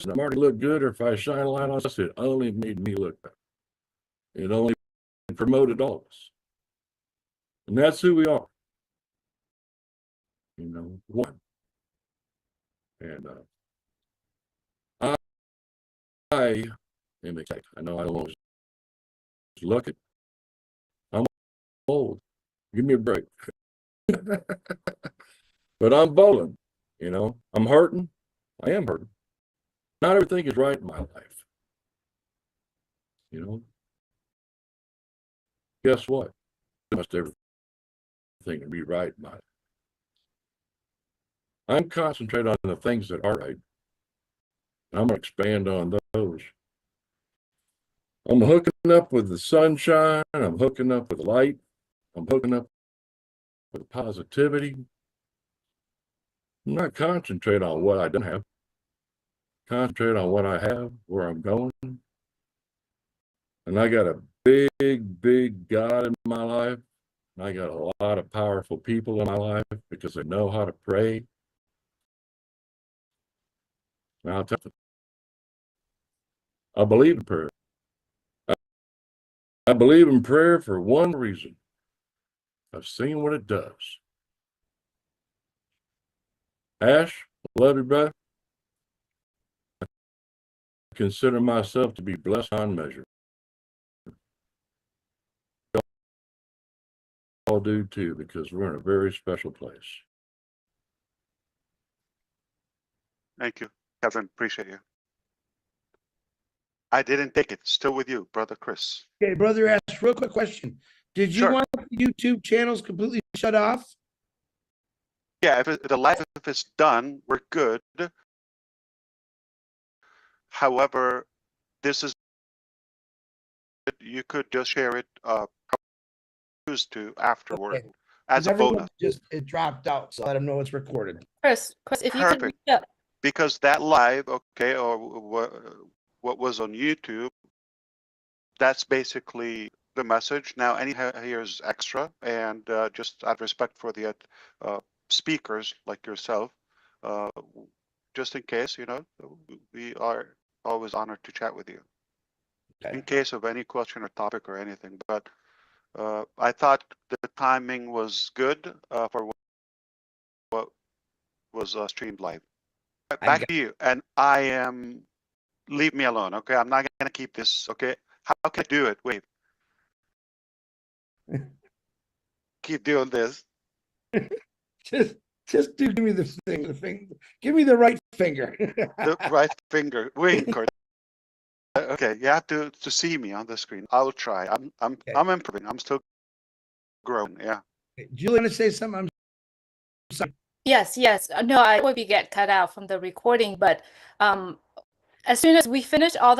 Marty look good, or if I shine a light on us, it only made me look better. It only promoted all of us. And that's who we are. You know, one. And I am excited. I know I don't always look it. I'm old. Give me a break. But I'm bowling, you know. I'm hurting. I am hurting. Not everything is right in my life. You know. Guess what? Almost everything can be right in my life. I'm concentrating on the things that are right. I'm going to expand on those. I'm hooking up with the sunshine. I'm hooking up with light. I'm hooking up with positivity. I'm not concentrating on what I don't have. Concentrate on what I have, where I'm going. And I got a big God in my life. And I got a lot of powerful people in my life because they know how to pray. And I'll tell you, I believe in prayer. I believe in prayer for one reason. I've seen what it does. Ash, love you, brother. I consider myself to be blessed beyond measure. All do too, because we're in a very special place. Thank you, Kevin. Appreciate you. I didn't take it. Still with you, brother Chris. Okay, brother asked real quick question. Did you Sure. want the YouTube channels completely shut off? Yeah, if the live is done, we're good. However, this is, you could just share it, choose to afterward Okay. as a Everyone bonus. just it dropped out, so let them know it's recorded. Chris, if you could Perfect. reach out. Because that live, okay, or what was on YouTube, that's basically the message. Now, any here's extra, and just out of respect for the speakers like yourself, just in case, you know, we are always honored to chat with you. Okay. In case of any question or topic or anything. But I thought the timing was good for what was streamed live. Back to you. And I am, leave me alone, okay? I'm not going to keep this, okay? How can I do it? Wait. Keep doing this. Just give me the finger. Give me the right finger. The right finger. Wink. Or, okay, you have to see me on the screen. I'll try. I'm improving. I'm still growing. Yeah. Julie, want to say something? I'm sorry. Yes. No, I would get cut out from the recording, but as soon as we finish all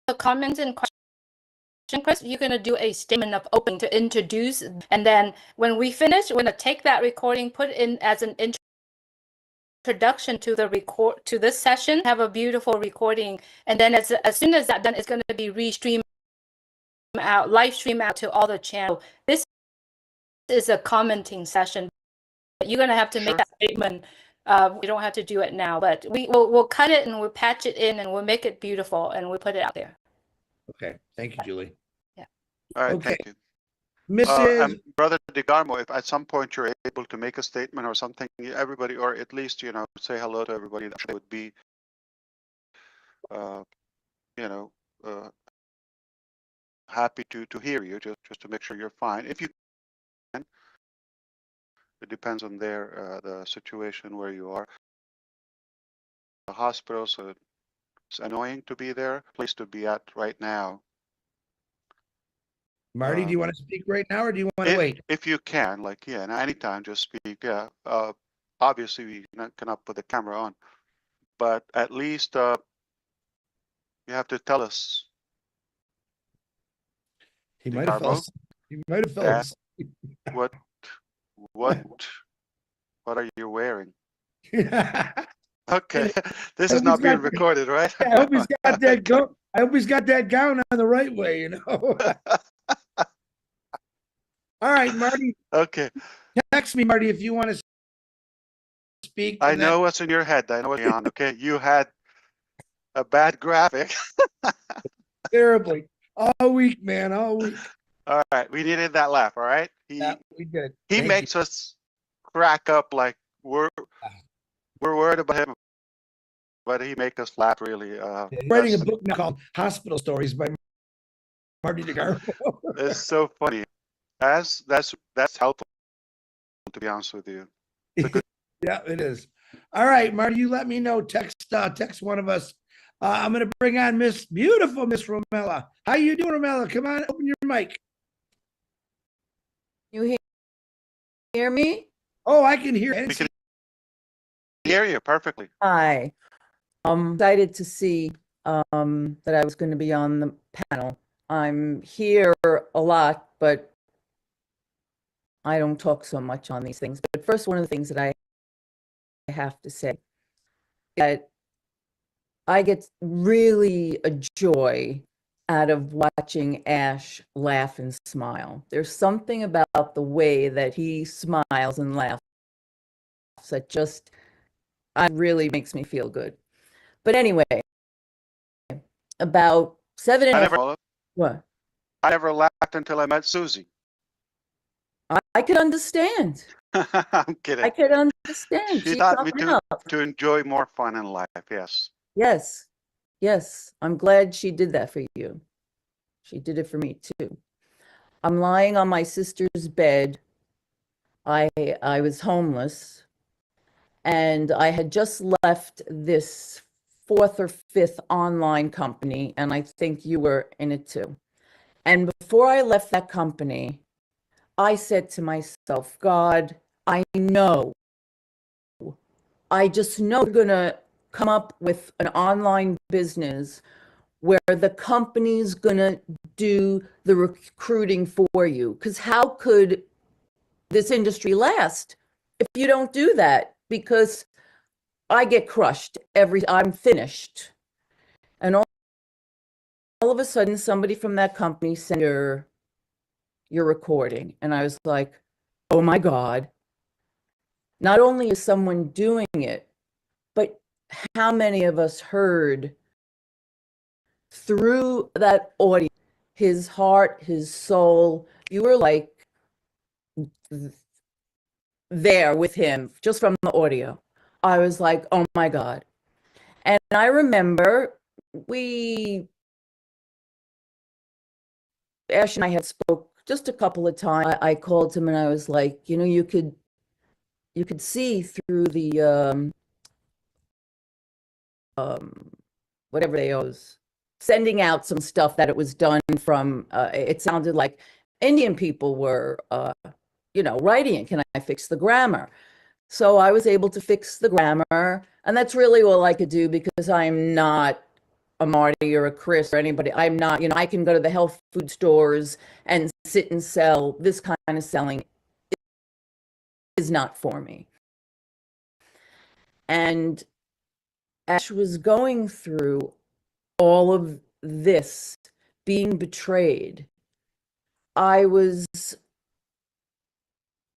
the comments and questions, Chris, you're going to do a statement of opening to introduce, and then when we finish, we're going to take that recording, put it in as an introduction to the this session, have a beautiful recording, and then as soon as that's done, it's going to be restreamed out, live stream out to all the channels. This is a commenting session. You're going to have to make that statement. We don't have to do it now, but we'll cut it and we'll patch it in and we'll make it beautiful and we'll put it out there. Okay, thank you, Julie. Yeah. All right, Okay. thank you. Mrs. Brother DeGarmo, if at some point you're able to make a statement or something, everybody, or at least, you know, say hello to everybody, that would be, you know, happy to hear you, just to make sure you're fine. If you can, it depends on the situation where you are. The hospital, so it's annoying to be there, place to be at right now. Marty, do you want to speak right now or do you want to wait? If you can, like, yeah, anytime, just speak. Yeah. Obviously, we cannot put the camera on, but at least you have to tell us. He might have fell asleep. He might have fell asleep. What are you wearing? Okay, this is not being recorded, right? I hope he's got that gown. I hope he's got that gown on the right way, you know. All right, Marty. Okay. Text me, Marty, if you want to speak. I and then- know what's in your head. I know what's on. Okay, you had a bad graphic. terribly all week, man, all week. All right, we needed that laugh. All right, Yeah, we did. he Thank makes us crack up like we're worried about him, but he makes us laugh really. you. He's writing a That's- book now called Hospital Stories by Marty DeGarmo. It's so funny. That's helpful, to be honest with you. Yeah, it is. All right, Marty, you let me know. Text one of us. I'm gonna bring on beautiful Miss Romella. How you doing, Romella? Come on, open your mic. You hear me? Oh, I can hear and We see. can hear you perfectly. Hi. I'm excited to see that I was going to be on the panel. I'm here a lot, but I don't talk so much on these things. But first, one of the things that I have to say that I get really a joy out of watching Ash laugh and smile. There's something about the way that he smiles and laughs that just really makes me feel good. But anyway, about seven and I a half. never, What? I never laughed until I met Susie. I could understand. I'm kidding. I could understand. She She's taught me something else. to enjoy more fun in life. Yes. Yes, yes. I'm glad she did that for you. She did it for me too. I'm lying on my sister's bed. I was homeless, and I had just left this fourth or fifth online company, and I think you were in it too. And before I left that company, I said to myself, God, I just know you're going to come up with an online business where the company's going to do the recruiting for you. Because how could this industry last if you don't do that? Because I get crushed I'm finished. And all of a sudden, somebody from that company sent your recording. And I was like, oh my God. Not only is someone doing it, but how many of us heard through that audio, his heart, his soul? You were like there with him just from the audio. I was like, oh my God. And I remember Ash and I had spoke just a couple of times. I called him and I was like, you know, you could see through the whatever they was sending out some stuff that it was done from it sounded like Indian people were writing it. Can I fix the grammar? So I was able to fix the grammar, and that's really all I could do because I'm not a Marty or a Chris or anybody. I'm not, I can go to the health food stores and sit and sell. This kind of selling is not for me. And Ash was going through all of this, being betrayed. I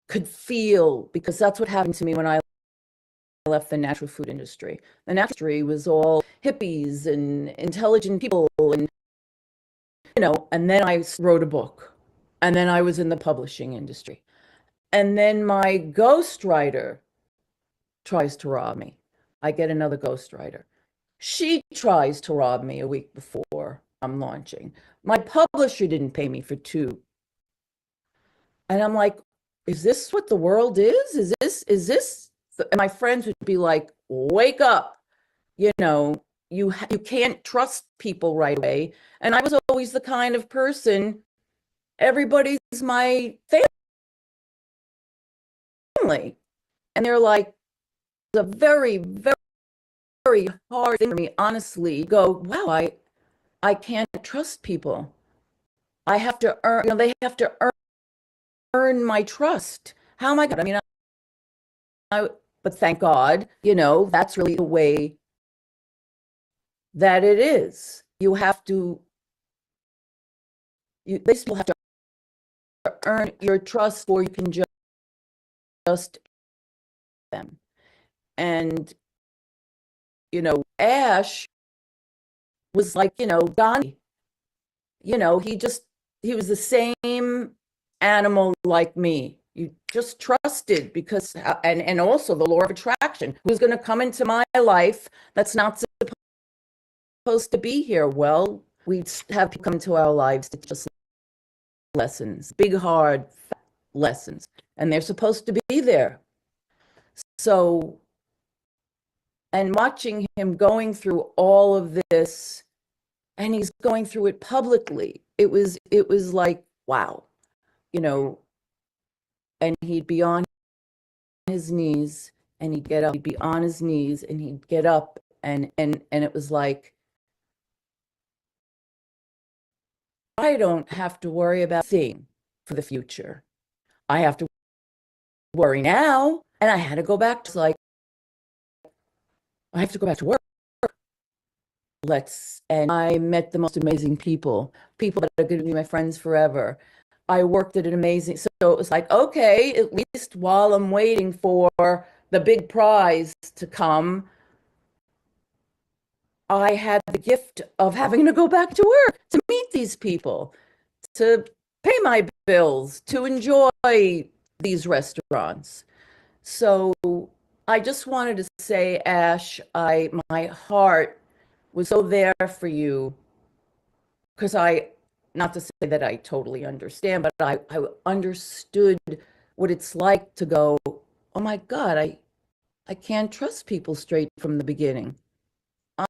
could feel, because that's what happened to me when I left the natural food industry. The natural industry was all hippies and intelligent people, and and then I wrote a book, and then I was in the publishing industry, and then my ghostwriter tries to rob me. I get another ghostwriter. She tries to rob me a week before I'm launching. My publisher didn't pay me for 2. And I'm like, is this what the world is? Is this? And my friends would be like, wake up. You can't trust people right away. And I was always the kind of person, everybody's my family. And they're like, it's a very, very, very hard thing for me, honestly, go, wow, I can't trust people. I have to earn, they have to earn my trust. How am I going to, but thank God, that's really the way that it is. They still have to earn your trust, or you can just them. And, you know, Ash was like, you know, Gandhi. You know, he was the same animal like me. You just trusted because, and also the law of attraction. Who's going to come into my life that's not supposed to be here? Well, we have people come into our lives to just lessons, big, hard lessons, and they're supposed to be there. So, and watching him going through all of this, and he's going through it publicly, it was like, wow, you know, and he'd be on his knees and he'd get up, he'd be on his knees and he'd get up, and it was like, I don't have to worry about a thing for the future. I have to worry now, and I had to go back to, like, I have to go back to work. And I met the most amazing people that are going to be my friends forever. I worked at an amazing, so it was like, okay, at least while I'm waiting for the big prize to come, I had the gift of having to go back to work, to meet these people, to pay my bills, to enjoy these restaurants. So I just wanted to say, Ash, my heart was so there for you, because not to say that I totally understand, but I understood what it's like to go, oh my God, I can't trust people straight from the beginning.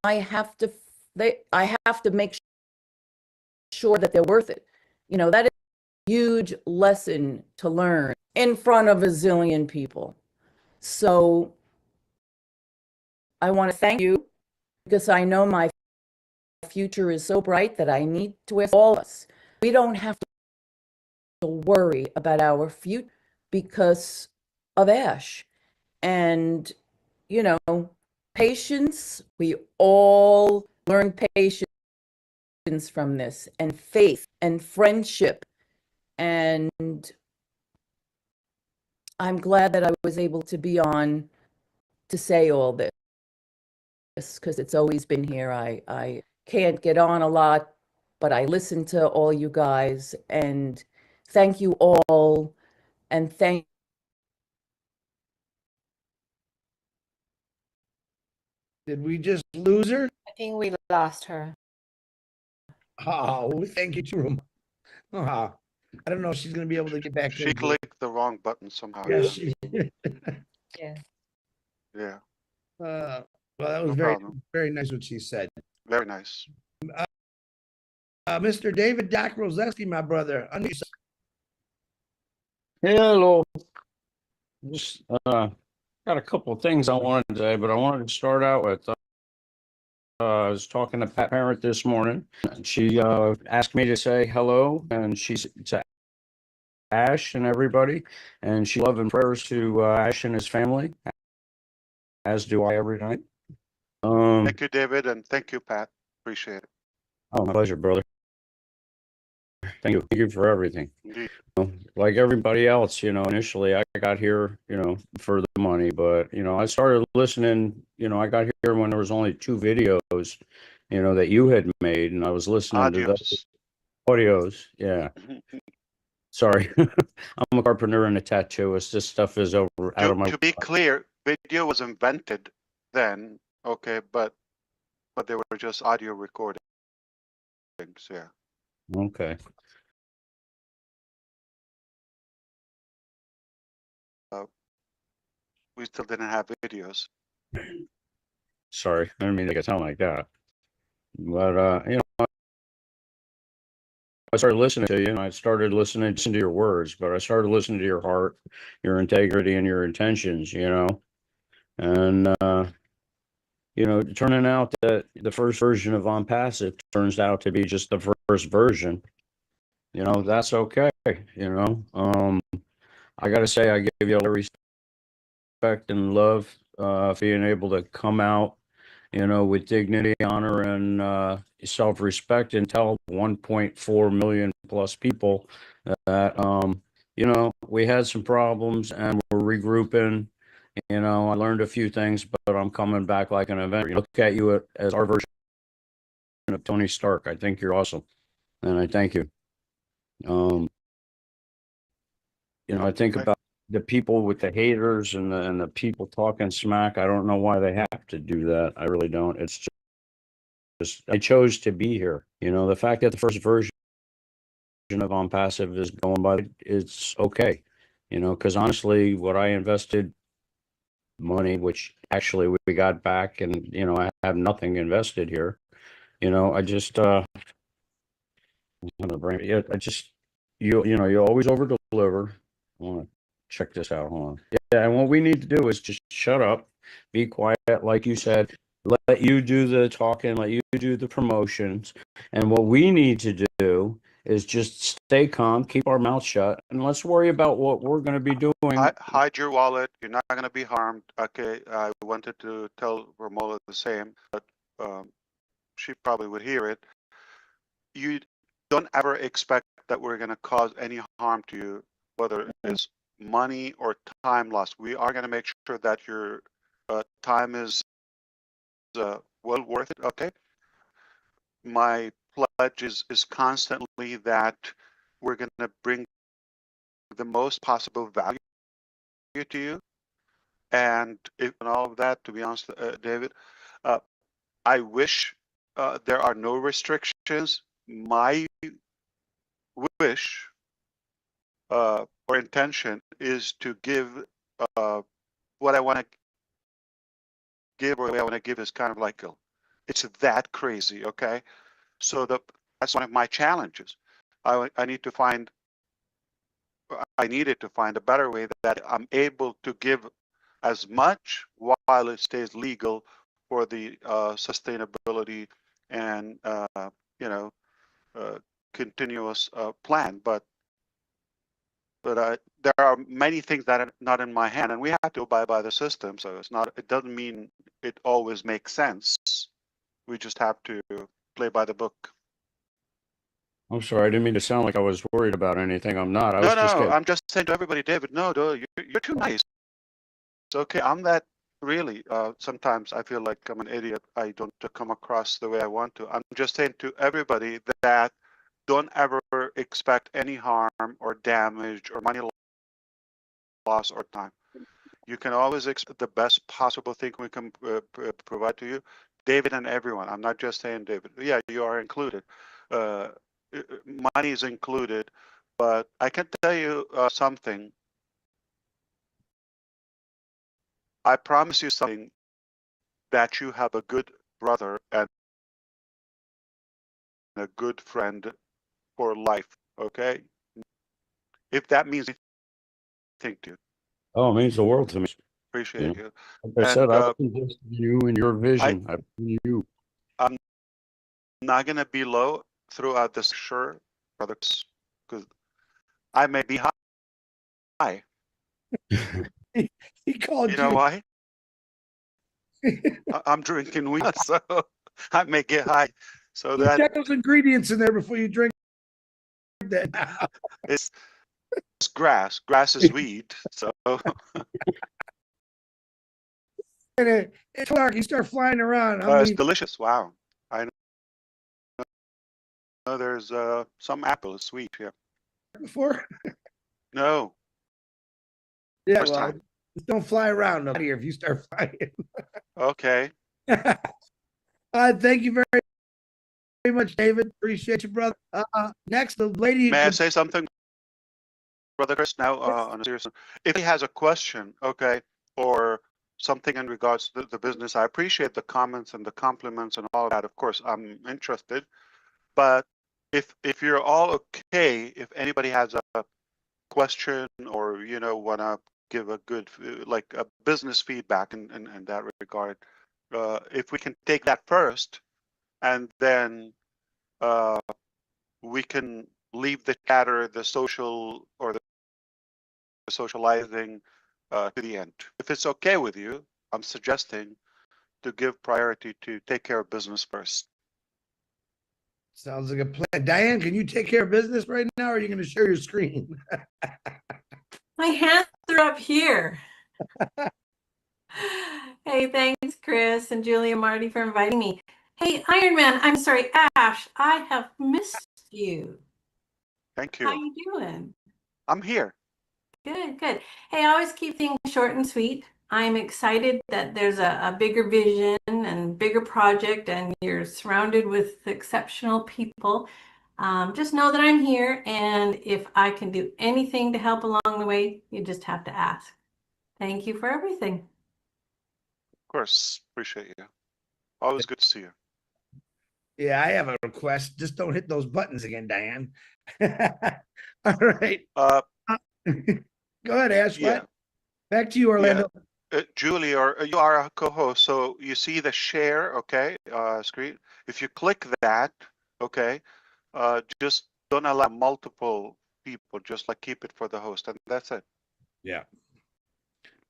I have to make sure that they're worth it. You know, that is a huge lesson to learn in front of a zillion people. So I want to thank you, because I know my future is so bright that I need to ask all of us. We don't have to worry about our future because of Ash. And, you know, patience, we all learn patience from this, and faith and friendship. And I'm glad that I was able to be on to say all this, because it's always been here. I can't get on a lot, but I listen to all you guys, and thank you all, and Did we just lose her? I think we lost her. Oh, thank you, Jerome. I don't know if she's going to be able to get back. She clicked the wrong button somehow. Yeah, Yeah. Yeah, well, that was No very, problem. very nice what she said. very nice. Mr. David Doc Roseski, my brother. Hello. Just got a couple of things I wanted to say, but I wanted to start out with I was talking to Pat Parent this morning, and she asked me to say hello, and she's to Ash and everybody, and she love and prayers to Ash and his family, as do I every night. Thank you, David, and thank you, Pat. Appreciate it. Oh, my pleasure, brother. Thank you. Thank you for everything. Indeed. Like everybody else, you know, initially I got here, you know, for the money, but, you know, I started listening, you know, I got here when there was only 2 videos, you know, that you had made, and I was listening to those audios. Yeah. Sorry. I'm a carpenter and a tattooist. This stuff is out of my. To be clear, video was invented then, okay, but they were just audio recordings. Yeah. Okay. We still didn't have videos. Sorry. I didn't mean to make it sound like that. But you know, I started listening to you, and I started listening to your words, but I started listening to your heart, your integrity, and your intentions, you know. And you know, turning out that the first version of On Passive turns out to be just the first version, you know, that's okay. You know, I gotta say, I give you all the respect and love for being able to come out, you know, with dignity, honor, and self-respect, and tell 1.4 million plus people that you know, we had some problems and we're regrouping, You know, I learned a few things, but I'm coming back like an inventor. Look at you as our version of Tony Stark. I think you're awesome, and I thank you. You know, I think about the people with the haters and the people talking smack. I don't know why they have to do that. I really don't. It's just I chose to be here. You know, the fact that the first version of On Passive is going by, it's okay. You know, because honestly, what I invested money, which actually we got back, and you know, I have nothing invested here. You know, I just yeah, I just you know, you always over deliver. I want to check this out. Hold on. Yeah, and what we need to do is just shut up, be quiet, like you said. Let you do the talking, let you do the promotions, and what we need to do is just stay calm, keep our mouth shut, and let's worry about what we're going to be doing. Hide your wallet. You're not going to be harmed. Okay, I wanted to tell Romola the same, but she probably would hear it. You don't ever expect that we're going to cause any harm to you, whether it's money or time lost. We are going to make sure that your time is well worth it. Okay. My pledge is constantly that we're going to bring the most possible value to you, and all of that. To be honest, David, I wish there are no restrictions. My wish or intention is to give what I want to give, or the way I want to give is kind of like it's that crazy. Okay, so that's one of my challenges. I needed to find a better way that I'm able to give as much while it stays legal for the sustainability and you know, continuous plan. But there are many things that are not in my hand, and we have to abide by the system. So it doesn't mean it always makes sense. We just have to play by the book. I'm sorry, I didn't mean to sound like I was worried about anything. I'm not. I'm just saying to everybody, David, no, you're too nice. It's okay. I'm that really. Sometimes I feel like I'm an idiot. I don't come across the way I want to. I'm just saying to everybody that don't ever expect any harm or damage or money loss or time. You can always expect the best possible thing we can provide to you. David and everyone. I'm not just saying David. Yeah, you are included. Money is included, but I can tell you something. I promise you something, that you have a good brother and a good friend for life. Okay, if that means anything to you. Oh, it means the world to me. Appreciate you. Like I said, I believe in you and your vision. I believe in you. I'm not gonna be low throughout this, sure, brothers, because I may be high. He called you. You know why? I'm drinking weed, so I may get high. So that check those ingredients in there before you drink that. it's grass. Grass is weed. So and it's dark. You start flying around. it's delicious. Wow. I know there's some apple is sweet here. Before? No. Yeah, First well, time. just don't fly around out here if you start flying. Okay. Thank you very much, David. Appreciate you, brother. Next, the lady. May I say something, Brother Chris? Now, on a serious note, if he has a question, okay, or something in regards to the business, I appreciate the comments and the compliments and all of that. Of course, I'm interested. But if you're all okay, if anybody has a question or want to give a good like a business feedback in that regard, if we can take that first, and then we can leave the chatter, the social or the socializing to the end. If it's okay with you, I'm suggesting to give priority to take care of business first. Sounds like a plan. Diane, can you take care of business right now, or are you going to share your screen? My hands are up here. Hey, thanks, Chris and Julia Marty for inviting me. Hey, Iron Man, I'm sorry, Ash, I have missed you. Thank How you. you doing? I'm here. Good, good. Hey, I always keep things short and sweet. I'm excited that there's a bigger vision and bigger project, and you're surrounded with exceptional people. Just know that I'm here, and if I can do anything to help along the way, you just have to ask. Thank you for everything. Of course. Appreciate you. Always good to see you. Yeah, I have a request. Just don't hit those buttons again, Diane. All right. Uh, Go ahead, Ash. yeah. What? Back to you, Orlando. Julie, or you are a co-host, so you see the share, okay, screen. If you click that, okay, just don't allow multiple people. Just like keep it for the host, and that's it. Yeah.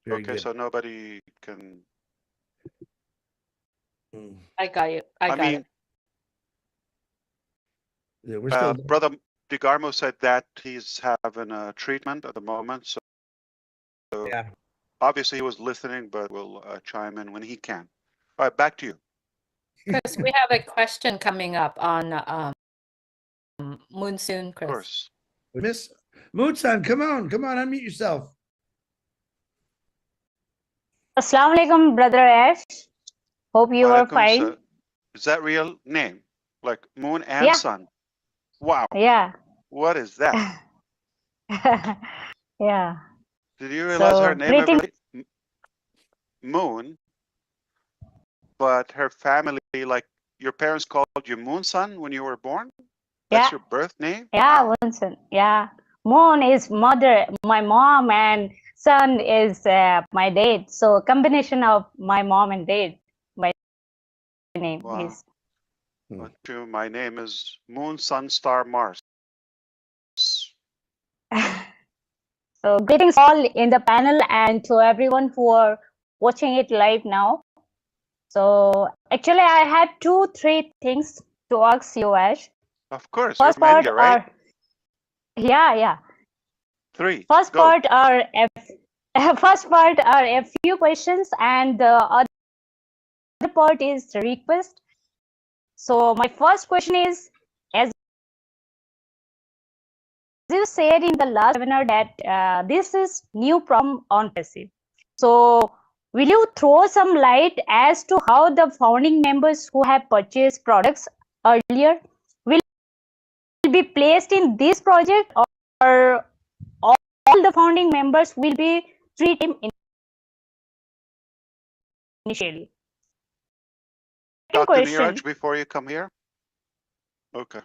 Very Okay, good. so nobody can. I got you. I got mean, it. Yeah, we're still Brother DeGarmo said that he's having a treatment at the moment, so yeah. obviously he was listening, but will chime in when he can. All right, back to you. Chris, we have a question coming up on Monsoon, Of Chris. course. Miss Moon-san, come on, unmute yourself. Assalamu alaikum, Brother Ash. Hope you are Walaikum fine. salam. Is that real name? Like moon and Yeah. sun? Wow. Yeah. What is that? Yeah. Did you realize her So, name greeting. Moon, but her family, like your parents called you Moon Sun when you were born? That's Yeah. your birth name? Yeah, Wow. Winston. Yeah. Moon is mother, my mom, and son is my dad. So, combination of my mom and dad. My name Wow. is. But my name is Moon, Sun, Star, Mars. So, greetings all in the panel and to everyone who are watching it live now. So, actually, I had 2-3 things to ask you, Ash. Of course, First you're from part India, right? are, yeah. 3. First Go. part are first part are a few questions, and the other part is request. So my first question is, as you said in the last webinar that this is new problem on passive. So will you throw some light as to how the founding members who have purchased products earlier will be placed in this project, or all the founding members will be treated initially? Second Dr. question. Neeraj, before you come here. Okay.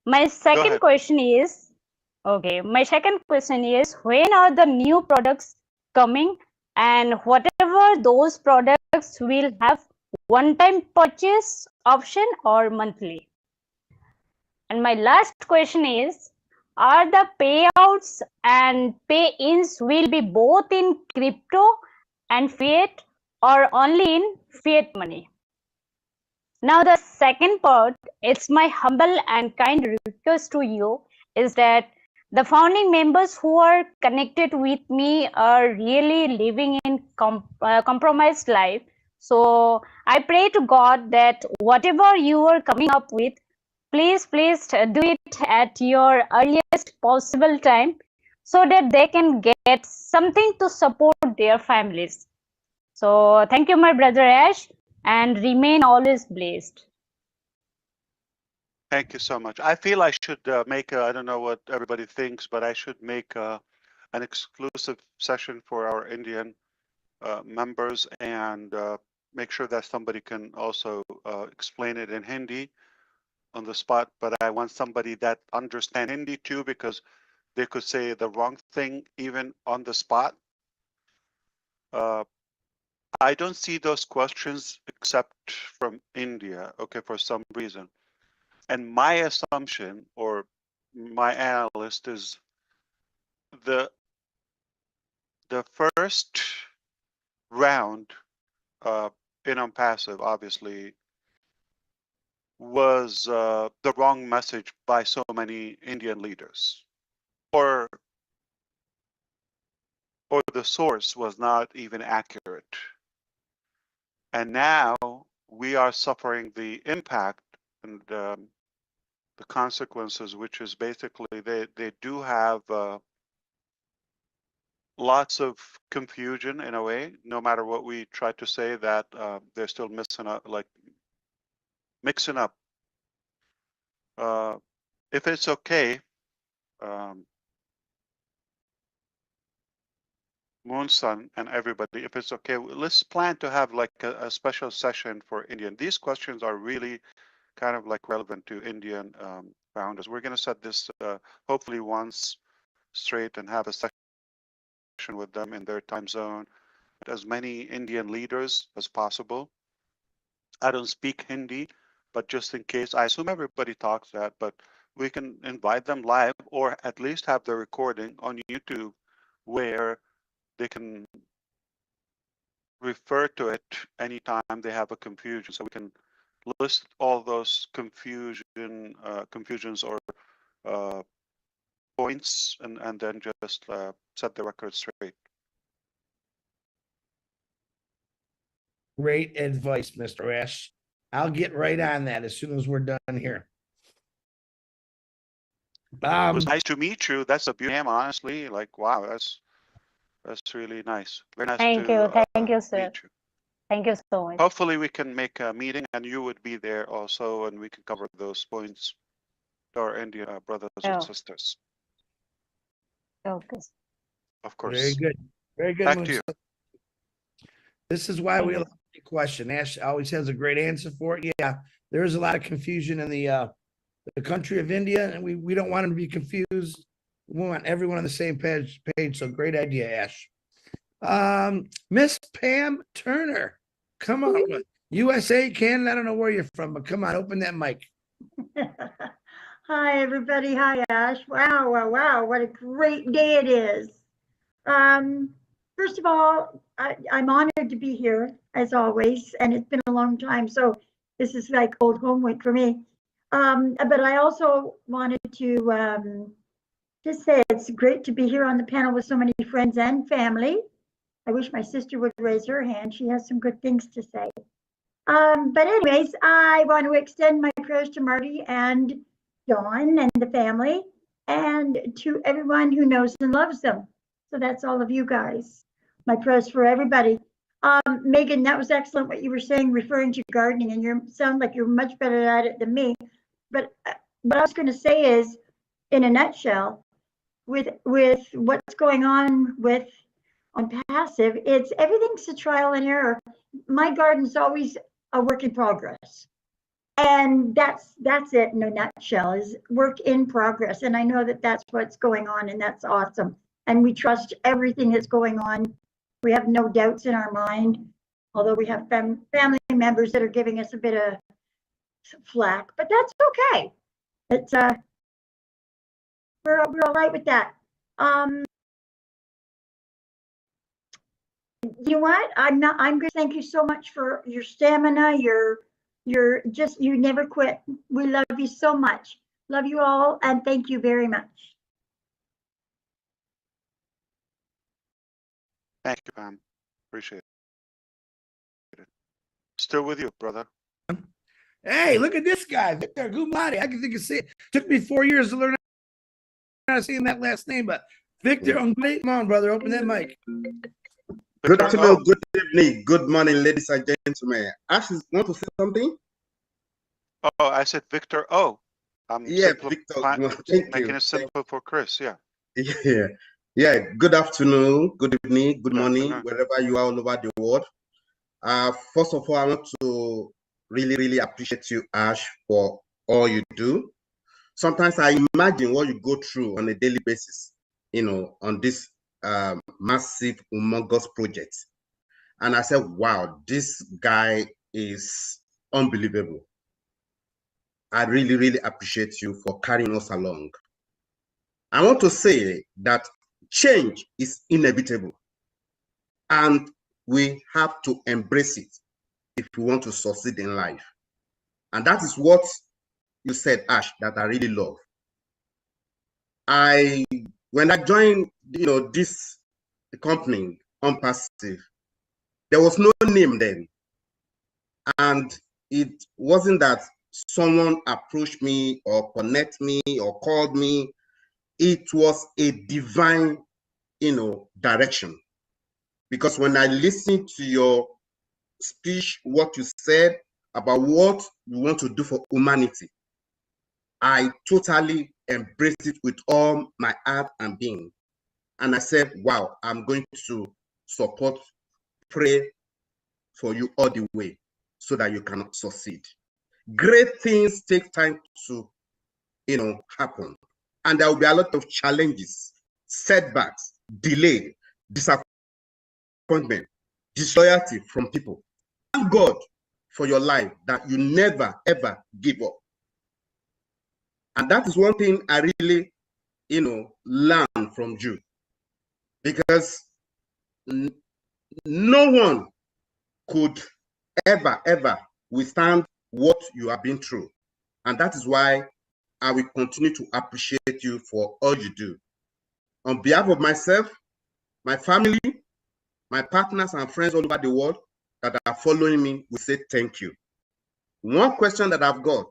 My second ahead. question is, my second question is, when are the new products coming, and whatever those products will have one-time purchase option or monthly? And my last question is, are the payouts and pay-ins will be both in crypto and fiat, or only in fiat money? Now, the second part, it's my humble and kind request to you is that the founding members who are connected with me are really living in compromised life. So I pray to God that whatever you are coming up with, please do it at your earliest possible time so that they can get something to support their families. So thank you, my brother Ash, and remain always blessed. Thank you so much. I feel I should make I don't know what everybody thinks, but I should make an exclusive session for our Indian members and make sure that somebody can also explain it in Hindi on the spot. But I want somebody that understands Hindi too, because they could say the wrong thing even on the spot. I don't see those questions except from India, okay, for some reason. And my assumption or my analyst is the first round in on passive obviously was the wrong message by so many Indian leaders, or or the source was not even accurate. And now we are suffering the impact and the consequences, which is basically they do have lots of confusion in a way. No matter what we try to say, that they're still mixing up. If it's okay, Moonson and everybody, if it's okay, let's plan to have like a special session for Indian. These questions are really kind of like relevant to Indian founders. We're going to set this hopefully once straight and have a session with them in their time zone, as many Indian leaders as possible. I don't speak Hindi, but just in case, I assume everybody talks that, but we can invite them live or at least have the recording on YouTube where they can refer to it anytime they have a confusion. So we can list all those confusions or points and then just set the record straight. Great advice, Mr. Ash. I'll get right on that as soon as we're done here. It was nice to meet you. That's a beauty, honestly. Like, wow, that's really nice. Very nice. Thank you, sir. Meet you. Thank you so much. Hopefully, we can make a meeting, and you would be there also, and we can cover those points to our Indian brothers and sisters. Okay. Of course. Very good. Very good. Back to you. This is why we love the question. Ash always has a great answer for it. Yeah, there is a lot of confusion in the country of India, and we don't want them to be confused. We want everyone on the same page. So great idea, Ash. Miss Pam Turner, come on. USA, Canada, I don't know where you're from, but come on, open that mic. Hi, everybody. Hi, Ash. Wow, wow, wow. What a great day it is. First of all, I'm honored to be here, as always, and it's been a long time, so this is like old homework for me. But I also wanted to just say it's great to be here on the panel with so many friends and family. I wish my sister would raise her hand. She has some good things to say. But anyways, I want to extend my prayers to Marty and Dawn and the family and to everyone who knows and loves them. So that's all of you guys. My prayers for everybody. Megan, that was excellent what you were saying, referring to gardening, and you sound like you're much better at it than me. But what I was going to say is, in a nutshell, with what's going on passive, it's everything's a trial and error. My garden's always a work in progress. And that's it in a nutshell, is work in progress. And I know that that's what's going on, and that's awesome. And we trust everything that's going on. We have no doubts in our mind, although we have family members that are giving us a bit of flack, but that's okay. It's we're all right with that. You know what? I'm going to thank you so much for your stamina. You never quit. We love you so much. Love you all, and thank you very much. Thank you, Pam. Appreciate it. Still with you, brother. Hey, look at this guy, Victor Gumlati. I can think of it. Took me 4 years to learn how to say that last name, but Victor, come on, brother, open that mic. Good afternoon, good evening, good morning, ladies and gentlemen. Ash, want to say something? Oh, I said Victor. Oh, yeah, Victor. Making it simple for Chris. Yeah. Yeah. Good afternoon, good evening, good morning, wherever you are all over the world. First of all, I want to really appreciate you, Ash, for all you do. Sometimes I imagine what you go through on a daily basis, on this massive, humongous project. And I said, wow, this guy is unbelievable. I really appreciate you for carrying us along. I want to say that change is inevitable, and we have to embrace it if we want to succeed in life. And that is what you said, Ash, that I really love. When I joined, this the company, Unpassive, there was no name then. And it wasn't that someone approached me or connect me or called me. It was a divine, direction. Because when I listened to your speech, what you said about what you want to do for humanity, I totally embraced it with all my heart and being. And I said, wow, I'm going to support, pray for you all the way so that you can succeed. Great things take time to, happen. And there will be a lot of challenges, setbacks, delay, disappointment, disloyalty from people. Thank God for your life that you never, ever give up. And that is one thing I really, learned from you. Because no one could ever withstand what you have been through. And that is why I will continue to appreciate you for all you do. On behalf of myself, my family, my partners and friends all over the world that are following me, we say thank you. One question that I've got,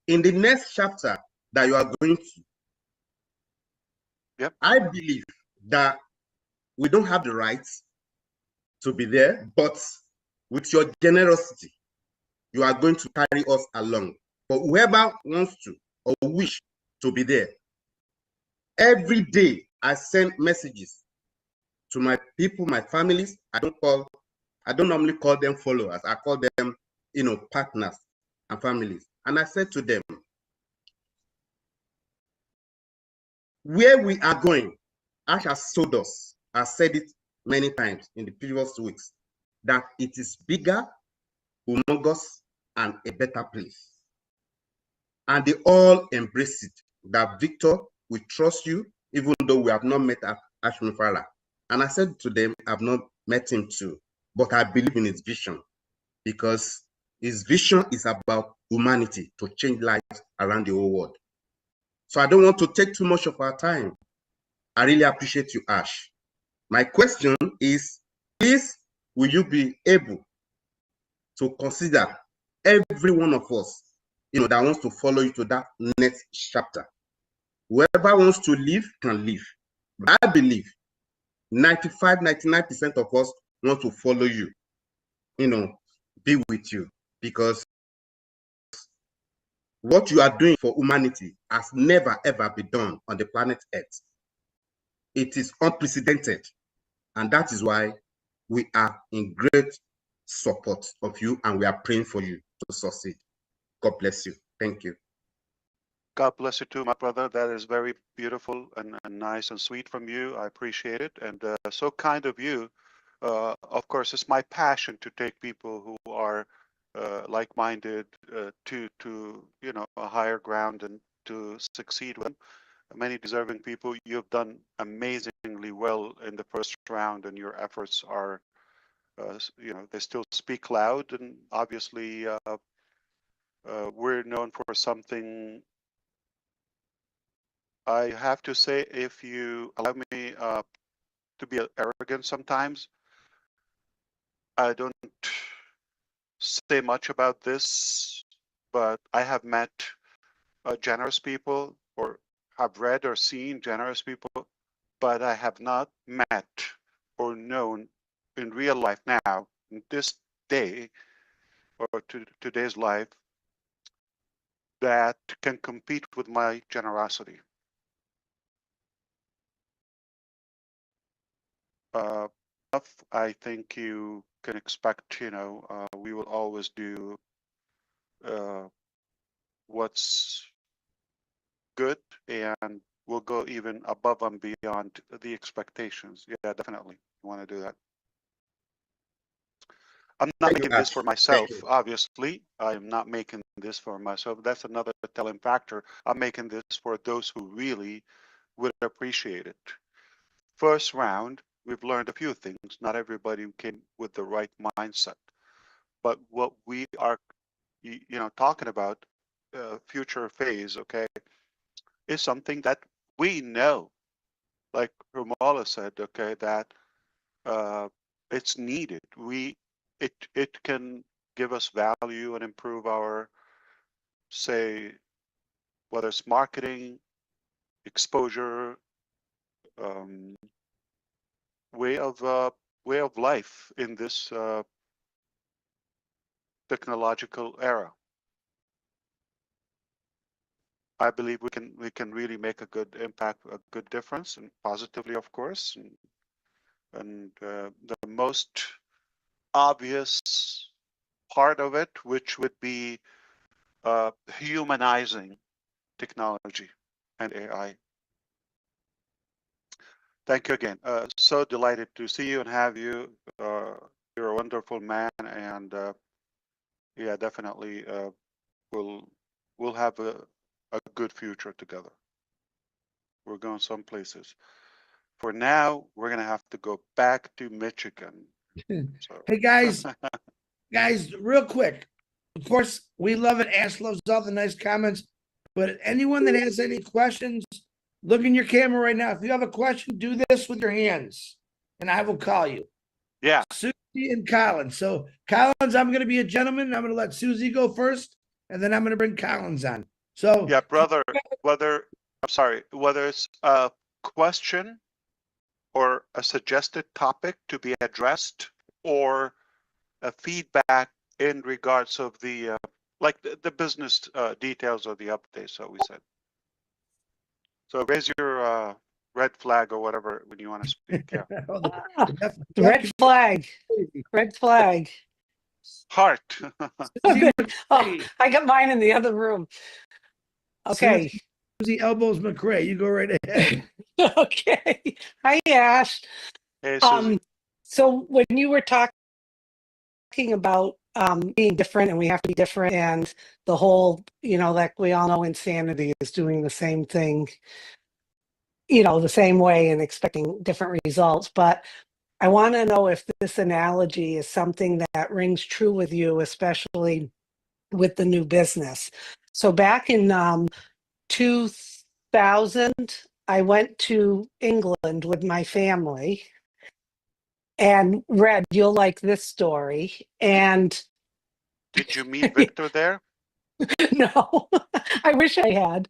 in the next chapter that you are going to, Yep. I believe that we don't have the rights to be there, but with your generosity, you are going to carry us along. But whoever wants to or wish to be there, every day I send messages to my people, my families. I don't normally call them followers. I call them, partners and families. And I said to them, where we are going, Ash has told us, I said it many times in the previous weeks, that it is bigger, humongous, and a better place. And they all embrace it, that Victor, we trust you, even though we have not met at ASH MUFAREH. And I said to them, I've not met him too, but I believe in his vision, because his vision is about humanity, to change lives around the whole world. So I don't want to take too much of our time. I really appreciate you, Ash. My question is, please, will you be able to consider every one of us, that wants to follow you to that next chapter? Whoever wants to leave can leave. But I believe 95, 99% of us want to follow you, be with you, because what you are doing for humanity has never, ever been done on the planet Earth. It is unprecedented. And that is why we are in great support of you, and we are praying for you to succeed. God bless you. Thank you. God bless you too, my brother. That is very beautiful and nice and sweet from you. I appreciate it, and so kind of you. Of course, it's my passion to take people who are like-minded to a higher ground and to succeed with them. Many deserving people. You've done amazingly well in the first round, and your efforts are, they still speak loud. And obviously, we're known for something. I have to say, if you allow me to be arrogant sometimes, I don't say much about this, but I have met generous people, or have read or seen generous people, but I have not met or known in real life now, in this day, or today's life, that can compete with my generosity. I think you can expect, we will always do what's good, and we'll go even above and beyond the expectations. Yeah, definitely want to do that. I'm not making this for myself, obviously. I'm not making this for myself. That's another telling factor. I'm making this for those who really would appreciate it. First round, we've learned a few things. Not everybody came with the right mindset. But what we are, talking about, future phase, okay, is something that we know like Romola said, okay, that it's needed. It can give us value and improve our, say, whether it's marketing, exposure, um, way of life in this technological era. I believe we can really make a good impact, a good difference, and positively, of course. And the most obvious part of it, which would be humanizing technology and AI. Thank you again. So delighted to see you and have you. You're a wonderful man, and yeah, definitely we'll have a good future together. We're going some places. For now, we're gonna have to go back to Michigan. So. Hey guys, real quick. Of course, we love it. Ash loves all the nice comments. But anyone that has any questions, look in your camera right now. If you have a question, do this with your hands, and I will call you. Yeah. Susie and Collins. So Collins, I'm going to be a gentleman. I'm going to let Susie go first, and then I'm going to bring Collins on. So yeah, brother, whether it's a question or a suggested topic to be addressed, or a feedback in regards of the like the business details of the updates that we said. So raise your red flag or whatever when you want to speak. Yeah. Red flag. Red flag. Heart. Oh, I got mine in the other room. Okay. Susie Elbows McRae, you go right ahead. Okay. Hi, Ash. Hey, Susie. So when you were talking about being different, and we have to be different, and the whole, like we all know, insanity is doing the same thing, the same way and expecting different results. But I want to know if this analogy is something that rings true with you, especially with the new business. So back in 2000, I went to England with my family. And Red, you'll like this story. And did you meet Victor there? No, I wish I had.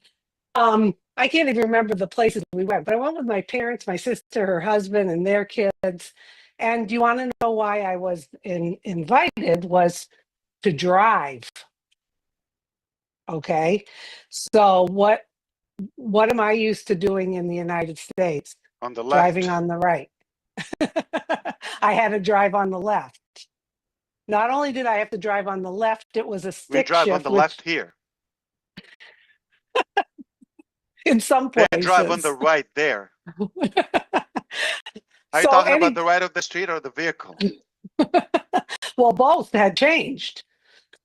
I can't even remember the places we went, but I went with my parents, my sister, her husband, and their kids. And do you want to know why I was invited? Was to drive. Okay, so what am I used to doing in the United States? On the left. Driving on the right. I had to drive on the left. Not only did I have to drive on the left, it was a stick shift. We drive on the left here. In some places. They drive on the right there. Are you talking about the right of the street or the vehicle? Well, both had changed.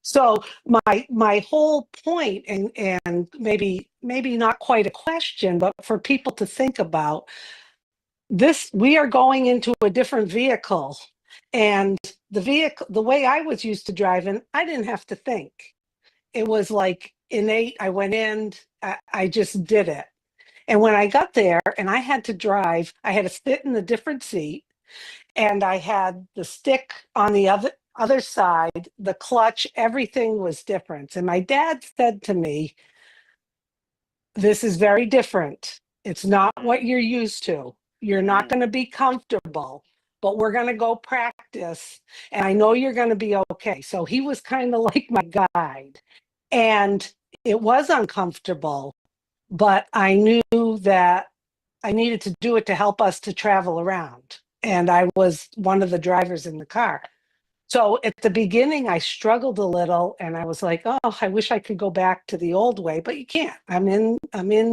So my whole point, and maybe not quite a question, but for people to think about this, we are going into a different vehicle, and the way I was used to driving, I didn't have to think. It was like innate. I went in, I just did it. And when I got there and I had to drive, I had to sit in a different seat, and I had the stick on the other side, the clutch, everything was different. And my dad said to me, this is very different. It's not what you're used to. You're not going to be comfortable, but we're going to go practice. And I know you're going to be okay. So he was kind of like my guide. And it was uncomfortable, but I knew that I needed to do it to help us to travel around. And I was one of the drivers in the car. So at the beginning, I struggled a little, and I was like, oh, I wish I could go back to the old way, but you can't. I'm in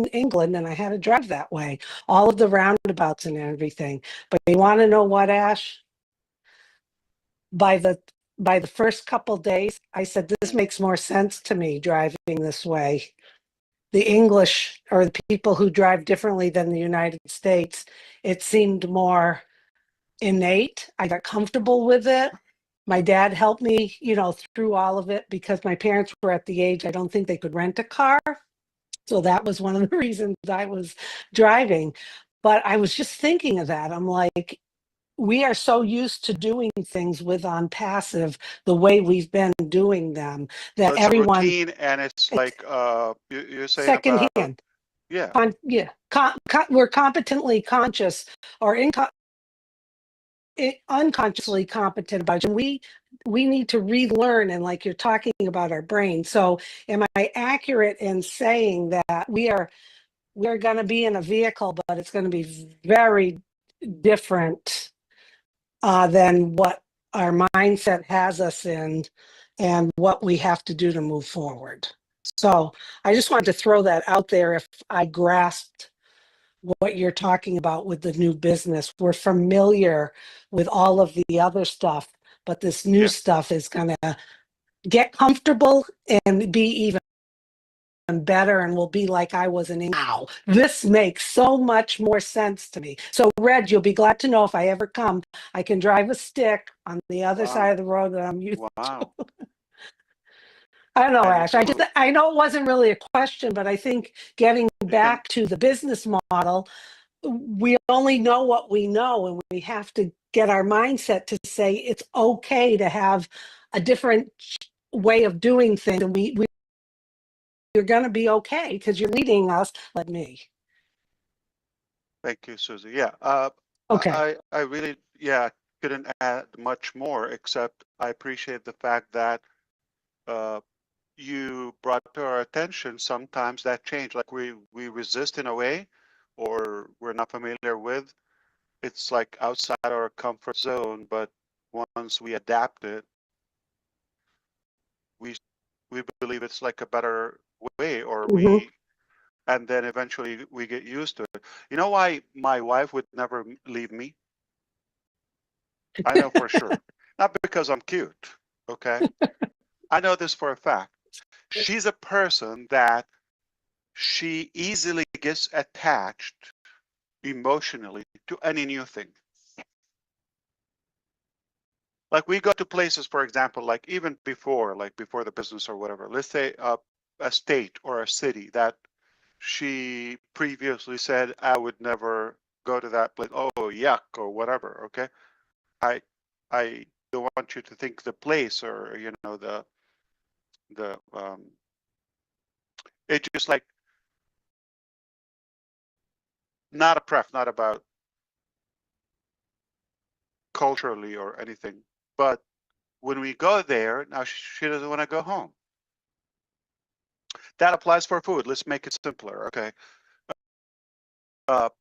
England, and I had to drive that way, all of the roundabouts and everything. But you want to know what, Ash? By the first couple days, I said, this makes more sense to me driving this way. The English, or the people who drive differently than the United States, it seemed more innate. I got comfortable with it. My dad helped me, through all of it, because my parents were at the age, I don't think they could rent a car. So that was one of the reasons I was driving. But I was just thinking of that. I'm like, we are so used to doing things with on passive the way we've been doing them So that it's a everyone routine, and it's like you're saying second about hand. yeah. We're competently conscious or unconsciously competent about it. And we need to relearn, and like you're talking about our brain. So am I accurate in saying that we're going to be in a vehicle, but it's going to be very different than what our mindset has us in and what we have to do to move forward? So I just wanted to throw that out there. If I grasped what you're talking about with the new business, we're familiar with all of the other stuff, but this new stuff is going to get comfortable and be even better, and will be like I was in. Wow, this makes so much more sense to me. So Red, you'll be glad to know if I ever come, I can drive a stick on the other Wow. side of the road that I'm used Wow. to. I don't know, And Ash. I know it wasn't really a question, but I think getting back to the business model, we only know what we know, and we have to get our mindset to say it's okay to have a different way of doing things, and you're going to be okay because you're leading us. Let me. Thank you, Susie. Yeah. Okay. I really couldn't add much more, except I appreciate the fact that you brought to our attention sometimes that change, like we resist in a way, or we're not familiar with. It's like outside our comfort zone, but once we adapt it, we believe it's like a better way, or and then eventually we get used to it. You know why my wife would never leave me? I know for sure. Not because I'm cute, okay? I know this for a fact. She's a person that she easily gets attached emotionally to any new thing. Like we go to places, for example, like even before the business or whatever, let's say a state or a city that she previously said, I would never go to that place. Oh, yuck, or whatever. Okay. I don't want you to think the place, or, you know, it's just like not about culturally or anything. But when we go there, now she doesn't want to go home. That applies for food. Let's make it simpler. Okay.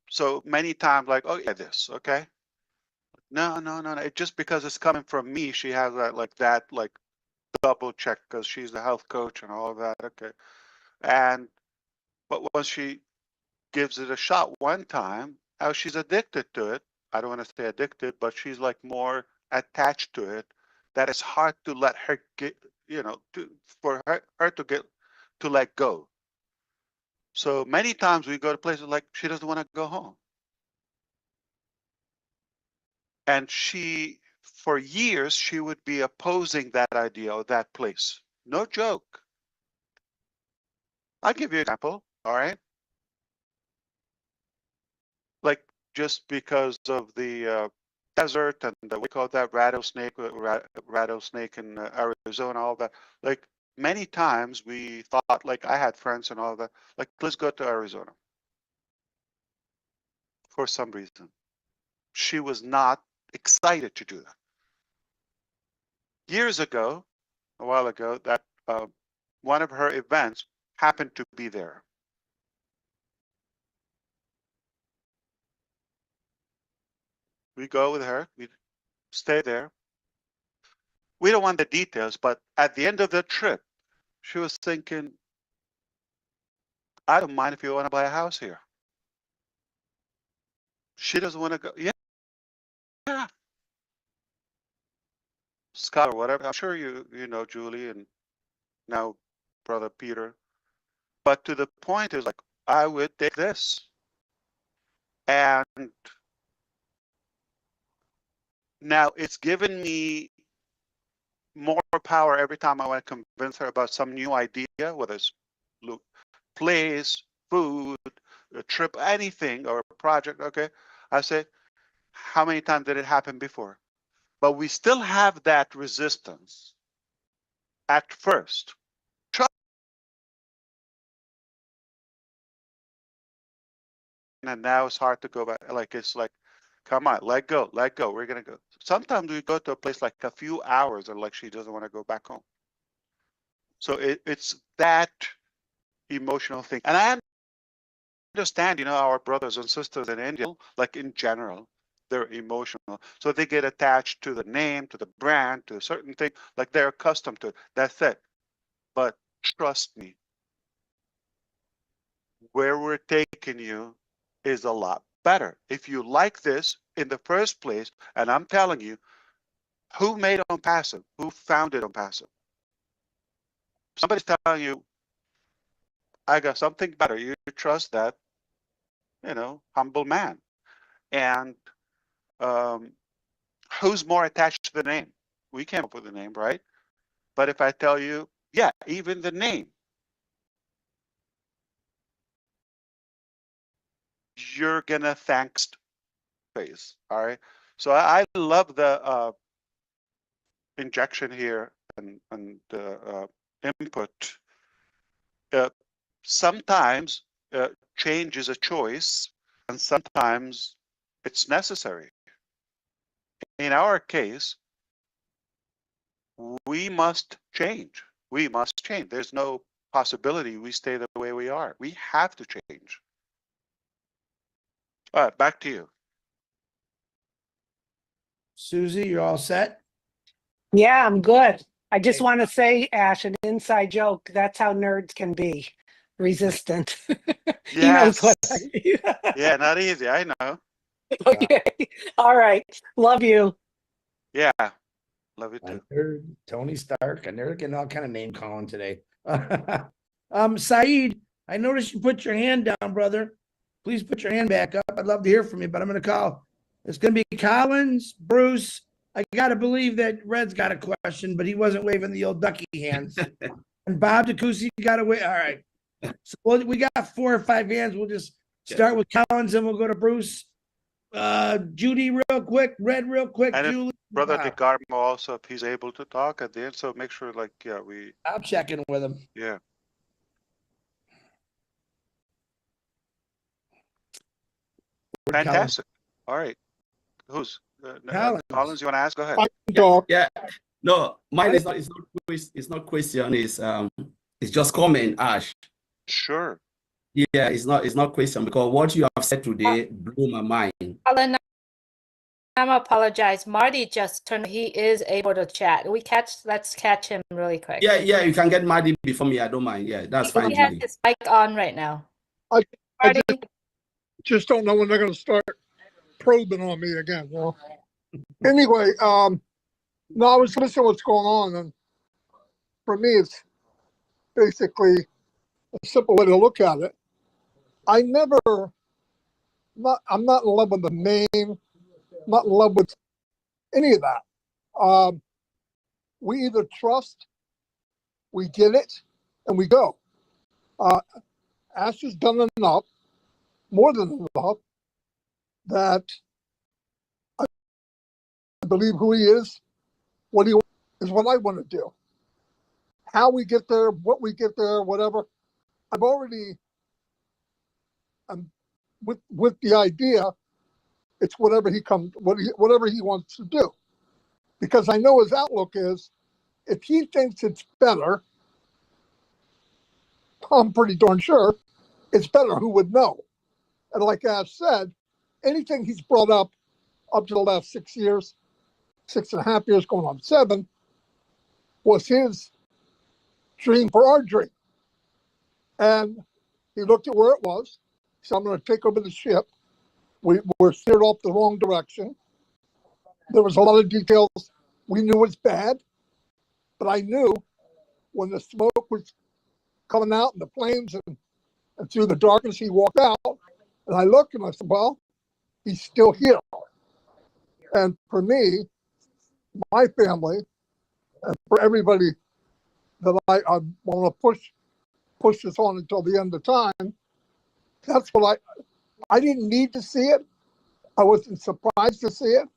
So many times, like, oh yeah, this, okay. No. It just because it's coming from me, she has that double check because she's the health coach and all of that. Okay. But once she gives it a shot one time, how she's addicted to it. I don't want to say addicted, but she's like more attached to it, that it's hard to let her get, for her to let go. So many times we go to places like she doesn't want to go home. And for years, she would be opposing that idea of that place. No joke. I'll give you an example, all right? Like just because of the desert and we call that rattlesnake in Arizona, all that. Like many times we thought, like I had friends and all that, like let's go to Arizona. For some reason, she was not excited to do that. Years ago, a while ago, that one of her events happened to be there. We go with her, we stay there. We don't want the details, but at the end of the trip, she was thinking, I don't mind if you want to buy a house here. She doesn't want to go. Yeah. Scott or whatever. I'm sure you know Julie and now brother Peter. But to the point is like, I would take this. And now it's given me more power every time I want to convince her about some new idea, whether it's place, food, a trip, anything, or a project, okay, I say, how many times did it happen before? But we still have that resistance at first. And now it's hard to go back. Like, it's like, come on, let go. We're going to go. Sometimes we go to a place like a few hours and like she doesn't want to go back home. So it's that emotional thing. And I understand, our brothers and sisters in India, like in general, they're emotional. So they get attached to the name, to the brand, to a certain thing, like they're accustomed to it. That's it. But trust me, where we're taking you is a lot better. If you like this in the first place, and I'm telling you, who made it on passive? Who found it on passive? Somebody's telling you, I got something better. You trust that, humble man. And who's more attached to the name? We came up with the name, right? But if I tell you, yeah, even the name, you're gonna thank face. All right. So I love the injection here and input. Sometimes change is a choice, and sometimes it's necessary. In our case, we must change. We must change. There's no possibility we stay the way we are. We have to change. All right, back to you. Susie, you're all set? Yeah, I'm good. I just want to say, Ash, an inside joke. That's how nerds can be resistant. He knows what I mean. Yeah, not easy. I know. Okay. All right. Love you. Yeah. Love you A too. nerd, Tony Stark, a nerd, getting all kind of name calling today. Saeed, I noticed you put your hand down, brother. Please put your hand back up. I'd love to hear from you, but I'm going to call. It's going to be Collins, Bruce. I got to believe that Red's got a question, but he wasn't waving the old ducky hands. And Bob DeCoucy got away. All right. So we got 4 or 5 hands. We'll just start with Collins and we'll go to Bruce. Judy real quick, Red real quick, And Julie. Brother Bob. DeGarmo also, if he's able to talk at the end, so make sure, like, yeah, I'll check in with him. Yeah. Fantastic. All right. Who's Collins? You want to ask? Go ahead. Yeah. No, mine is not. It's not question. It's just comment, Ash. Sure. Yeah, it's not question because what you have said today blew my mind. Alan, I'm apologize. Marty just turned. He is able to chat. Let's catch him really quick. Yeah, you can get Marty before me. I don't mind. Yeah, that's fine. He has his mic on right now. I Marty, just don't know when they're going to start probing on me again. Anyway, no, I was listening to what's going on, and for me, it's basically a simple way to look at it. I'm not in love with the name, not in love with any of that. We either trust, we get it, and we go. Ash has done enough, more than enough, that I believe who he is, what he is, what I want to do. How we get there, what we get there, whatever. I've already, with the idea, it's whatever he wants to do. Because I know his outlook is, if he thinks it's better, I'm pretty darn sure it's better. Who would know? And like Ash said, anything he's brought up to the last 6 years, 6.5 years, going on 7, was his dream for our dream. And he looked at where it was. So I'm going to take over the ship. We were steered off the wrong direction. There was a lot of details we knew was bad, but I knew when the smoke was coming out and the flames and through the darkness, he walked out. And I looked and I said, well, he's still here. And for me, my family, and for everybody that I want to push this on until the end of time, That's what I didn't need to see it. I wasn't surprised to see it,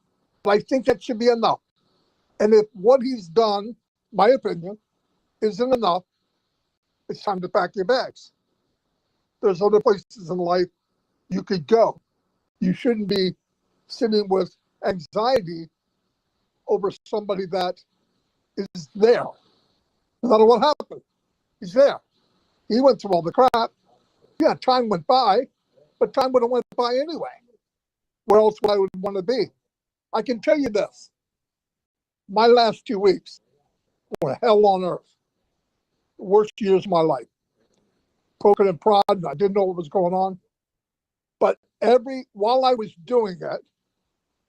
but I think that should be enough. And if what he's done, my opinion, isn't enough, it's time to pack your bags. There's other places in life you could go. You shouldn't be sitting with anxiety over somebody that is there. No matter what happened, he's there. He went through all the crap. Yeah, time went by, but time would have went by anyway. Where else would I want to be? I can tell you this. My last 2 weeks were hell on earth. The worst years of my life. Poking and prodding, I didn't know what was going on. But while I was doing it,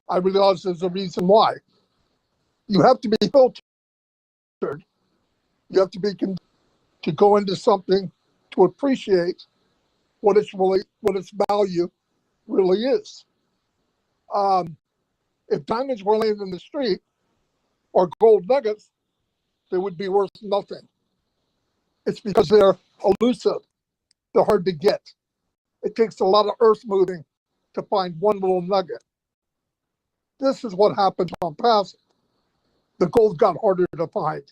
I realized there's a reason why. You have to be filtered. You have to be to go into something to appreciate what its value really is. If diamonds were laying in the street or gold nuggets, they would be worth nothing. It's because they're elusive. They're hard to get. It takes a lot of earth moving to find one little nugget. This is what happens on passing. The gold got harder to find.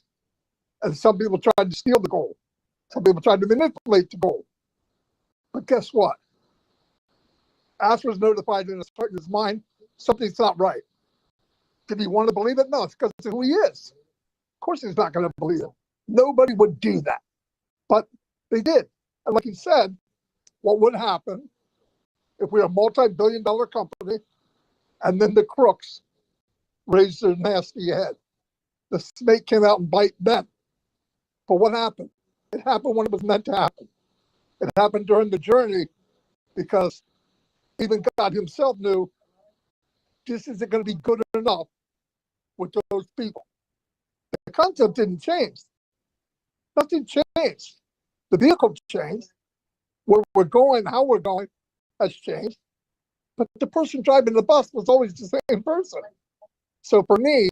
And some people tried to steal the gold. Some people tried to manipulate the gold. But guess what? Ash was notified in his mind, something's not right. Did he want to believe it? No, it's because of who he is. Of course he's not going to believe it. Nobody would do that. But they did. And like he said, what would happen if we were a multi-billion-dollar company and then the crooks raised their nasty head? The snake came out and bite them. But what happened? It happened when it was meant to happen. It happened during the journey because even God himself knew this isn't going to be good enough with those people. The concept didn't change. Nothing changed. The vehicle changed. Where we're going, how we're going has changed. But the person driving the bus was always the same person. So for me,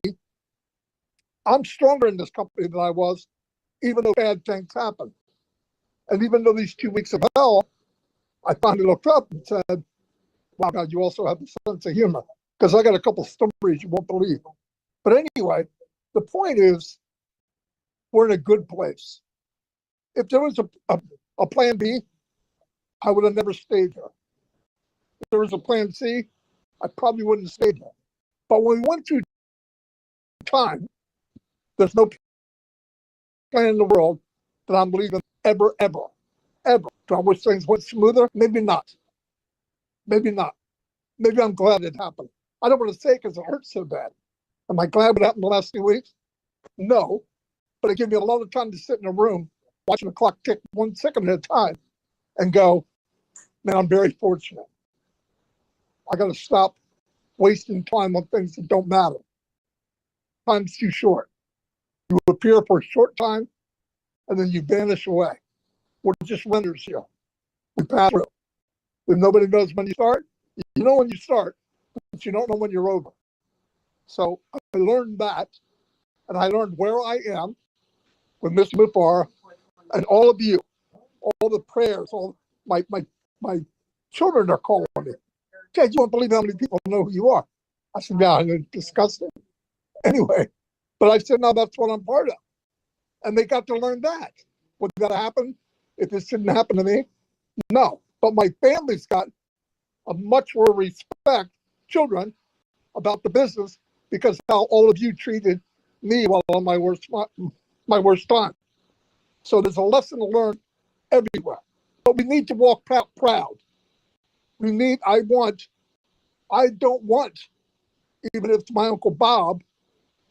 I'm stronger in this company than I was, even though bad things happen. And even though these 2 weeks of hell, I finally looked up and said, wow, God, you also have a sense of humor. Because I got a couple of stories you won't believe. But anyway, the point is, we're in a good place. If there was a plan B, I would have never stayed here. If there was a plan C, I probably wouldn't have stayed here. But when we went through time, there's no plan in the world that I'm leaving ever. Do I wish things went smoother? Maybe not. Maybe not. Maybe I'm glad it happened. I don't want to say it because it hurts so bad. Am I glad what happened the last 2 weeks? No. But it gave me a lot of time to sit in a room, watching the clock tick 1 second at a time, and go, man, I'm very fortunate. I got to stop wasting time on things that don't matter. Time's too short. You appear for a short time, and then you vanish away. We're just winners here. We pass through. If nobody knows when you start, you know when you start, but you don't know when you're over. So I learned that, and I learned where I am with Mr. MUFAREH and all of you, all the prayers, all my children are calling me. Dad, you won't believe how many people know who you are. I said, yeah, it's disgusting. Anyway, but I said, no, that's what I'm part of. And they got to learn that. Would that happen if this didn't happen to me? No. But my family's got a much more respect, children, about the business because how all of you treated me while on my worst time. So there's a lesson to learn everywhere. But we need to walk proud. I don't want, even if it's my Uncle Bob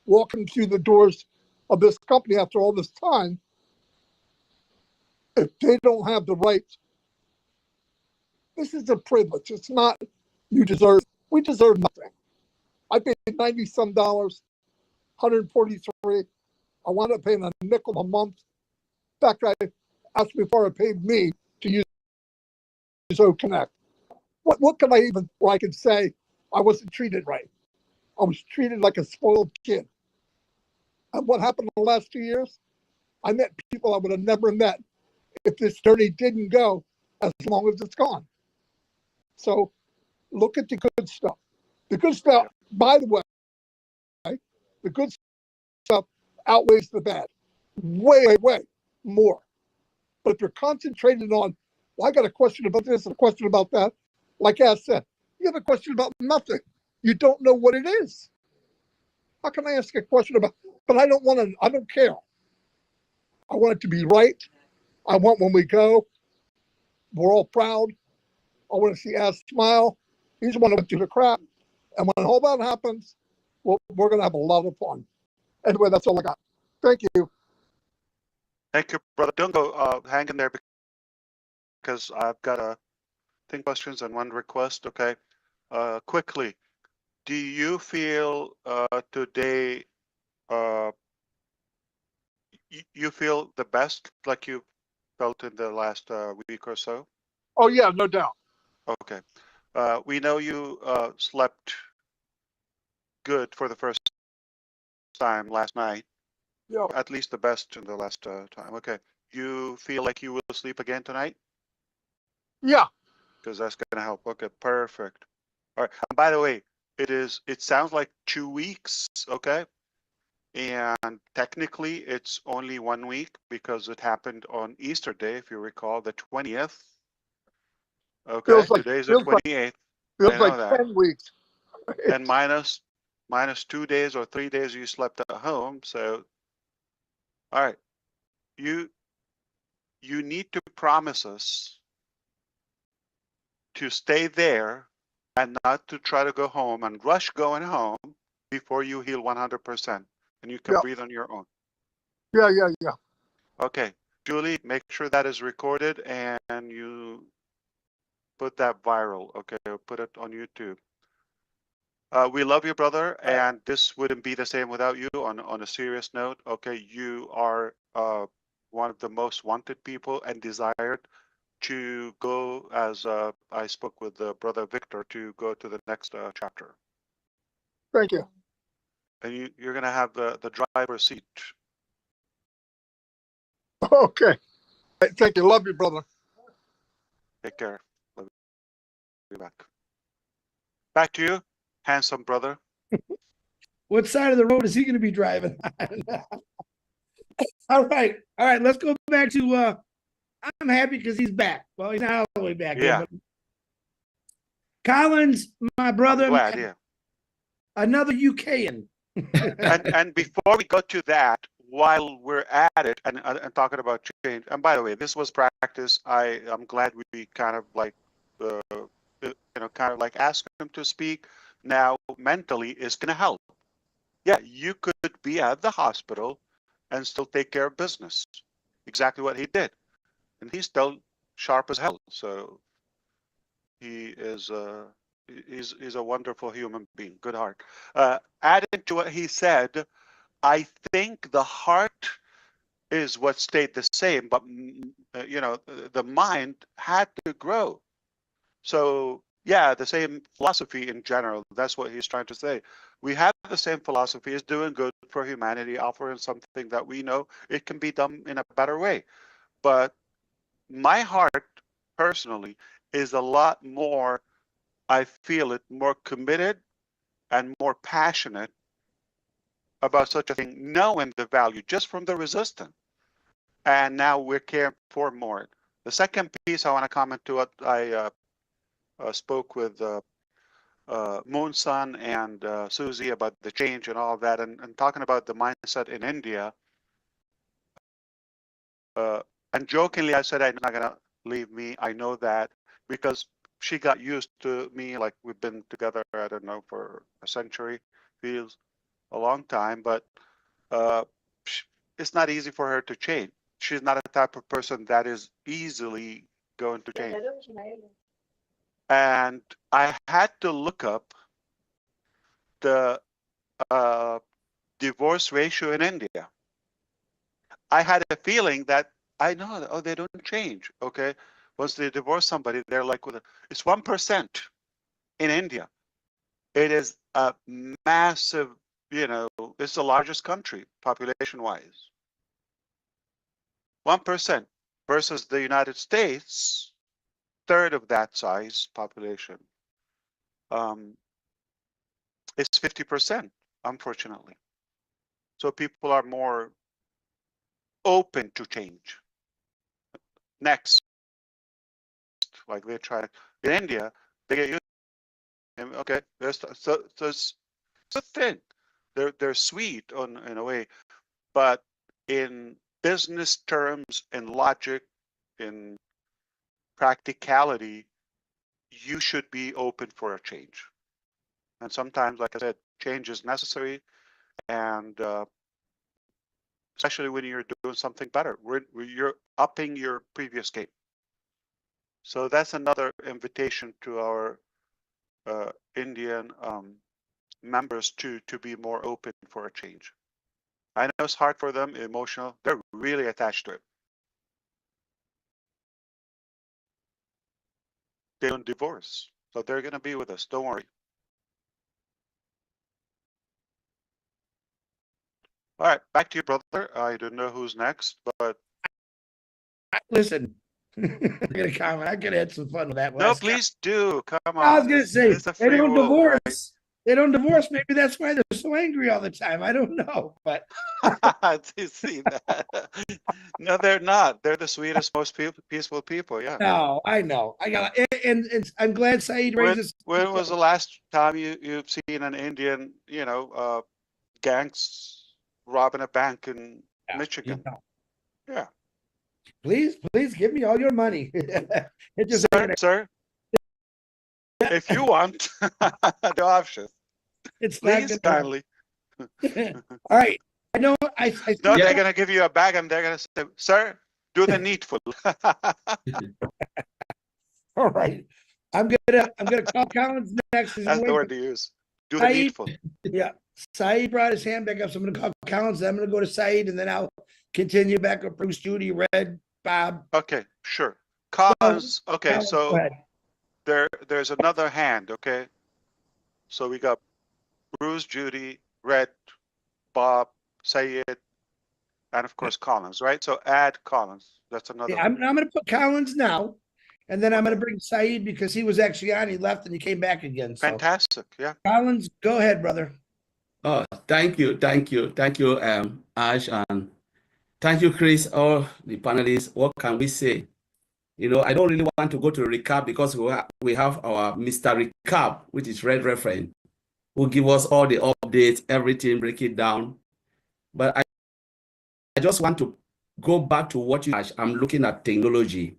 walking through the doors of this company after all this time, if they don't have the right, this is a privilege. It's not we deserve nothing. I paid $90-some, 143. I wound up paying a nickel a month. In fact, I asked before it paid me to use OConnect. What can where I could say I wasn't treated right? I was treated like a spoiled kid. And what happened in the last 2 years? I met people I would have never met if this journey didn't go as long as it's gone. So look at the good stuff. The good stuff, by the way, the good stuff outweighs the bad. Way more. But if you're concentrated on, well, I got a question about this and a question about that, like Ash said, you have a question about nothing. You don't know what it is. How can I ask a question about, but I don't care. I want it to be right. I want when we go, we're all proud. I want to see Ash smile. He's the one who went through the crap. And when all that happens, we're going to have a lot of fun. Anyway, that's all I got. Thank you. Thank you, brother. Don't go hang in there because I've got 10 questions and one request. Okay. Quickly, do you feel today you feel the best like you felt in the last week or so? Oh, yeah, no doubt. Okay. We know you slept good for the first time last night. Yeah. At least the best in the last time. Okay. You feel like you will sleep again tonight? Yeah. Because that's going to help. Okay, perfect. All right. And by the way, it sounds like 2 weeks, okay? And technically it's only 1 week because it happened on Easter Day, if you recall, the 20th. Okay, today's the 28th. Feels like 10 weeks. And minus 2 days or 3 days you slept at home. So, all right, you need to promise us to stay there and not to try to go home and rush going home before you heal 100% and you can breathe on your own. Yeah. Okay, Julie, make sure that is recorded and you put that viral. Okay, put it on YouTube. We love you, brother, and this wouldn't be the same without you. On a serious note, okay, you are one of the most wanted people and desired to go, as I spoke with brother Victor, to go to the next chapter. Thank you. And you're going to have the driver's seat. Okay. Thank you. Love you, brother. Take care. Love you back. Back to you, handsome brother. What side of the road is he going to be driving on? All right. Let's go back to I'm happy because he's back. Well, he's not all the way back yet, but Collins, my brother, I'm glad, yeah. Another UKan. and before we go to that, while we're at it and talking about change, and by the way, this was practice. I'm glad we kind of like ask him to speak. Now mentally is going to help. Yeah, you could be at the hospital and still take care of business. Exactly what he did, and he's still sharp as hell. So he is he's a wonderful human being. Good heart. Adding to what he said, I think the heart is what stayed the same, but the mind had to grow. So yeah, the same philosophy in general. That's what he's trying to say. We have the same philosophy as doing good for humanity, offering something that we know it can be done in a better way. But my heart personally is a lot more, I feel it, more committed and more passionate about such a thing, knowing the value just from the resistance. And now we're caring for more. The second piece I want to comment to what I spoke with Moon Sun and Susie about the change and all of that, and talking about the mindset in India. And jokingly, I said, I'm not going to leave me. I know that because she got used to me. Like we've been together, I don't know, for a century, feels a long time, but it's not easy for her to change. She's not a type of person that is easily going to change. And I had to look up the divorce ratio in India. I had a feeling that I know that, they don't change. Okay, once they divorce somebody, they're like it's 1% in India. It is a massive, it's the largest country population-wise. 1% versus the United States, third of that size population is 50%, unfortunately. So people are more open to change. Next, like they try in India, they get used. Okay, there's a thing. They're sweet in a way, but in business terms, in logic, in practicality, you should be open for a change. And sometimes, like I said, change is necessary, and especially when you're doing something better, you're upping your previous game. So that's another invitation to our Indian members to be more open for a change. I know it's hard for them, emotional. They're really attached to it. They don't divorce, so they're going to be with us. Don't worry. All right, back to you, brother. I don't know who's next, but listen, I'm gonna comment. I could have had some fun with that. No, last please do. Come on. I was gonna say It's a they free don't world, divorce. right? They don't divorce. Maybe that's why they're so angry all the time. I don't know, but You see that? No, they're not. They're the sweetest, most peaceful people. Yeah. no, I know. I got and I'm glad Saeed raises. When was the last time you've seen an Indian, gangs robbing a bank in Michigan? Yeah. Please give me all your money. It just Sir, if you want the option, it's please kindly. All right. I know I No, they're gonna give you a bag and they're gonna say, sir, do the needful. All right. I'm gonna call Collins next. That's the word to use. Do the needful. Yeah. Saeed brought his hand back up, so I'm gonna call Collins. Then I'm gonna go to Saeed, and then I'll continue back with Bruce, Judy, Red, Bob. Okay, sure. Collins. Okay, so there's another hand. Okay, so we got Bruce, Judy, Red, Bob, Sayed, and of course Collins, right? So add Collins. That's another. Yeah, I'm going to put Collins now, and then I'm going to bring Saeed because he was actually on. He left and he came back again. So. Fantastic. Yeah. Collins, go ahead, brother. Oh, thank you, Ash, and thank you, Chris, all the panelists. What can we say? I don't really want to go to recap because we have our Mr. Recap, which is Red Reference, who give us all the updates, everything, break it down. But I just want to go back to what I'm looking at technology.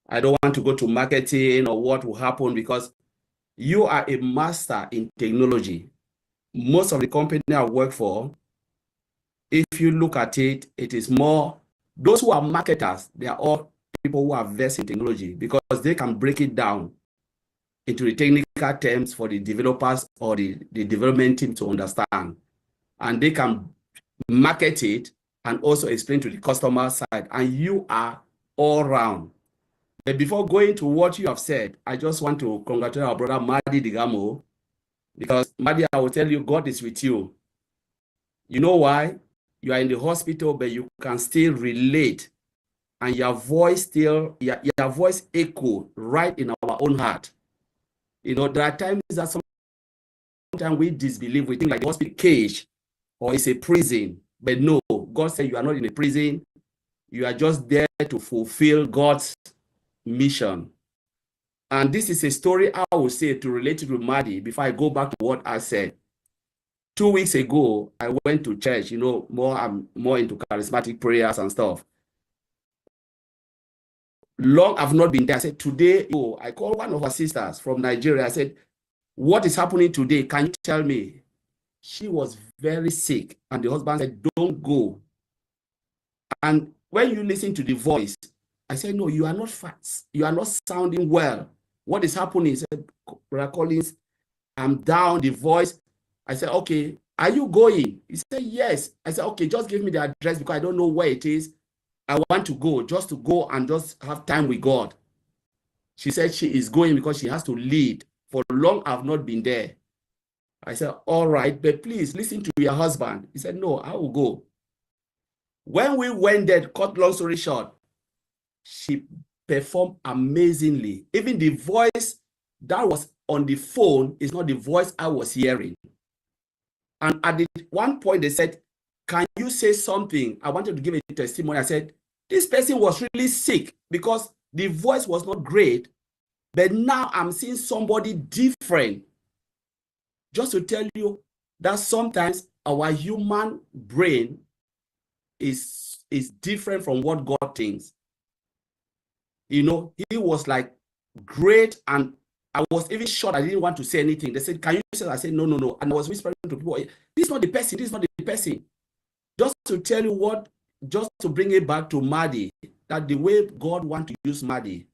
I don't want to go to marketing or what will happen because you are a master in technology. Most of the company I work for, if you look at it, it is more, those who are marketers, they are all people who are versed in technology because they can break it down into the technical terms for the developers or the development team to understand. And they can market it and also explain to the customer side. And you are all round. But before going to what you have said, I just want to congratulate our brother Madi Digamo, because Madi, I will tell you, God is with you. You know why? You are in the hospital, but you can still relate. And your voice your voice echo right in our own heart. There are times that sometimes we disbelieve, we think like the hospital cage or it's a prison. But no, God said you are not in a prison. You are just there to fulfill God's mission. And this is a story I will say to relate to Madi before I go back to what I said. 2 weeks ago, I went to church, I'm more into charismatic prayers and stuff. Long I've not been there. I said, today, I called one of our sisters from Nigeria. I said, what is happening today? Can you tell me? She was very sick. And the husband said, don't go. And when you listen to the voice, I said, no, you are not fast. You are not sounding well. What is happening? He said, Brother Collins, I'm down, the voice. I said, okay, are you going? He said, yes. I said, okay, just give me the address because I don't know where it is. I want to go, just to go and just have time with God. She said she is going because she has to lead. For long, I've not been there. I said, all right, but please listen to your husband. He said, no, I will go. When we went there, cut long story short, she performed amazingly. Even the voice that was on the phone is not the voice I was hearing. And at one point, they said, can you say something? I wanted to give a testimony. I said, this person was really sick because the voice was not great, but now I'm seeing somebody different. Just to tell you that sometimes our human brain is different from what God thinks. You know, he was like great, and I was even shocked. I didn't want to say anything. They said, can you say? I said, no. And I was whispering to people, this is not the person, this is not the person. Just to tell you what, just to bring it back to Maddie, that the way God wants to use Maddie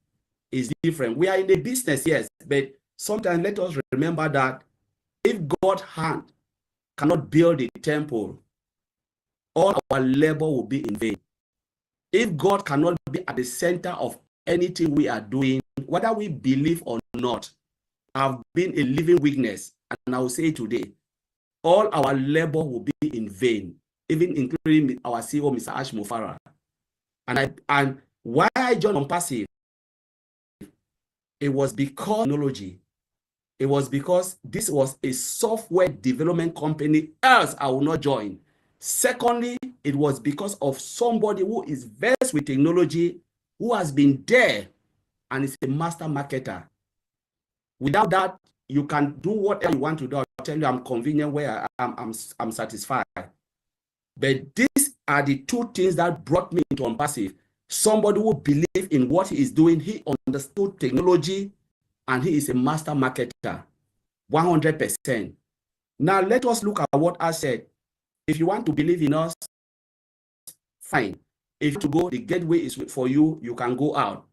is different. We are in a business, yes, but sometimes let us remember that if God's hand cannot build a temple, all our labor will be in vain. If God cannot be at the center of anything we are doing, whether we believe or not, I've been a living witness, and I will say today, all our labor will be in vain, even including our CEO, Mr. ASH MUFAREH. And why I joined OnPassive, it was because technology. It was because this was a software development company, else I will not join. Secondly, it was because of somebody who is versed with technology, who has been there and is a master marketer. Without that, you can do whatever you want to do. I'll tell you, I'm convenient where I'm satisfied. But these are the two things that brought me into OnPassive. Somebody who believes in what he is doing, he understood technology, and he is a master marketer, 100%. Now, let us look at what I said. If you want to believe in us, fine. If you to go, the gateway is for you, you can go out.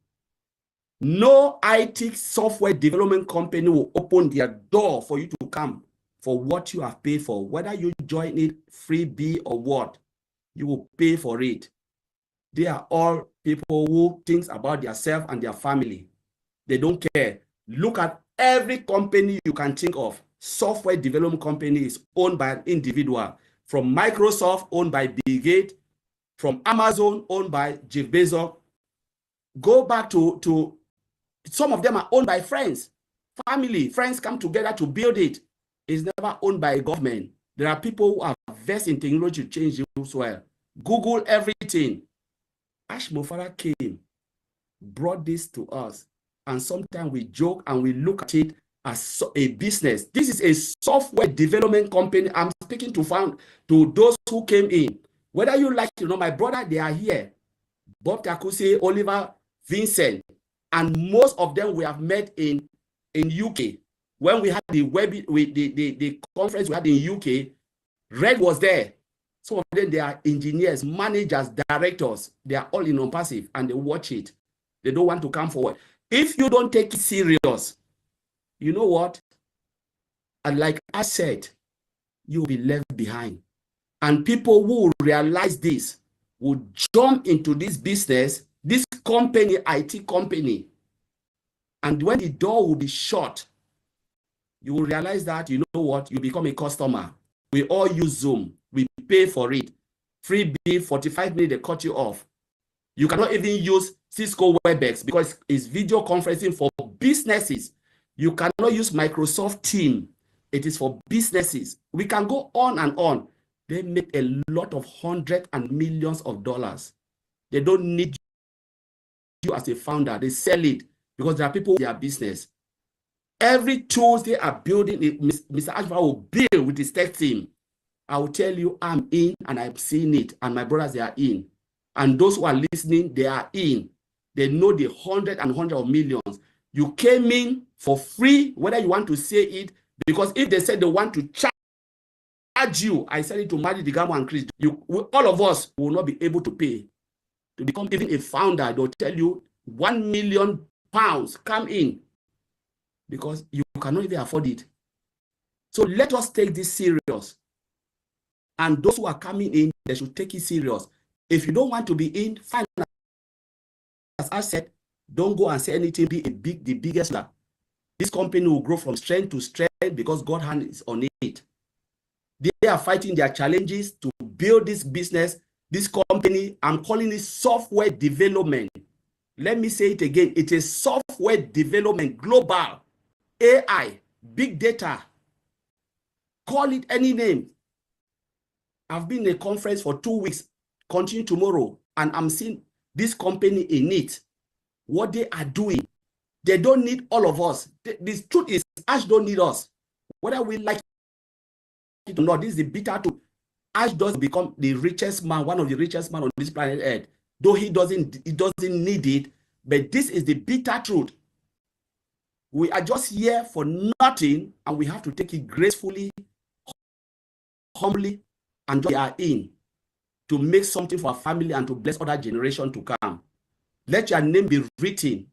No IT software development company will open their door for you to come for what you have paid for. Whether you join it freebie or what, you will pay for it. They are all people who think about themselves and their family. They don't care. Look at every company you can think of. Software development company is owned by an individual. From Microsoft, owned by Bill Gates. From Amazon, owned by Jeff Bezos. Go back to some of them are owned by friends. Family, friends come together to build it. It's never owned by a government. There are people who are vested in technology to change it as well. Google everything. ASH MUFAREH came, brought this to us, and sometimes we joke and we look at it as a business. This is a software development company. I'm speaking to those who came in. Whether you like to know, my brother, they are here. Bob Takuse, Oliver, Vincent, and most of them we have met in UK. When we had the conference we had in UK, Red was there. Some of them, they are engineers, managers, directors. They are all in OnPassive, and they watch it. They don't want to come forward. If you don't take it serious, you know what? And like I said, you will be left behind. And people who will realize this will jump into this business, this company, IT company. And when the door will be shut, you will realize that, you know what? You become a customer. We all use Zoom. We pay for it. Freebie, 45 minutes, they cut you off. You cannot even use Cisco WebEx because it's video conferencing for businesses. You cannot use Microsoft Teams. It is for businesses. We can go on and on. They make a lot of hundreds and millions of dollars. They don't need you as a founder. They sell it because there are people in their business. Every tool they are building, Mr. ASH MUFAREH will build with his tech team. I will tell you, I'm in and I've seen it. And my brothers, they are in. And those who are listening, they are in. They know the hundreds of millions. You came in for free, whether you want to say it, because if they said they want to charge you, I said it to Maddie, Digamo, and Chris, all of us will not be able to pay. To become even a founder, they'll tell you £1 million, come in, because you cannot even afford it. So let us take this serious. And those who are coming in, they should take it serious. If you don't want to be in, fine. As I said, don't go and say anything, be the biggest lab. This company will grow from strength to strength because God's hand is on it. They are fighting their challenges to build this business, this company. I'm calling it software development. Let me say it again. It is software development, global, AI, big data. Call it any name. I've been in a conference for 2 weeks, continue tomorrow, and I'm seeing this company in it, what they are doing. They don't need all of us. The truth is, ASH don't need us. Whether we like it or not, this is the bitter truth. ASH does become the richest man, one of the richest men on this planet Earth. Though he doesn't need it, but this is the bitter truth. We are just here for nothing, and we have to take it gracefully, humbly, and just are in to make something for our family and to bless other generations to come. Let your name be written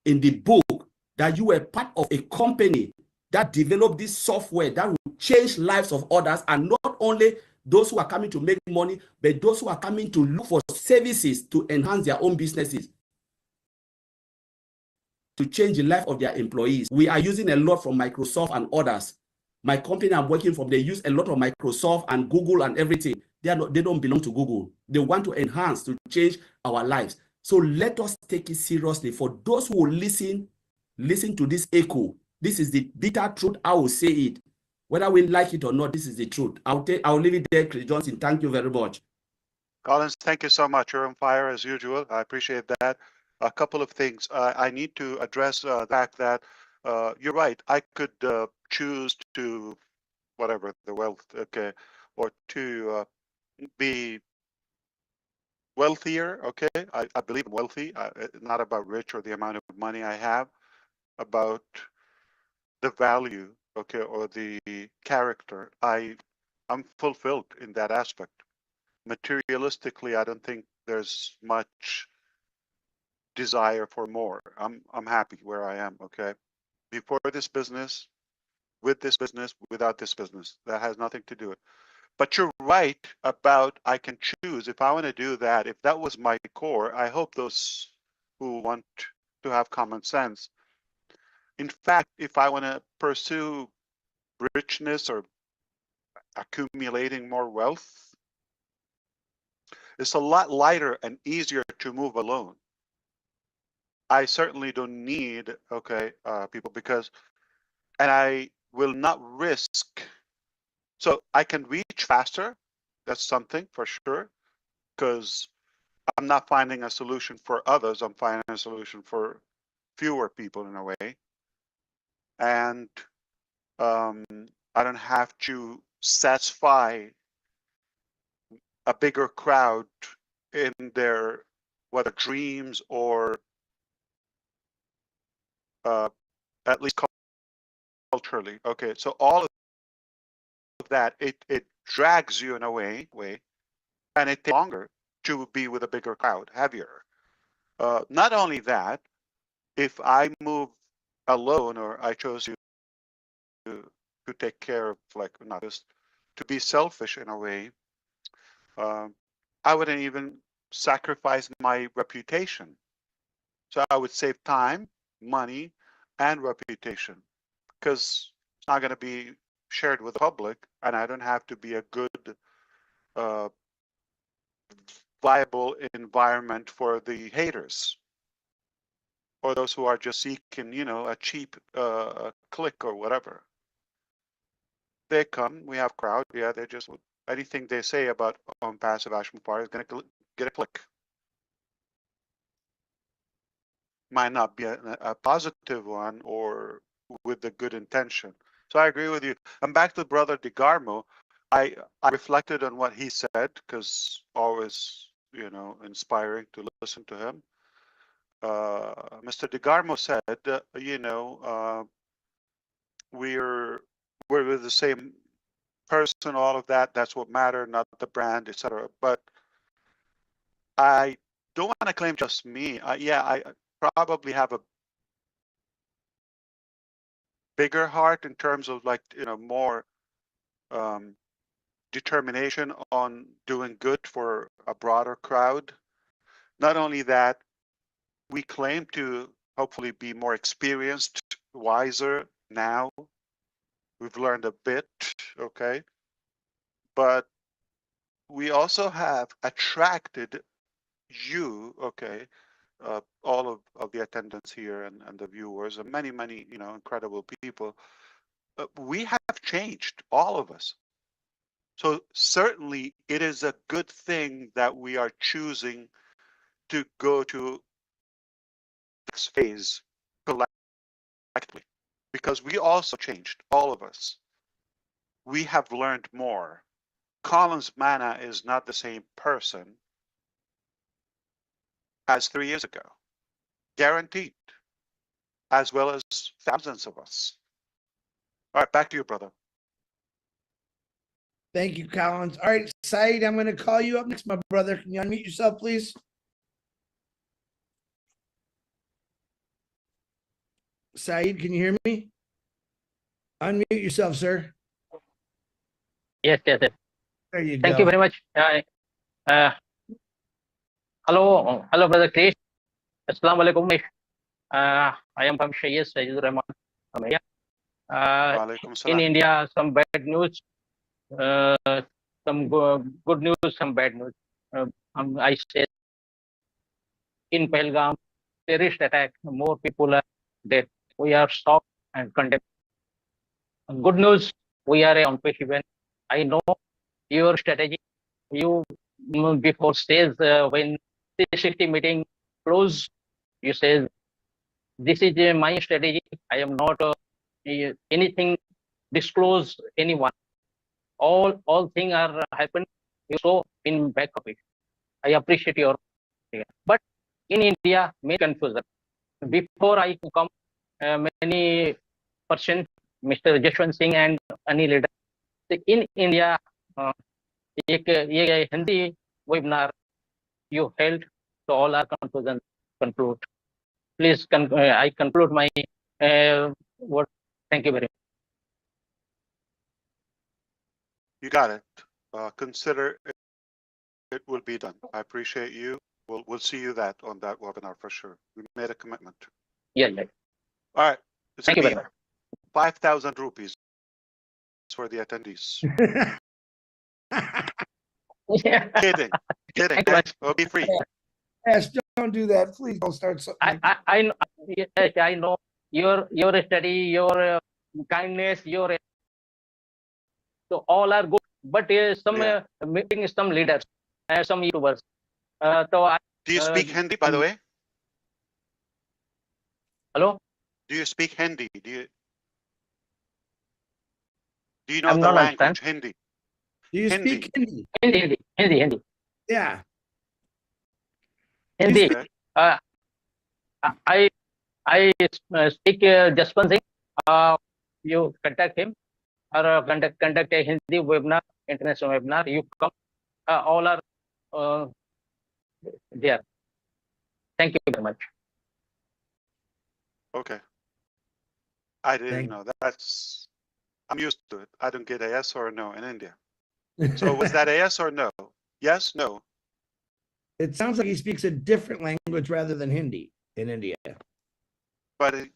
in the book that you were part of a company that developed this software that will change lives of others, and not only those who are coming to make money, but those who are coming to look for services to enhance their own businesses, to change the life of their employees. We are using a lot from Microsoft and others. My company I'm working from, they use a lot of Microsoft and Google and everything. They don't belong to Google. They want to enhance, to change our lives. So let us take it seriously. For those who will listen to this echo. This is the bitter truth. I will say it. Whether we like it or not, this is the truth. I'll leave it there, Chris Johnson. Thank you very much. Collins, thank you so much. You're on fire as usual. I appreciate that. A couple of things. I need to address the fact that you're right. I could choose to, whatever, the wealth, okay, or to be wealthier, okay? I believe I'm wealthy. Not about rich or the amount of money I have, about the value, okay, or the character. I'm fulfilled in that aspect. Materialistically, I don't think there's much desire for more. I'm happy where I am, okay? Before this business, with this business, without this business. That has nothing to do with it. But you're right about I can choose if I want to do that. If that was my core, I hope those who want to have common sense. In fact, if I want to pursue richness or accumulating more wealth, it's a lot lighter and easier to move alone. I certainly don't need, okay, people, because, and I will not risk. So I can reach faster. That's something for sure, because I'm not finding a solution for others. I'm finding a solution for fewer people in a way. And I don't have to satisfy a bigger crowd in their, whether dreams or at least culturally. Okay, so all of that, it drags you in a way, and it takes longer to be with a bigger crowd, heavier. Not only that, if I move alone or I chose to take care of, like, not just to be selfish in a way, I wouldn't even sacrifice my reputation. So I would save time, money, and reputation, because it's not going to be shared with the public, and I don't have to be a good, viable environment for the haters or those who are just seeking, a cheap click or whatever. They come, we have crowd, yeah, they just, anything they say about passive ASH MUFAREH is going to get a click. Might not be a positive one or with the good intention. So I agree with you. And back to Brother DeGarmo, I reflected on what he said, because always, inspiring to listen to him. Mr. DeGarmo said, we're with the same person, all of that. That's what matters, not the brand, etc. But I don't want to claim just me. I probably have a bigger heart in terms of, like, more determination on doing good for a broader crowd. Not only that, we claim to hopefully be more experienced, wiser now. We've learned a bit, okay? But we also have attracted you, okay, all of the attendants here and the viewers and many, incredible people. We have changed, all of us. So certainly it is a good thing that we are choosing to go to next phase collectively, because we also changed, all of us. We have learned more. Collins Manna is not the same person as 3 years ago, guaranteed, as well as thousands of us. All right, back to you, brother. Thank you, Collins. All right, Saeed, I'm going to call you up next, my brother. Can you unmute yourself, please? Saeed, can you hear me? Unmute yourself, sir. Yes. There you go. Thank you very much. Hello, brother Chris. Assalamu alaikum. I am from Shayyad Sajid Rahman from here. In India, some bad news, some good news, some bad news. I say in Pahalgam, terrorist attack, more people are dead. We are shocked and condemned. Good news, we are on peace event. I know your strategy. You before says when 360 meeting close, you say this is my strategy. I am not anything disclose anyone. All things are happen. You so in back of it. I appreciate your. But in India, many confusion. Before I come, many person, Mr. Jashwant Singh and any leader. In India, ये Hindi webinar you held, so all our confusion conclude. Please, I conclude my word. Thank you very much. You got it. Consider it will be done. I appreciate you. We'll see you on that webinar for sure. We made a commitment. Yeah. All right. It's Thank you very much. 5,000 rupees for the attendees. Kidding. It'll be free. Yes, don't do that. Please don't start something. I know your study, your kindness, your so all are good. But some meeting some leaders, some YouTubers. Do you speak Hindi, by the way? Hello. Do you speak Hindi? Do you know I'm the not language understand. Hindi? Do you speak Hindi? Hindi. Yeah. Hindi. I speak Jashwant Singh. You contact him or contact a Hindi webinar, international webinar. You come. All are there. Thank you very much. Okay. I didn't know that. I'm used to it. I don't get a yes or a no in India. So was that a yes or no? Yes, no. It sounds like he speaks a different language rather than Hindi in India. But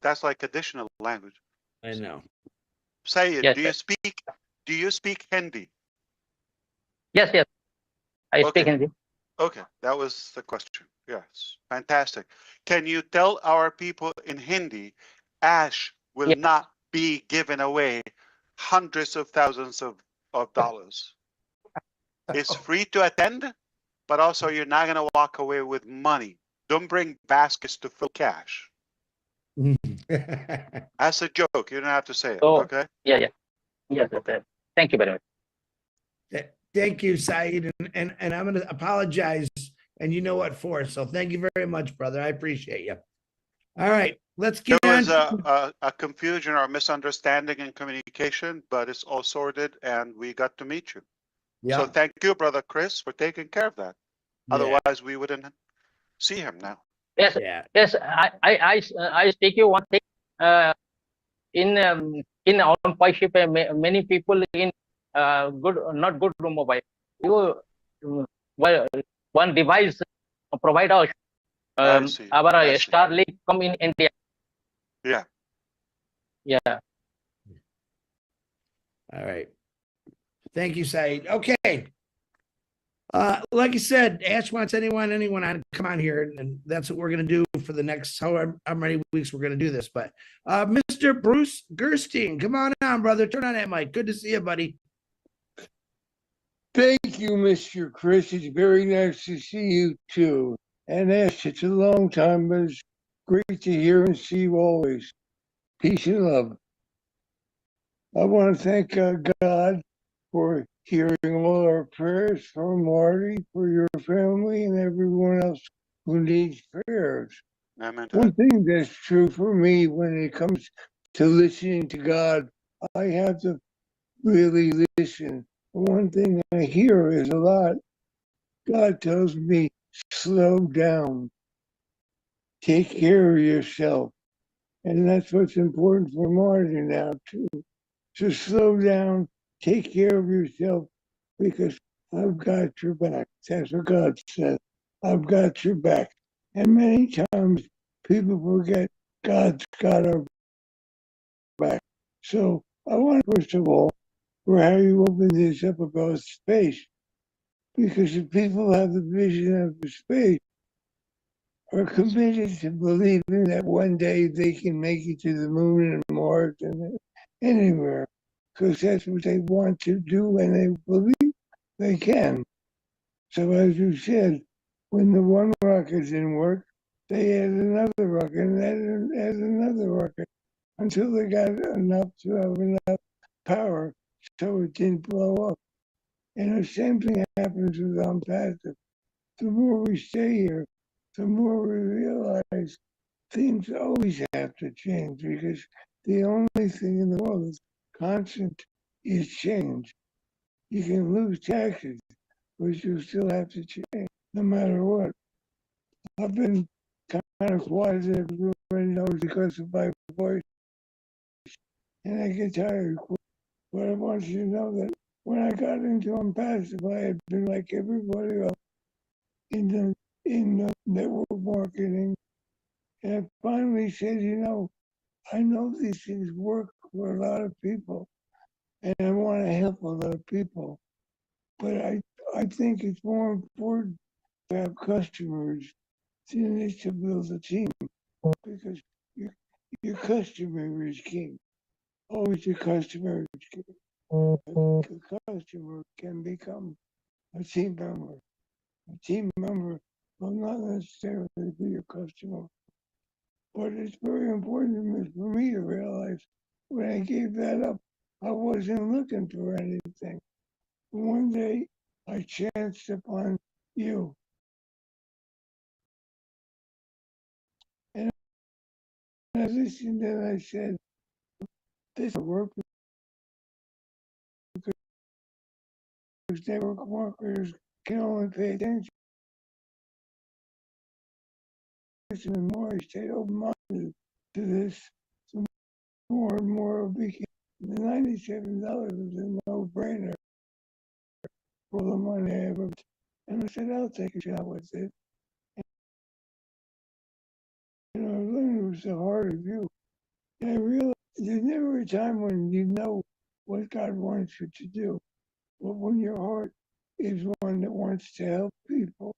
that's like additional language. I know. Say it. Yes, do you speak Hindi? Yes. I speak Hindi. Okay, that was the question. Yes, fantastic. Can you tell our people in Hindi, ASH will not be giving away hundreds of thousands of dollars? It's free to attend, but also you're not going to walk away with money. Don't bring baskets to fill cash. That's a joke. You don't have to say it. Oh, okay? Yeah. Yes. Thank you very much. Thank you, Saeed. And I'm going to apologize. And you know what for. So thank you very much, brother. I appreciate you. All right. Let's get There on. was a confusion or misunderstanding in communication, but it's all sorted and we got to meet you. Yeah. So thank you, Brother Chris, for taking care of that. Yeah. Otherwise, we wouldn't see him now. Yes. Yeah. Yes. I speak you one thing. In our ship, many people in not good mobile. You one device provide us. Our Starlink come in India. Yeah. All right. Thank you, Saeed. Okay. Like I said, Ash wants anyone on come on here, and that's what we're gonna do for the next however how many weeks we're gonna do this. But Mr. Bruce Gerstein, come on brother. Turn on that mic. Good to see you, buddy. Thank you, Mr. Chris. It's very nice to see you too. And Ash, it's a long time, but it's great to hear and see you always. Peace and love. I want to thank God for hearing all our prayers for Marty, for your family, and everyone else who needs prayers. Amen. One thing that's true for me when it comes to listening to God, I have to really listen. One thing I hear is a lot. God tells me, slow down, take care of yourself. And that's what's important for Marty now, too. So slow down, take care of yourself, because I've got your back. That's what God says. I've got your back. And many times people forget God's got our back. So I want, first of all, for how you open this up about space, because if people have the vision of the space, are committed to believing that one day they can make it to the moon and Mars and anywhere, because that's what they want to do and they believe they can. So as you said, when the one rocket didn't work, they added another rocket and added another rocket until they got enough to have enough power so it didn't blow up. And the same thing happens with Unpassive. The more we stay here, the more we realize things always have to change, because the only thing in the world that's constant is change. You can lose taxes, but you still have to change no matter what. I've been kind of quiet, as everybody knows, because of my voice, and I get tired. But I want you to know that when I got into Unpassive, I had been like everybody else in the network marketing. And I finally said, I know these things work for a lot of people, and I want to help a lot of people. But I think it's more important to have customers than it is to build a team, because your customer is king. Always your customer is king. The customer can become a team member. A team member will not necessarily be your customer. But it's very important for me to realize when I gave that up, I wasn't looking for anything. One day I chanced upon you. And I listened and I said, this will work because network marketers can only pay attention. And more I stayed open-minded to this, so more and more will be. The $97 was a no-brainer for the money I ever. And I said, I'll take a shot with it. I learned it was the heart of you. And I realized there's never a time when you know what God wants you to do. But when your heart is one that wants to help people,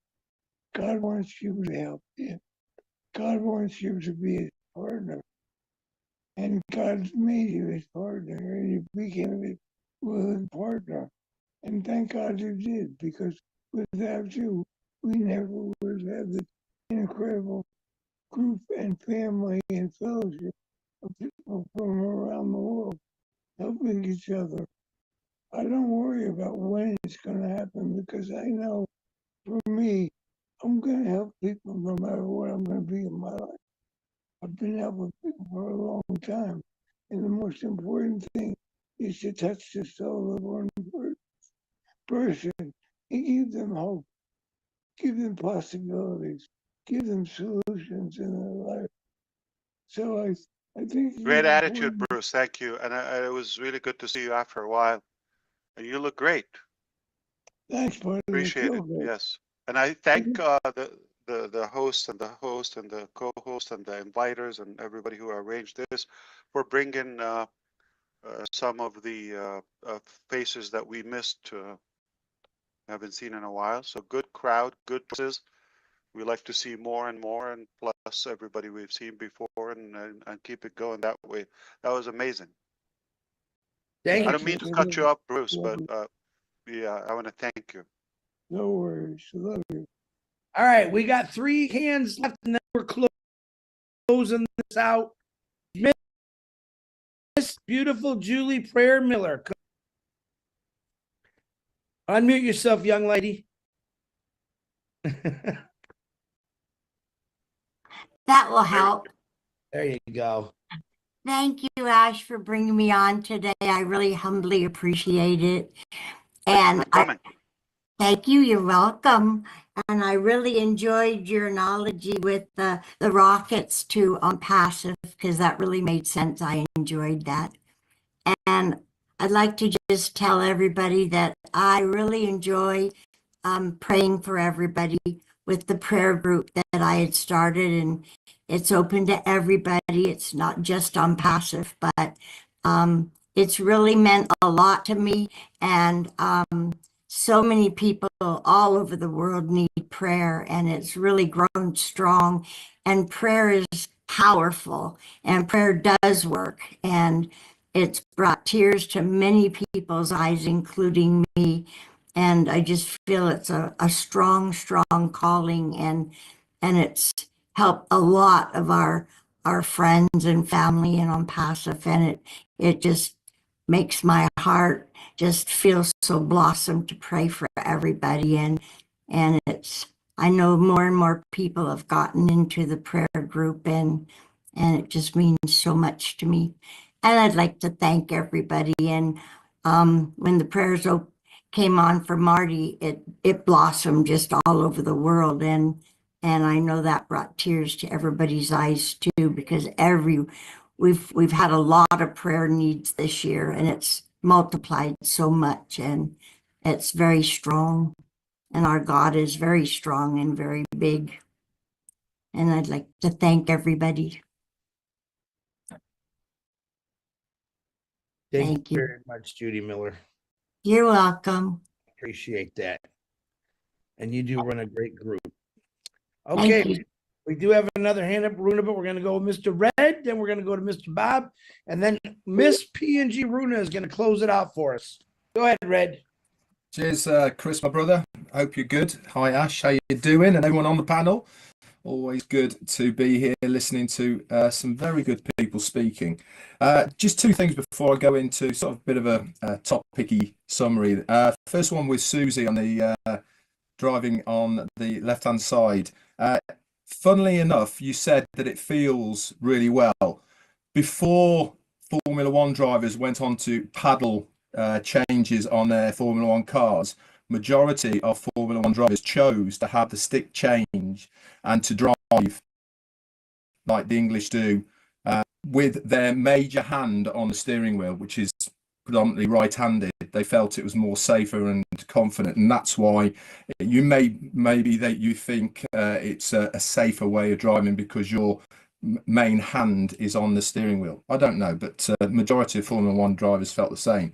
God wants you to help him. God wants you to be his partner. And God's made you his partner, and you became his willing partner. And thank God you did, because without you, we never would have had this incredible group and family and fellowship of people from around the world helping each other. I don't worry about when it's going to happen, because I know for me, I'm going to help people no matter what I'm going to be in my life. I've been helping people for a long time. And the most important thing is to touch the soul of one person and give them hope, give them possibilities, give them solutions in their life. So I think Great attitude, Bruce. Thank you. And it was really good to see you after a while. And you look great. Thanks, buddy. Appreciate it. Yes. And I thank the host and the co-host and the inviters and everybody who arranged this for bringing some of the faces that we missed haven't seen in a while. So good crowd, good places. We like to see more and more, and plus everybody we've seen before, and keep it going that way. That was amazing. Thank I don't mean to cut you up, Bruce, but Love yeah, I want to thank you. No worries. Love you. All right, we got 3 hands left, and then we're closing this out. Miss beautiful Julie Prayer Miller. Unmute yourself, young lady. That will help. There you go. Thank you, Ash, for bringing me on today. I really humbly appreciate it. And thank you. You're welcome. And I really enjoyed your analogy with the rockets to passive, because that really made sense. I enjoyed that. And I'd like to just tell everybody that I really enjoy praying for everybody with the prayer group that I had started, and it's open to everybody. It's not just on passive, but it's really meant a lot to me. And so many people all over the world need prayer, and it's really grown strong. And prayer is powerful, and prayer does work. And it's brought tears to many people's eyes, including me. And I just feel it's a strong, strong calling, and it's helped a lot of our friends and family and on passive, and it just makes my heart just feel so blossom to pray for everybody. And it's, I know more and more people have gotten into the prayer group, and it just means so much to me. And I'd like to thank everybody. And when the prayers came on for Marty, it blossomed just all over the world, and I know that brought tears to everybody's eyes too, because we've had a lot of prayer needs this year, and it's multiplied so much, and it's very strong, and our God is very strong and very big. And I'd like to thank everybody. Thank you very much, Judy Miller. You're welcome. Appreciate that. And you do run a great group. Okay, we do have another hand up, Runa, but we're going to go with Mr. Red, then we're going to go to Mr. Bob, and then Miss P&G Runa is going to close it out for us. Go ahead, Red. Cheers, Chris, my brother. Hope you're good. Hi, Ash. How you doing? And everyone on the panel. Always good to be here listening to some very good people speaking. Just 2 things before I go into sort of a bit of a topic-y summary. First one with Susie on the driving on the left-hand side. Funnily enough, you said that it feels really well. Before Formula One drivers went on to paddle changes on their Formula One cars, majority of Formula One drivers chose to have the stick change and to drive like the English do with their major hand on the steering wheel, which is predominantly right-handed. They felt it was more safer and confident, and that's why maybe that you think it's a safer way of driving because your main hand is on the steering wheel. I don't know, but majority of Formula One drivers felt the same.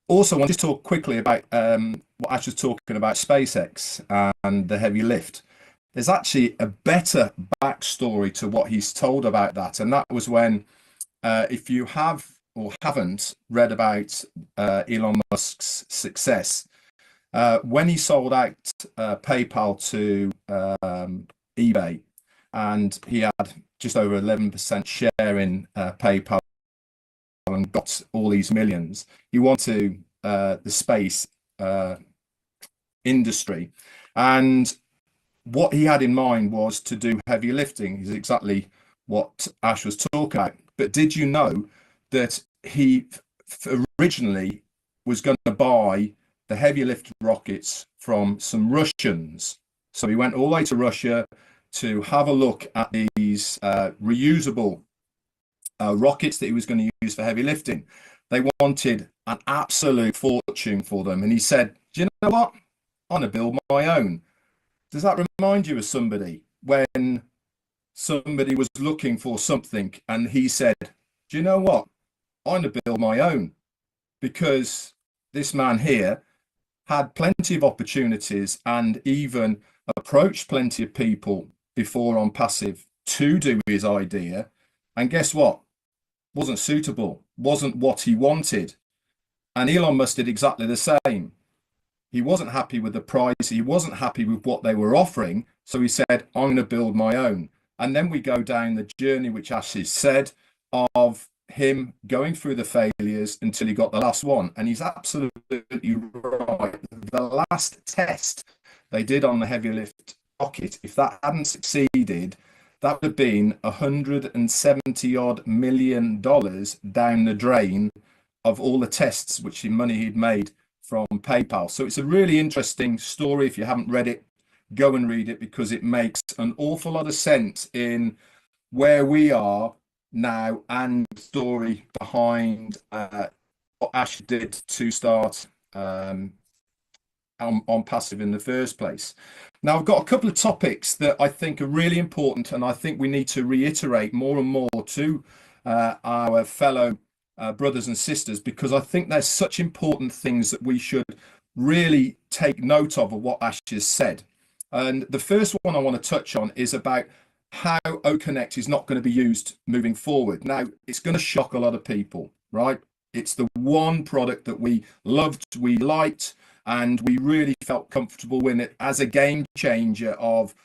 Also, I want to talk quickly about what Ash was talking about, SpaceX and the heavy lift. There's actually a better backstory to what he's told about that, and that was when, if you have or haven't read about Elon Musk's success, when he sold out PayPal to eBay, and he had just over 11% share in PayPal and got all these millions, he went to the space industry, and what he had in mind was to do heavy lifting. Is exactly what Ash was talking about. But did you know that he originally was going to buy the heavy lift rockets from some Russians? So he went all the way to Russia to have a look at these reusable rockets that he was going to use for heavy lifting. They wanted an absolute fortune for them. And he said, do you know what? I'm going to build my own. Does that remind you of somebody when somebody was looking for something and he said, do you know what? I'm going to build my own, because this man here had plenty of opportunities and even approached plenty of people before on passive to do his idea. And guess what? Wasn't suitable, wasn't what he wanted. And Elon Musk did exactly the same. He wasn't happy with the price. He wasn't happy with what they were offering. So he said, I'm going to build my own. And then we go down the journey, which Ash has said, of him going through the failures until he got the last one. And he's absolutely right. The last test they did on the heavy lift rocket, if that hadn't succeeded, that would have been $170 million down the drain of all the tests, which money he'd made from PayPal. So it's a really interesting story. If you haven't read it, go and read it, because it makes an awful lot of sense in where we are now and the story behind what Ash did to start on passive in the first place. Now, I've got a couple of topics that I think are really important, and I think we need to reiterate more and more to our fellow brothers and sisters, because I think there's such important things that we should really take note of what Ash has said. And the first one I want to touch on is about how OConnect is not going to be used moving forward. Now, it's going to shock a lot of people, right? It's the one product that we loved, we liked, and we really felt comfortable with it as a game changer of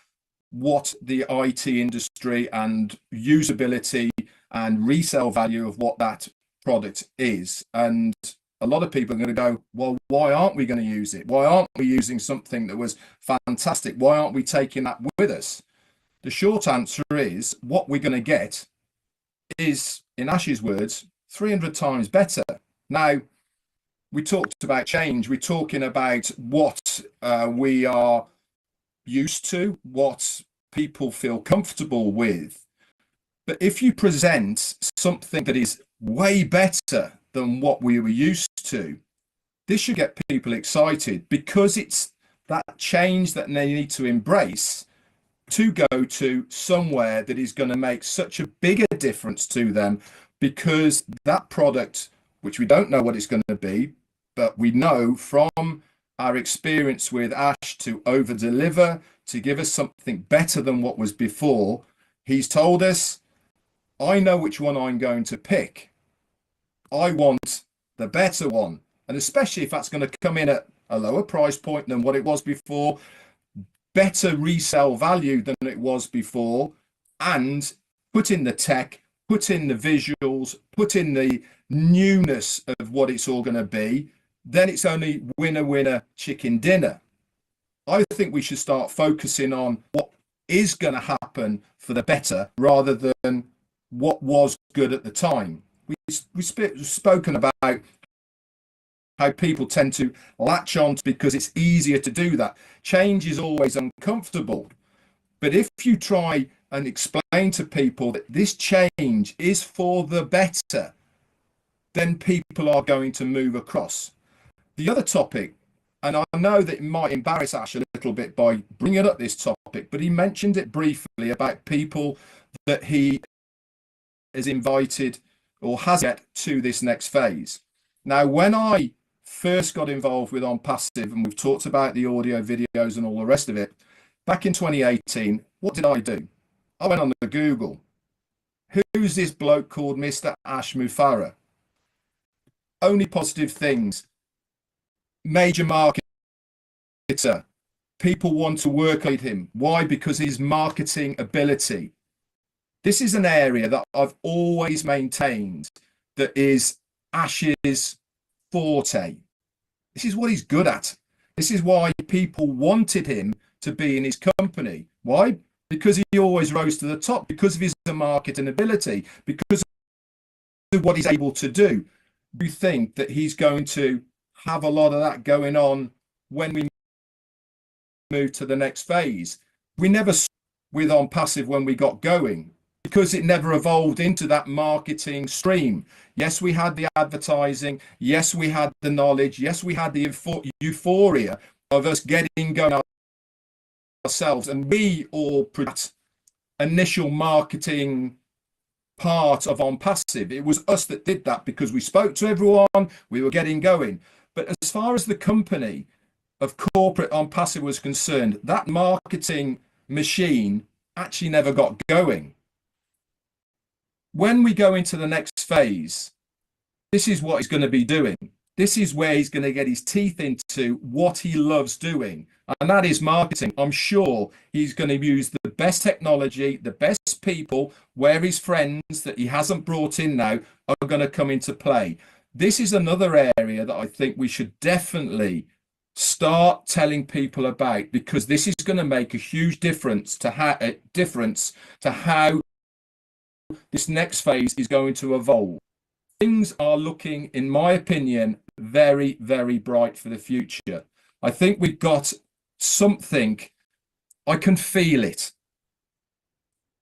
what the IT industry and usability and resale value of what that product is. And a lot of people are going to go, well, why aren't we going to use it? Why aren't we using something that was fantastic? Why aren't we taking that with us? The short answer is what we're going to get is, in Ash's words, 300 times better. Now, we talked about change. We're talking about what we are used to, what people feel comfortable with. But if you present something that is way better than what we were used to, this should get people excited, because it's that change that they need to embrace to go to somewhere that is going to make such a bigger difference to them, because that product, which we don't know what it's going to be, but we know from our experience with Ash to over deliver, to give us something better than what was before. He's told us, I know which one I'm going to pick. I want the better one. And especially if that's going to come in at a lower price point than what it was before, better resale value than it was before, and put in the tech, put in the visuals, put in the newness of what it's all going to be, then it's only winner, winner, chicken dinner. I think we should start focusing on what is going to happen for the better rather than what was good at the time. We've spoken about how people tend to latch on because it's easier to do that. Change is always uncomfortable. But if you try and explain to people that this change is for the better, then people are going to move across. The other topic, and I know that it might embarrass Ash a little bit by bringing up this topic, but he mentioned it briefly about people that he has invited or has yet to this next phase. Now, when I first got involved with On Passive, and we've talked about the audio videos and all the rest of it, back in 2018, what did I do? I went on the Google. Who's this bloke called Mr. ASH MUFAREH? Only positive things. Major marketer. People want to work with him. Why? Because his marketing ability. This is an area that I've always maintained that is Ash's forte. This is what he's good at. This is why people wanted him to be in his company. Why? Because he always rose to the top, because of his marketing ability, because of what he's able to do. Do you think that he's going to have a lot of that going on when we move to the next phase? We never saw with On Passive when we got going, because it never evolved into that marketing stream. Yes, we had the advertising. Yes, we had the knowledge. Yes, we had the euphoria of us getting going ourselves. And we all put initial marketing part of On Passive. It was us that did that because we spoke to everyone. We were getting going. But as far as the company, of corporate on passive was concerned, that marketing machine actually never got going. When we go into the next phase, this is what he's going to be doing. This is where he's going to get his teeth into what he loves doing, and that is marketing. I'm sure he's going to use the best technology, the best people, where his friends that he hasn't brought in now are going to come into play. This is another area that I think we should definitely start telling people about, because this is going to make a huge difference to how this next phase is going to evolve. Things are looking, in my opinion, very, very bright for the future. I think we've got something, I can feel it.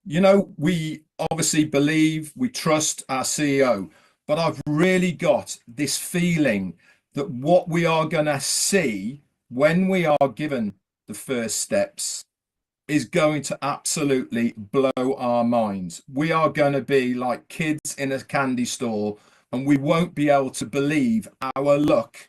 You know, we obviously believe, we trust our CEO, but I've really got this feeling that what we are going to see when we are given the first steps is going to absolutely blow our minds. We are going to be like kids in a candy store, and we won't be able to believe our luck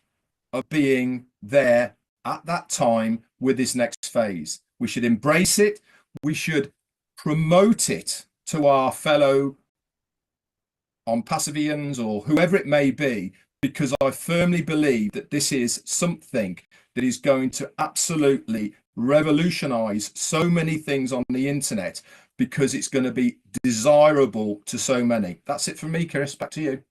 of being there at that time with this next phase. We should embrace it. We should promote it to our fellow on-passivians or whoever it may be, because I firmly believe that this is something that is going to absolutely revolutionize so many things on the internet, because it's going to be desirable to so many. That's it from me, Chris. Back to you.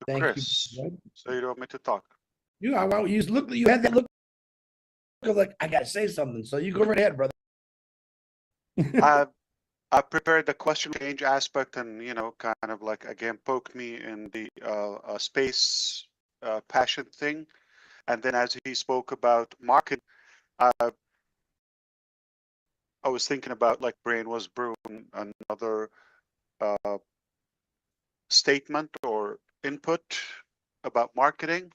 Thank Chris, you. so you don't want me to talk? You had that look of like, I gotta say something. So you go right ahead, brother. I prepared the question change aspect, and kind of like again poked me in the space passion thing, and then as he spoke about market, I was thinking about like Brain was brewing another statement or input about marketing,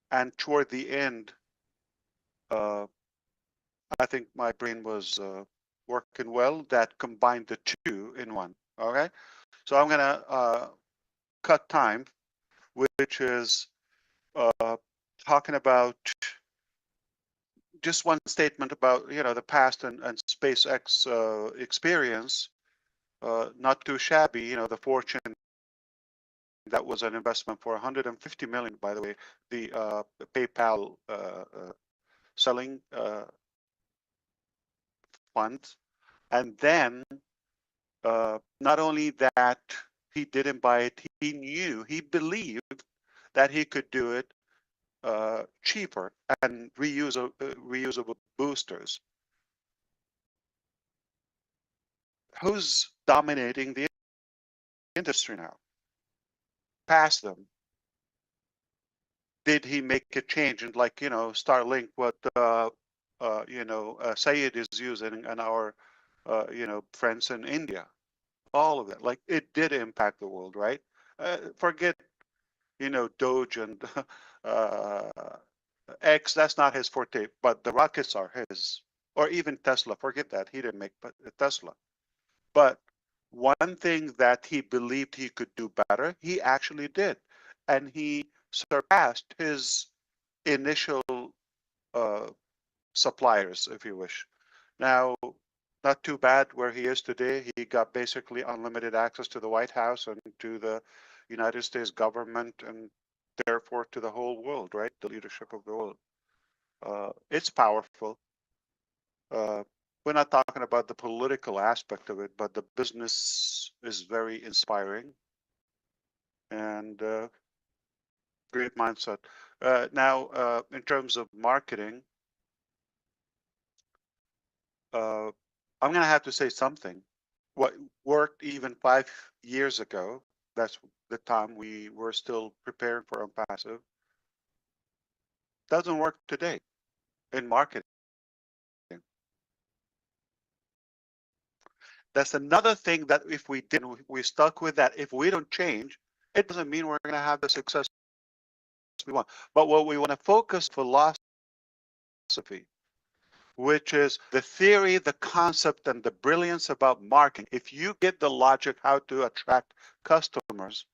and toward the end, I think my brain was working well, that combined the two in one. Okay, so I'm gonna cut time, which is talking about just one statement about the past and SpaceX experience. Not too shabby, the Fortune, that was an investment for 150 million, by the way, the PayPal selling fund. And then not only that he didn't buy it, he believed that he could do it cheaper and reusable boosters. Who's dominating the industry now? Past them. Did he make a change? And like Starlink, what Sayed is using, and our friends in India, all of that, like it did impact the world, right? Forget Doge and X, that's not his forte, but the rockets are his. Or even Tesla, forget that, he didn't make Tesla. But one thing that he believed he could do better, he actually did, and he surpassed his initial suppliers, if you wish. Now, not too bad where he is today. He got basically unlimited access to the White House and to the United States government, and therefore to the whole world, right? The leadership of the world. It's powerful. We're not talking about the political aspect of it, but the business is very inspiring, and great mindset. Now, in terms of marketing, I'm going to have to say something. What worked even 5 years ago, that's the time we were still preparing for Unpassive, doesn't work today in marketing. That's another thing that if we didn't, we stuck with that. If we don't change, it doesn't mean we're going to have the success we want. But what we want to focus philosophy, which is the theory, the concept, and the brilliance about marketing. If you get the logic how to attract customers,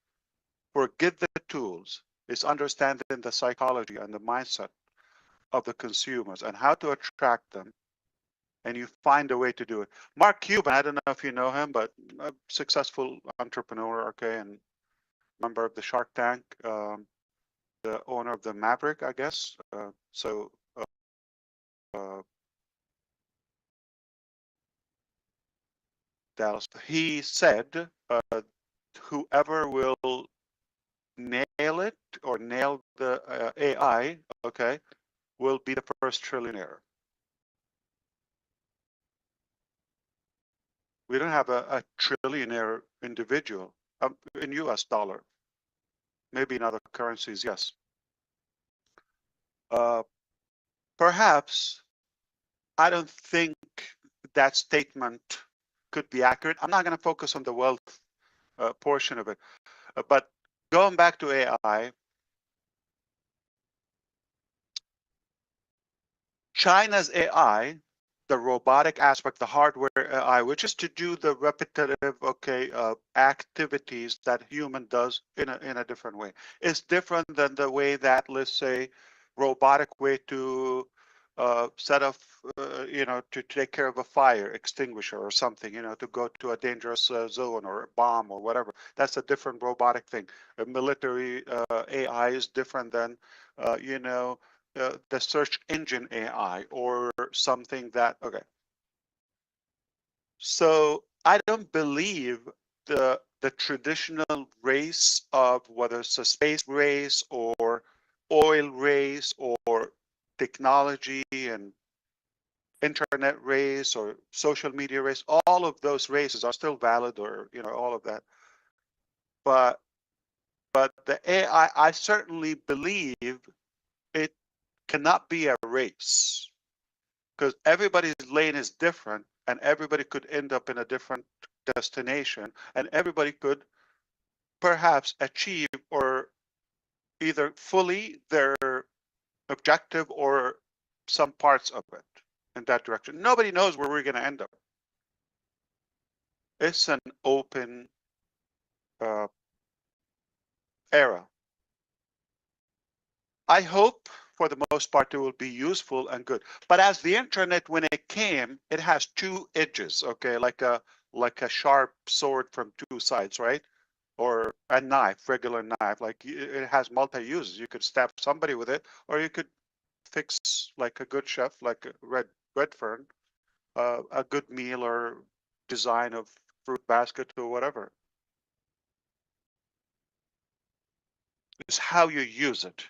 forget the tools. is understanding the psychology and the mindset of the consumers and how to attract them. And you find a way to do it. Mark Cuban, I don't know if you know him, but a successful entrepreneur, okay, and member of the Shark Tank, the owner of the Maverick, I guess. Dallas. He said, whoever will nail it or nail the AI, okay, will be the first trillionaire. We don't have a trillionaire individual in US dollar. Maybe in other currencies, yes. Perhaps I don't think that statement could be accurate. I'm not going to focus on the wealth portion of it. But going back to AI, China's AI, the robotic aspect, the hardware AI, which is to do the repetitive, activities that human does in a different way, is different than the way that, let's say, robotic way to set up, to take care of a fire extinguisher or something, to go to a dangerous zone or a bomb or whatever. That's a different robotic thing. A military AI is different than, the search engine AI or something that, okay. So I don't believe the traditional race of whether it's a space race or oil race or technology and internet race or social media race, all of those races are still valid, or all of that. But the AI, I certainly believe it cannot be a race, because everybody's lane is different and everybody could end up in a different destination, and everybody could perhaps achieve or either fully their objective or some parts of it in that direction. Nobody knows where we're going to end up. It's an open era. I hope for the most part it will be useful and good. But as the internet, when it came, it has two edges, okay, like a sharp sword from two sides, right? Or a knife, regular knife, like it has multi-uses. You could stab somebody with it, or you could fix, like a good chef, like a Redfern, a good meal or design of fruit basket or whatever. It's how you use it.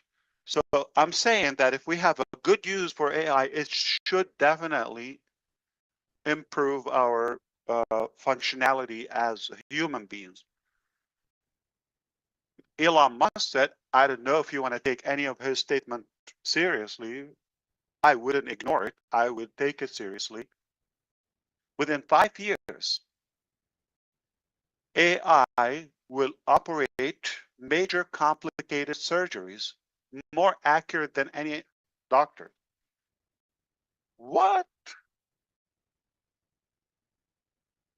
So I'm saying that if we have a good use for AI, it should definitely improve our functionality as human beings. Elon Musk said, I don't know if you want to take any of his statement seriously. I wouldn't ignore it. I would take it seriously. Within 5 years, AI will operate major complicated surgeries more accurate than any doctor. What?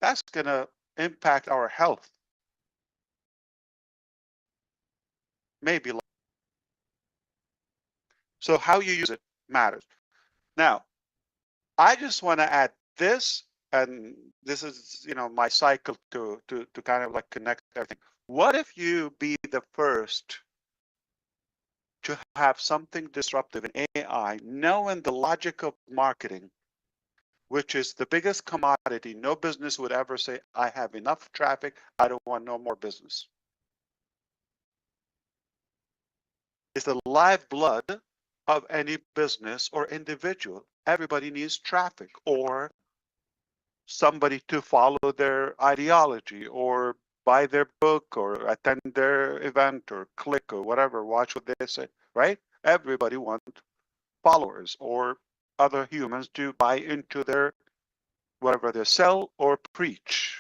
That's going to impact our health. Maybe. So how you use it matters. Now, I just want to add this, and this is, my cycle to kind of like connect everything. What if you be the first to have something disruptive in AI, knowing the logic of marketing, which is the biggest commodity? No business would ever say, I have enough traffic, I don't want no more business. It's the lifeblood of any business or individual. Everybody needs traffic or somebody to follow their ideology or buy their book or attend their event or click or whatever, watch what they say, right? Everybody wants followers or other humans to buy into their whatever they sell or preach.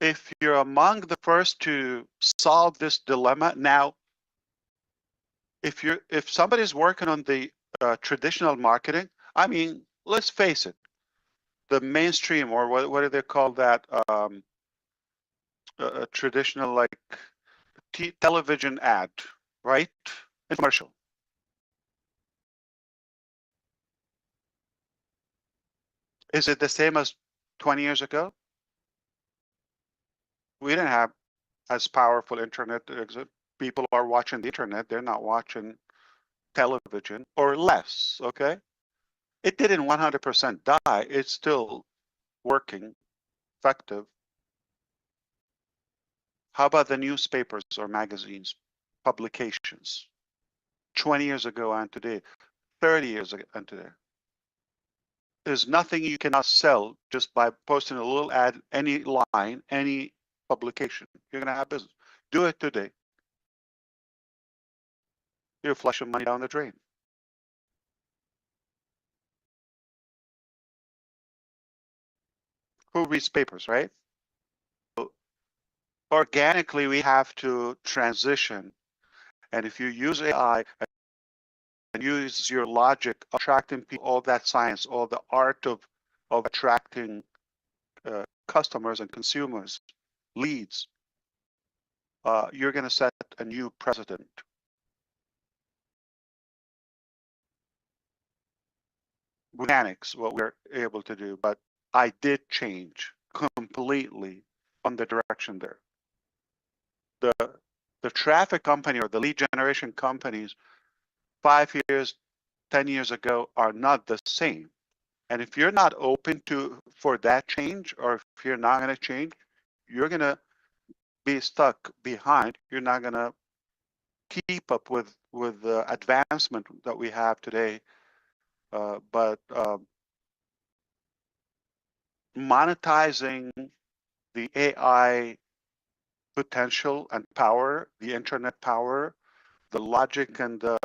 If you're among the first to solve this dilemma, now, if somebody's working on the traditional marketing, I mean, let's face it, the mainstream, or what do they call that? a traditional like television ad, right? Infomercial. Is it the same as 20 years ago? We didn't have as powerful internet. People are watching the internet. They're not watching television, or less, okay? It didn't 100% die. It's still working, effective. How about the newspapers or magazines, publications? 20 years ago and today, 30 years ago and today. There's nothing you cannot sell just by posting a little ad, any line, any publication. You're going to have business. Do it today. You're flushing money down the drain. Who reads papers, right? So organically, we have to transition. And if you use AI and use your logic, attracting people, all that science, all the art of attracting customers and consumers, leads, you're going to set a new precedent. Mechanics, what we're able to do, but I did change completely on the direction there. The traffic company or the lead generation companies 5 years, 10 years ago are not the same. And if you're not open for that change, or if you're not going to change, you're going to be stuck behind. You're not going to keep up with the advancement that we have today. But monetizing the AI potential and power, the internet power, the logic and the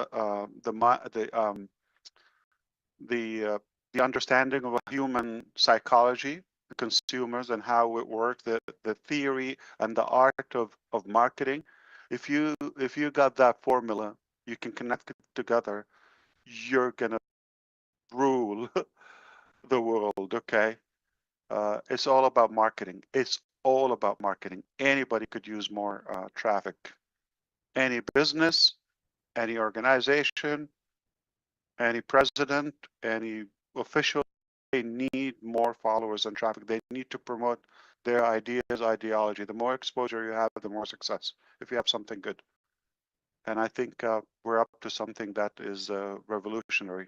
understanding of human psychology, the consumers and how it works, the theory and the art of marketing. If you got that formula, you can connect it together. You're gonna rule the world. Okay, it's all about marketing. It's all about marketing. Anybody could use more traffic. Any business, any organization, any president, any official, they need more followers and traffic. They need to promote their ideas, ideology. The more exposure you have, the more success, if you have something good. And I think we're up to something that is revolutionary.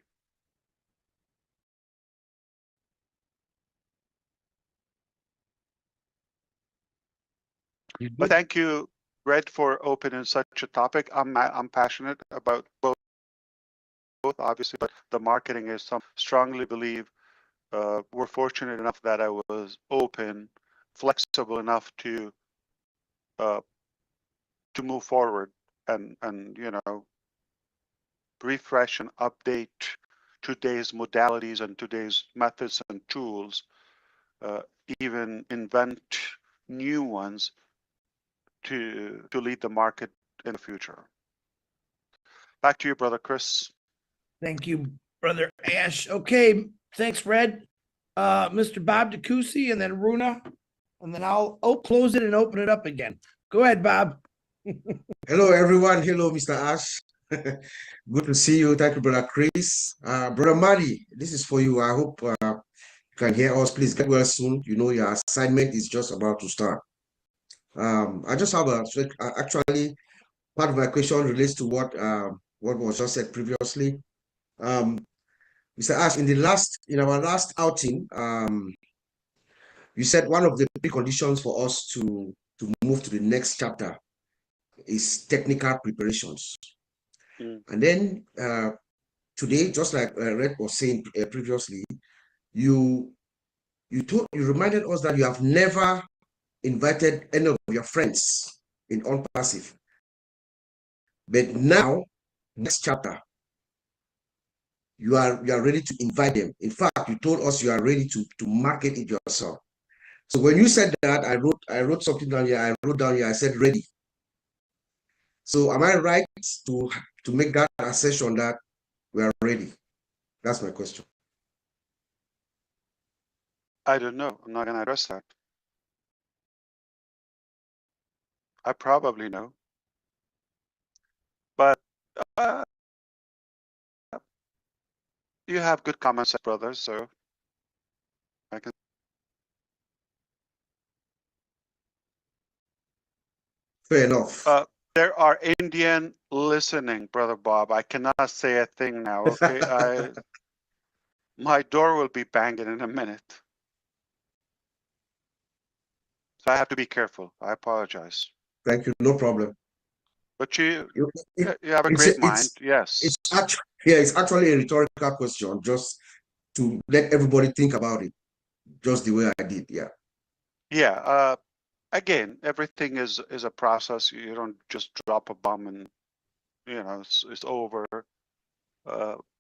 But thank you, Red, for opening such a topic. I'm passionate about both, obviously, but the marketing is strongly believe we're fortunate enough that I was open, flexible enough to move forward and refresh and update today's modalities and today's methods and tools, even invent new ones to lead the market in the future. Back to you, Brother Chris. Thank you, Brother Ash. Okay, thanks, Red. Mr. Bob DeCoucy and then Runa, and then I'll close it and open it up again. Go ahead, Bob. Hello, everyone. Hello, Mr. Ash. Good to see you. Thank you, Brother Chris. Brother Madi, this is for you. I hope you can hear us. Please get well soon. You know, your assignment is just about to start. I just have actually, part of my question relates to what was just said previously. Mr. Ash, in our last outing, you said one of the preconditions for us to move to the next chapter is technical preparations. And then today, just like Red was saying previously, you reminded us that you have never invited any of your friends in OnPassive. But now, next chapter, you are ready to invite them. In fact, you told us you are ready to market it yourself. So when you said that, I wrote something down here. I wrote down here, I said ready. So am I right to make that assertion that we are ready? That's my question. I don't know. I'm not going to address that. I probably know. But you have good common sense, brother, so I can. Fair enough. There are Indian listening, brother Bob. I cannot say a thing now. Okay, my door will be banging in a minute, so I have to be careful. I apologize. Thank you. No problem. But you It- have a great mind. Yes. It's actually, yeah, it's actually a rhetorical question, just to let everybody think about it, just the way I did. Yeah. Yeah. Again, everything is a process. You don't just drop a bomb and it's over.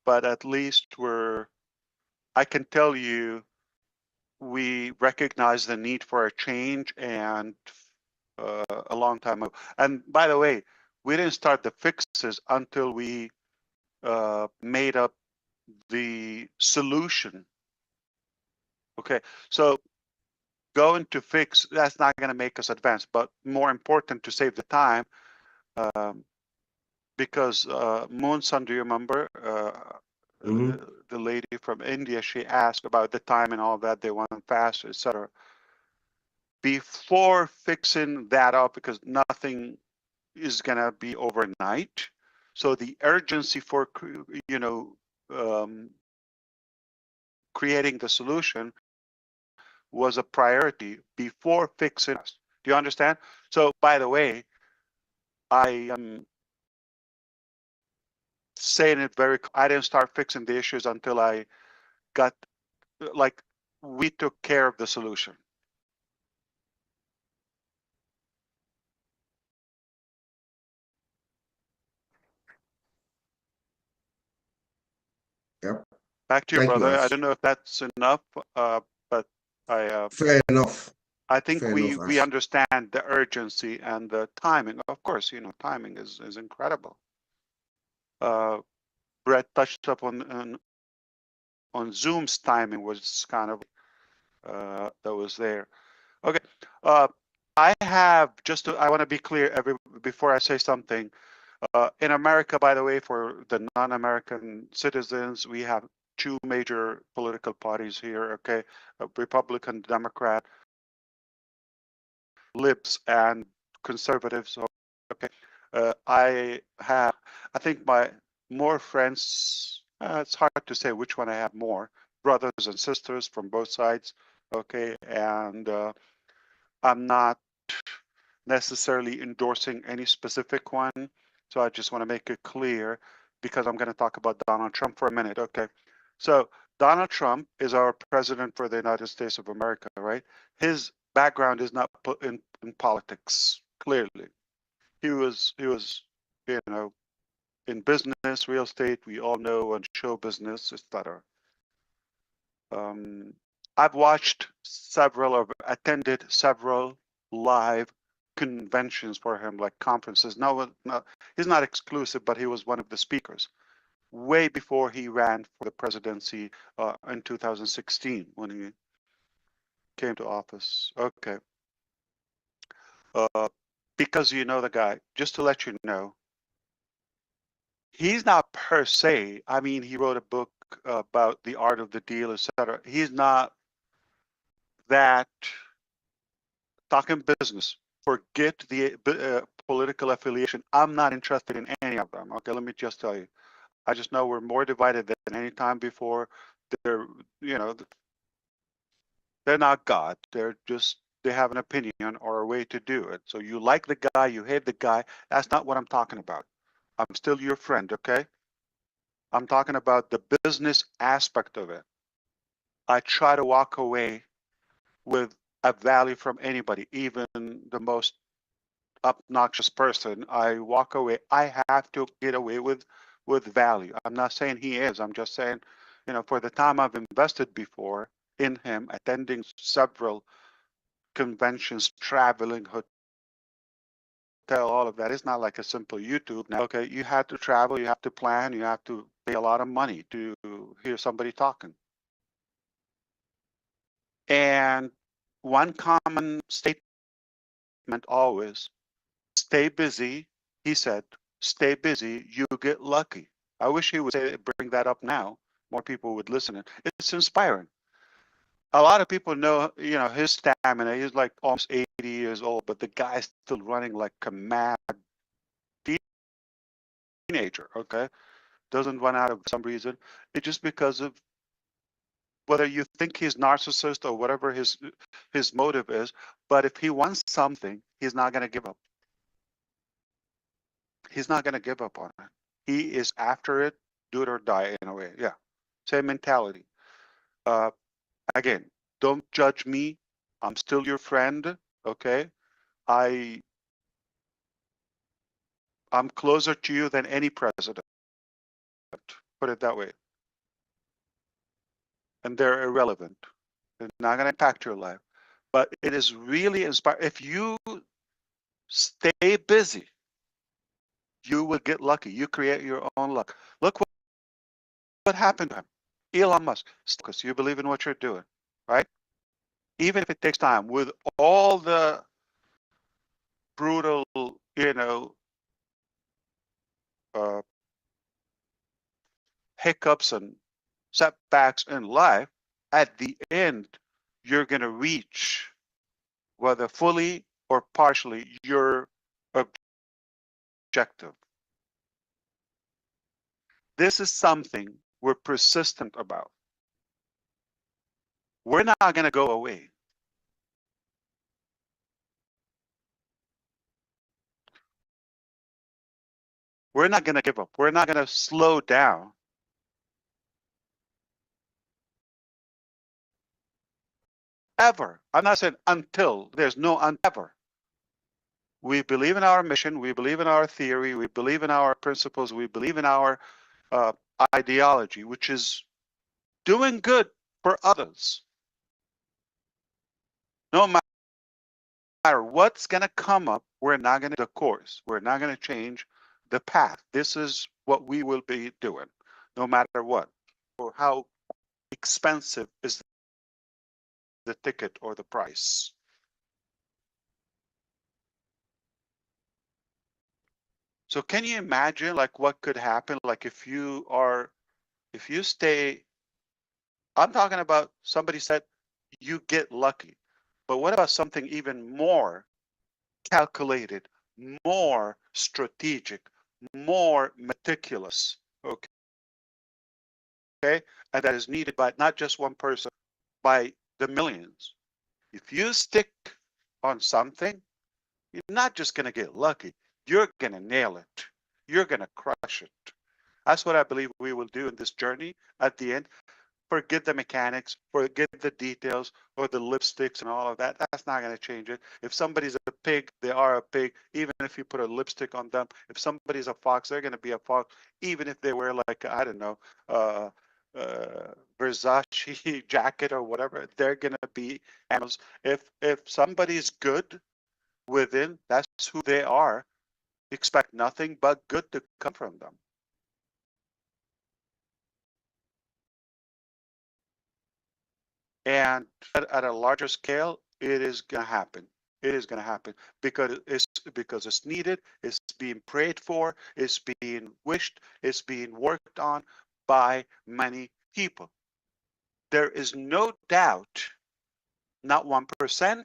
But at least I can tell you, we recognize the need for a change and a long time ago. And by the way, we didn't start the fixes until we made up the solution. Okay, so going to fix, that's not going to make us advance, but more important to save the time, because Moonsun, do you remember? The lady from India, she asked about the time and all that, they want fast, etc. Before fixing that up, because nothing is going to be overnight. So the urgency for, creating the solution was a priority before fixing us. Do you understand? So, by the way, I am saying it I didn't start fixing the issues until I got, we took care of the solution. Yep. Back to you, Thank you, brother. I Ash. don't know if that's enough, but I. Fair enough. I think Fair we enough, Ash. understand the urgency and the timing. Of course, timing is incredible. Brett touched up on Zoom's timing was kind of that was there. Okay, I have I want to be clear before I say something. In America, by the way, for the non-American citizens, we have two major political parties here. Okay, Republican, Democrat, libs, and conservatives. Okay, I think more friends. It's hard to say which one I have more, brothers and sisters from both sides. Okay, and I'm not necessarily endorsing any specific one. So I just want to make it clear, because I'm going to talk about Donald Trump for a minute. Okay. So Donald Trump is our president for the United States of America, right? His background is not in politics, clearly. He was, in business, real estate, we all know, and show business, etc. I've watched attended several live conventions for him, like conferences. No, he's not exclusive, but he was one of the speakers way before he ran for the presidency in 2016 when he came to office. Okay. Because you know the guy, just to let you know, he's not per se, I mean, he wrote a book about the art of the deal, etc. He's not that talking business. Forget the political affiliation. I'm not interested in any of them. Okay, let me just tell you. I just know we're more divided than any time before. They're, they're not God. They have an opinion or a way to do it. So you like the guy, you hate the guy. That's not what I'm talking about. I'm still your friend, okay? I'm talking about the business aspect of it. I try to walk away with a value from anybody, even the most obnoxious person. I walk away. I have to get away with value. I'm not saying he is. I'm just saying, for the time I've invested before in him, attending several conventions, traveling, hotel, all of that. It's not like a simple YouTube now. Okay, you have to travel, you have to plan, you have to pay a lot of money to hear somebody talking. And one common statement always stay busy. He said, stay busy, you get lucky. I wish he would bring that up now. More people would listen. It's inspiring. A lot of people know, his stamina. He's like almost 80 years old, but the guy's still running like a mad teenager, okay? Doesn't run out of some reason. It's just because of whether you think he's narcissist or whatever his motive is, but if he wants something, he's not going to give up. He's not going to give up on it. He is after it, do it or die in a way. Yeah, same mentality. Again, don't judge me. I'm still your friend, okay? I'm closer to you than any president. Put it that way. And they're irrelevant. They're not going to impact your life. But it is really inspiring. If you stay busy, you will get lucky. You create your own luck. Look what happened to him. Elon Musk, because you believe in what you're doing, right? Even if it takes time, with all the brutal, hiccups and setbacks in life, at the end, you're going to reach, whether fully or partially, your objective. This is something we're persistent about. We're not going to go away. We're not going to give up. We're not going to slow down. Ever. I'm not saying until. There's no ever. We believe in our mission. We believe in our theory. We believe in our principles. We believe in our ideology, which is doing good for others. No matter what's going to come up, we're not going to the course. We're not going to change the path. This is what we will be doing, no matter what, or how expensive is the ticket or the price. So can you imagine like what could happen? Like if you stay, I'm talking about somebody said you get lucky, but what about something even more calculated, more strategic, more meticulous, okay? And that is needed by not just one person, by the millions. If you stick on something, you're not just going to get lucky. You're going to nail it. You're going to crush it. That's what I believe we will do in this journey at the end. Forget the mechanics, forget the details or the lipsticks and all of that. That's not going to change it. If somebody's a pig, they are a pig, even if you put a lipstick on them. If somebody's a fox, they're going to be a fox, even if they wear like, I don't know, Versace jacket or whatever, they're going to be animals. If somebody's good within, that's who they are. Expect nothing but good to come from them. And at a larger scale, it is going to happen. It is going to happen because it's needed. It's being prayed for. It's being wished. It's being worked on by many people. There is no doubt, not 1%,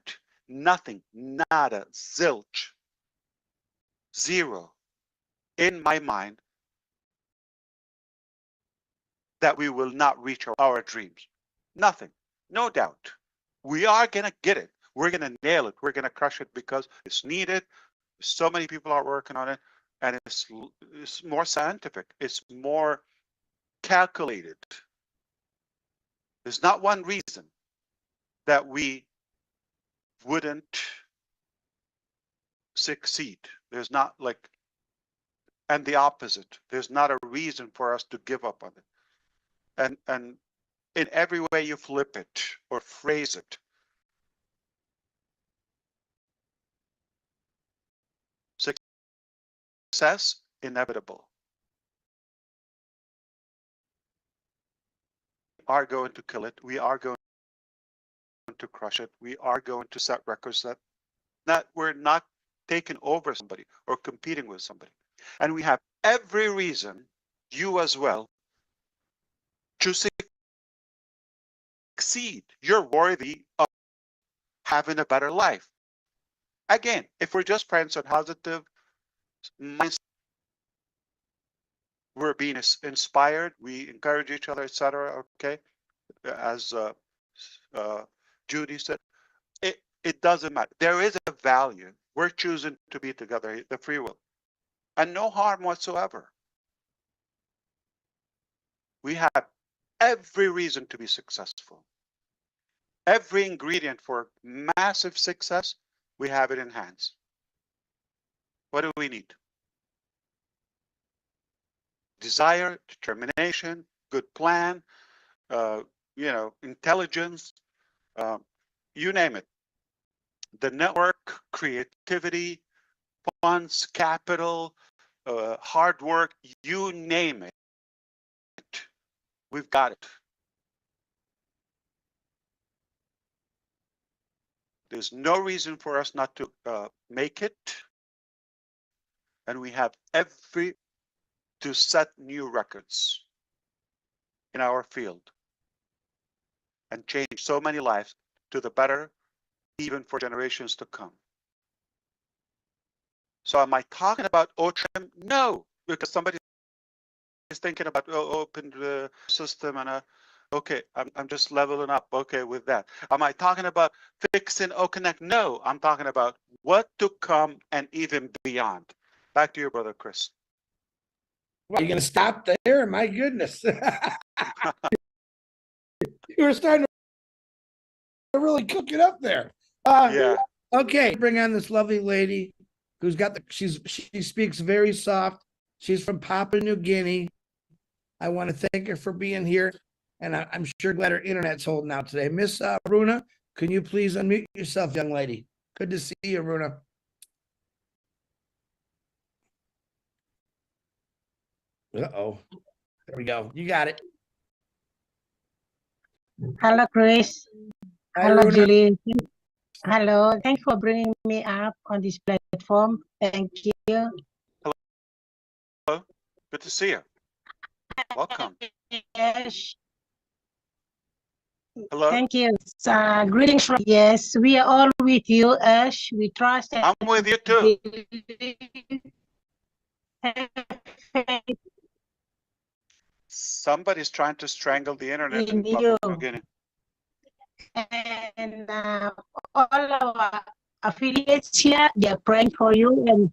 nothing, nada, zilch, zero, in my mind, that we will not reach our dreams. Nothing, no doubt. We are going to get it. We're going to nail it. We're going to crush it because it's needed. So many people are working on it, and it's more scientific. It's more calculated. There's not one reason that we wouldn't succeed. There's not like, and the opposite. There's not a reason for us to give up on it. And in every way you flip it or phrase it, success inevitable. We are going to kill it. We are going to crush it. We are going to set records that we're not taking over somebody or competing with somebody. And we have every reason, you as well, to succeed. You're worthy of having a better life. Again, if we're just friends on positive mindset, we're being inspired, we encourage each other, etc. Okay, as Judy said, it doesn't matter. There is a value. We're choosing to be together, the free will, and no harm whatsoever. We have every reason to be successful. Every ingredient for massive success, we have it in hands. What do we need? Desire, determination, good plan, intelligence, you name it. The network, creativity, funds, capital, hard work, you name it. We've got it. There's no reason for us not to make it. And we have to set new records in our field and change so many lives to the better, even for generations to come. So am I talking about OTRIM? No, because somebody is thinking about open the system and okay, I'm just leveling up. Okay, with that. Am I talking about fixing OConnect? No, I'm talking about what to come and even beyond. Back to your brother, Chris. What, you're going to stop there? My goodness. You were starting to really cook it up there. Yeah. Okay, bring on this lovely lady who's got she speaks very soft. She's from Papua New Guinea. I want to thank her for being here, and I'm sure glad her internet's holding out today. Miss Runa, can you please unmute yourself, young lady? Good to see you, Runa. Uh-oh. There we go. You got it. Hello, Chris. Hi, Hello, Runa. Julie. Hello. Thanks for bringing me up on this platform. Thank you. Hello. Good to see you. Welcome. Yes. Hello. Thank you. Greetings from. Yes, we are all with you, Ash. We trust. I'm with you too. Somebody's trying to strangle the internet in Papua New Guinea. And all our affiliates here, they're praying for you. And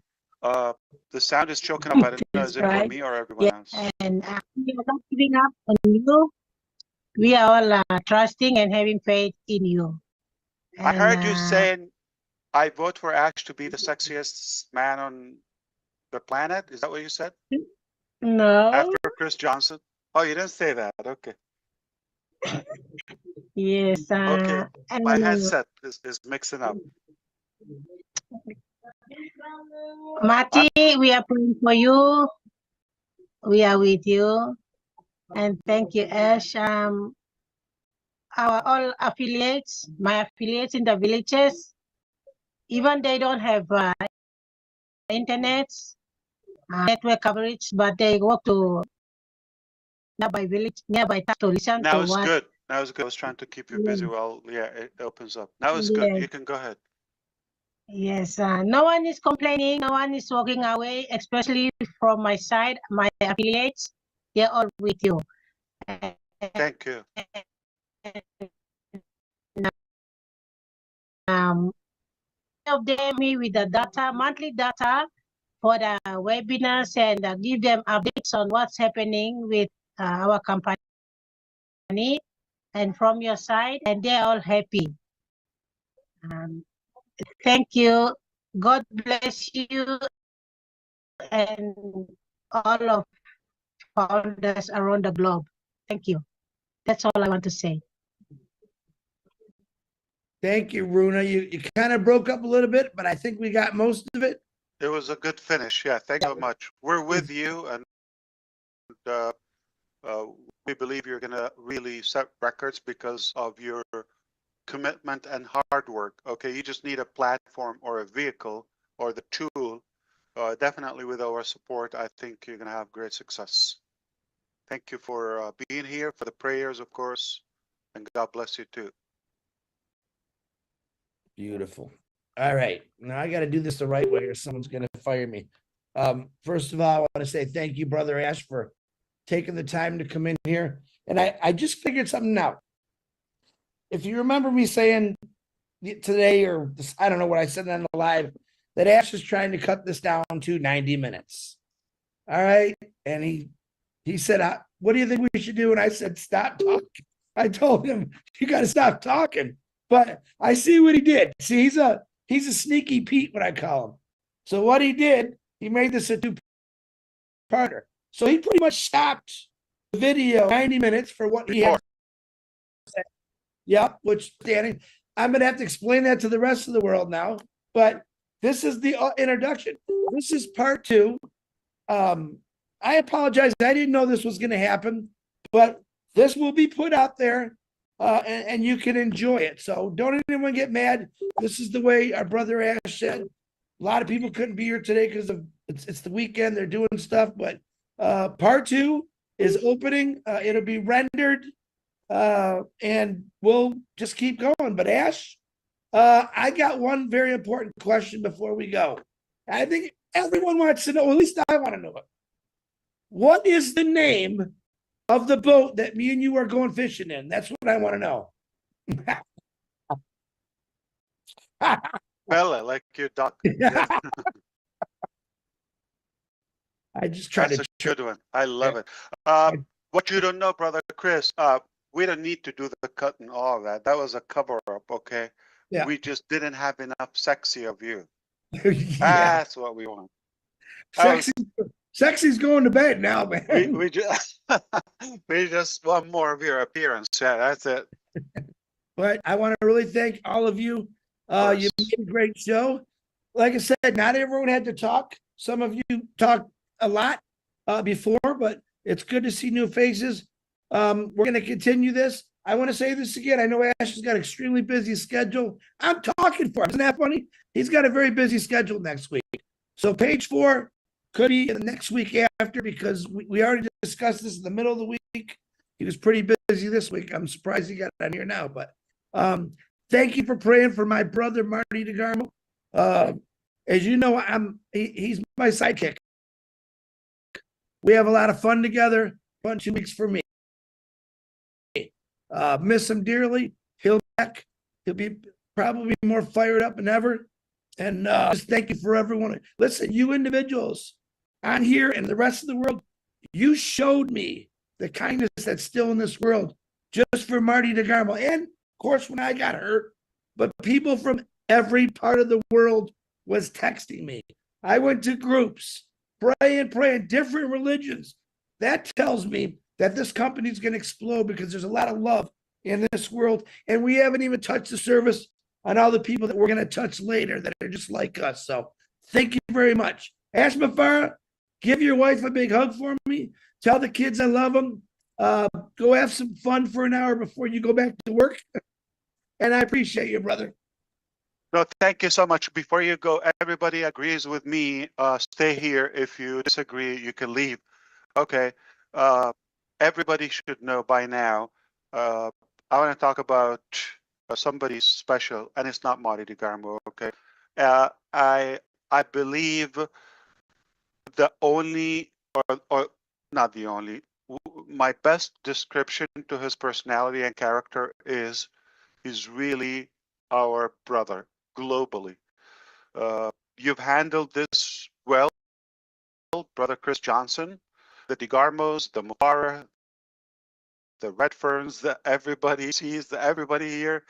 the sound is choking up. I don't know, is it for me or everyone else? And we are not giving up on you. We are all trusting and having faith in you. I heard you saying, I vote for Ash to be the sexiest man on the planet. Is that what you said? No. After Chris Johnson? Oh, you didn't say that. Okay. Yes. Okay. My headset is mixing up. Marty, we are praying for you. We are with you. And thank you, Ash. Our all affiliates, my affiliates in the villages, even they don't have internet, network coverage, but they go to nearby village, nearby town to listen Now to it's what. good. Now it's good. I was trying to keep you busy while, it opens up. Now it's good. You can go ahead. Yes, no one is complaining. No one is walking away, especially from my side, my affiliates. They're all with you. Thank you. Of them me with the data, monthly data for the webinars and give them updates on what's happening with our company and from your side, and they're all happy. Thank you. God bless you and all of founders around the globe. Thank you. That's all I want to say. Thank you, Runa. You kind of broke up a little bit, but I think we got most of it. It was a good finish. Yeah, thank you so much. We're with you, and we believe you're going to really set records because of your commitment and hard work. Okay, you just need a platform or a vehicle or the tool, definitely with our support, I think you're going to have great success. Thank you for being here, for the prayers, of course, and God bless you too. Beautiful. All right. Now I got to do this the right way or someone's going to fire me. First of all, I want to say thank you, Brother Ash, for taking the time to come in here. And I just figured something out. If you remember me saying today, or this, I don't know what I said on the live, that Ash is trying to cut this down to 90 minutes. All right. And he said, what do you think we should do? And I said, stop talking. I told him, you got to stop talking. But I see what he did. See, he's a sneaky Pete, what I call him. So what he did, he made this a two-parter. So he pretty much stopped the video 90 minutes for what he had to say. Yep, which Danny, I'm going to have to explain that to the rest of the world now. But this is the introduction. This is part 2. I apologize. I didn't know this was going to happen, but this will be put out there. And you can enjoy it. So don't anyone get mad. This is the way our brother Ash said. A lot of people couldn't be here today because of it's the weekend. They're doing stuff, but part 2 is opening. It'll be rendered, and we'll just keep going. But Ash, I got one very important question before we go. I think everyone wants to know. At least I want to know it. What is the name of the boat that me and you are going fishing in? That's what I want to know. Bella, like your duck. Yeah. I just tried That's a good one. I love it. What you don't know, Brother Chris, we don't need to do the cut and all that. That was a cover-up, okay? Yeah. We just didn't have enough sexy of you. Yeah. That's what we want. Sexy's going to bed now, man. We just we just want more of your appearance. Yeah, that's it. But I want to really thank all of you. You made a great show. Like I said, not everyone had to talk. Some of you talked a lot before, but it's good to see new faces. We're going to continue this. I want to say this again. I know Ash has got an extremely busy schedule. I'm talking for him. Isn't that funny? He's got a very busy schedule next week. So page 4 could be the next week after, because we already discussed this in the middle of the week. He was pretty busy this week. I'm surprised he got on here now. But thank you for praying for my brother, Marty DeGarmo. As you know, he's my sidekick. We have a lot of fun together. Fun 2 weeks for me. Miss him dearly. He'll be back. He'll be probably more fired up than ever. And just thank you for everyone. Listen, you individuals on here and the rest of the world, you showed me the kindness that's still in this world just for Marty DeGarmo. And of course, when I got hurt, but people from every part of the world was texting me. I went to groups, praying, different religions. That tells me that this company is going to explode, because there's a lot of love in this world. And we haven't even touched the service on all the people that we're going to touch later that are just like us. So thank you very much. Ash MUFAREH, give your wife a big hug for me. Tell the kids I love them. Go have some fun for an hour before you go back to work. And I appreciate you, brother. No, thank you so much. Before you go, everybody agrees with me. Stay here. If you disagree, you can leave. Okay. Everybody should know by now. I want to talk about somebody special, and it's not Marty DeGarmo. Okay. I believe the only, or not the only, my best description to his personality and character is he's really our brother globally. You've handled this well, Brother Chris Johnson, the DeGarmos, the MUFAREH, the Redferns, the everybody sees, the everybody here,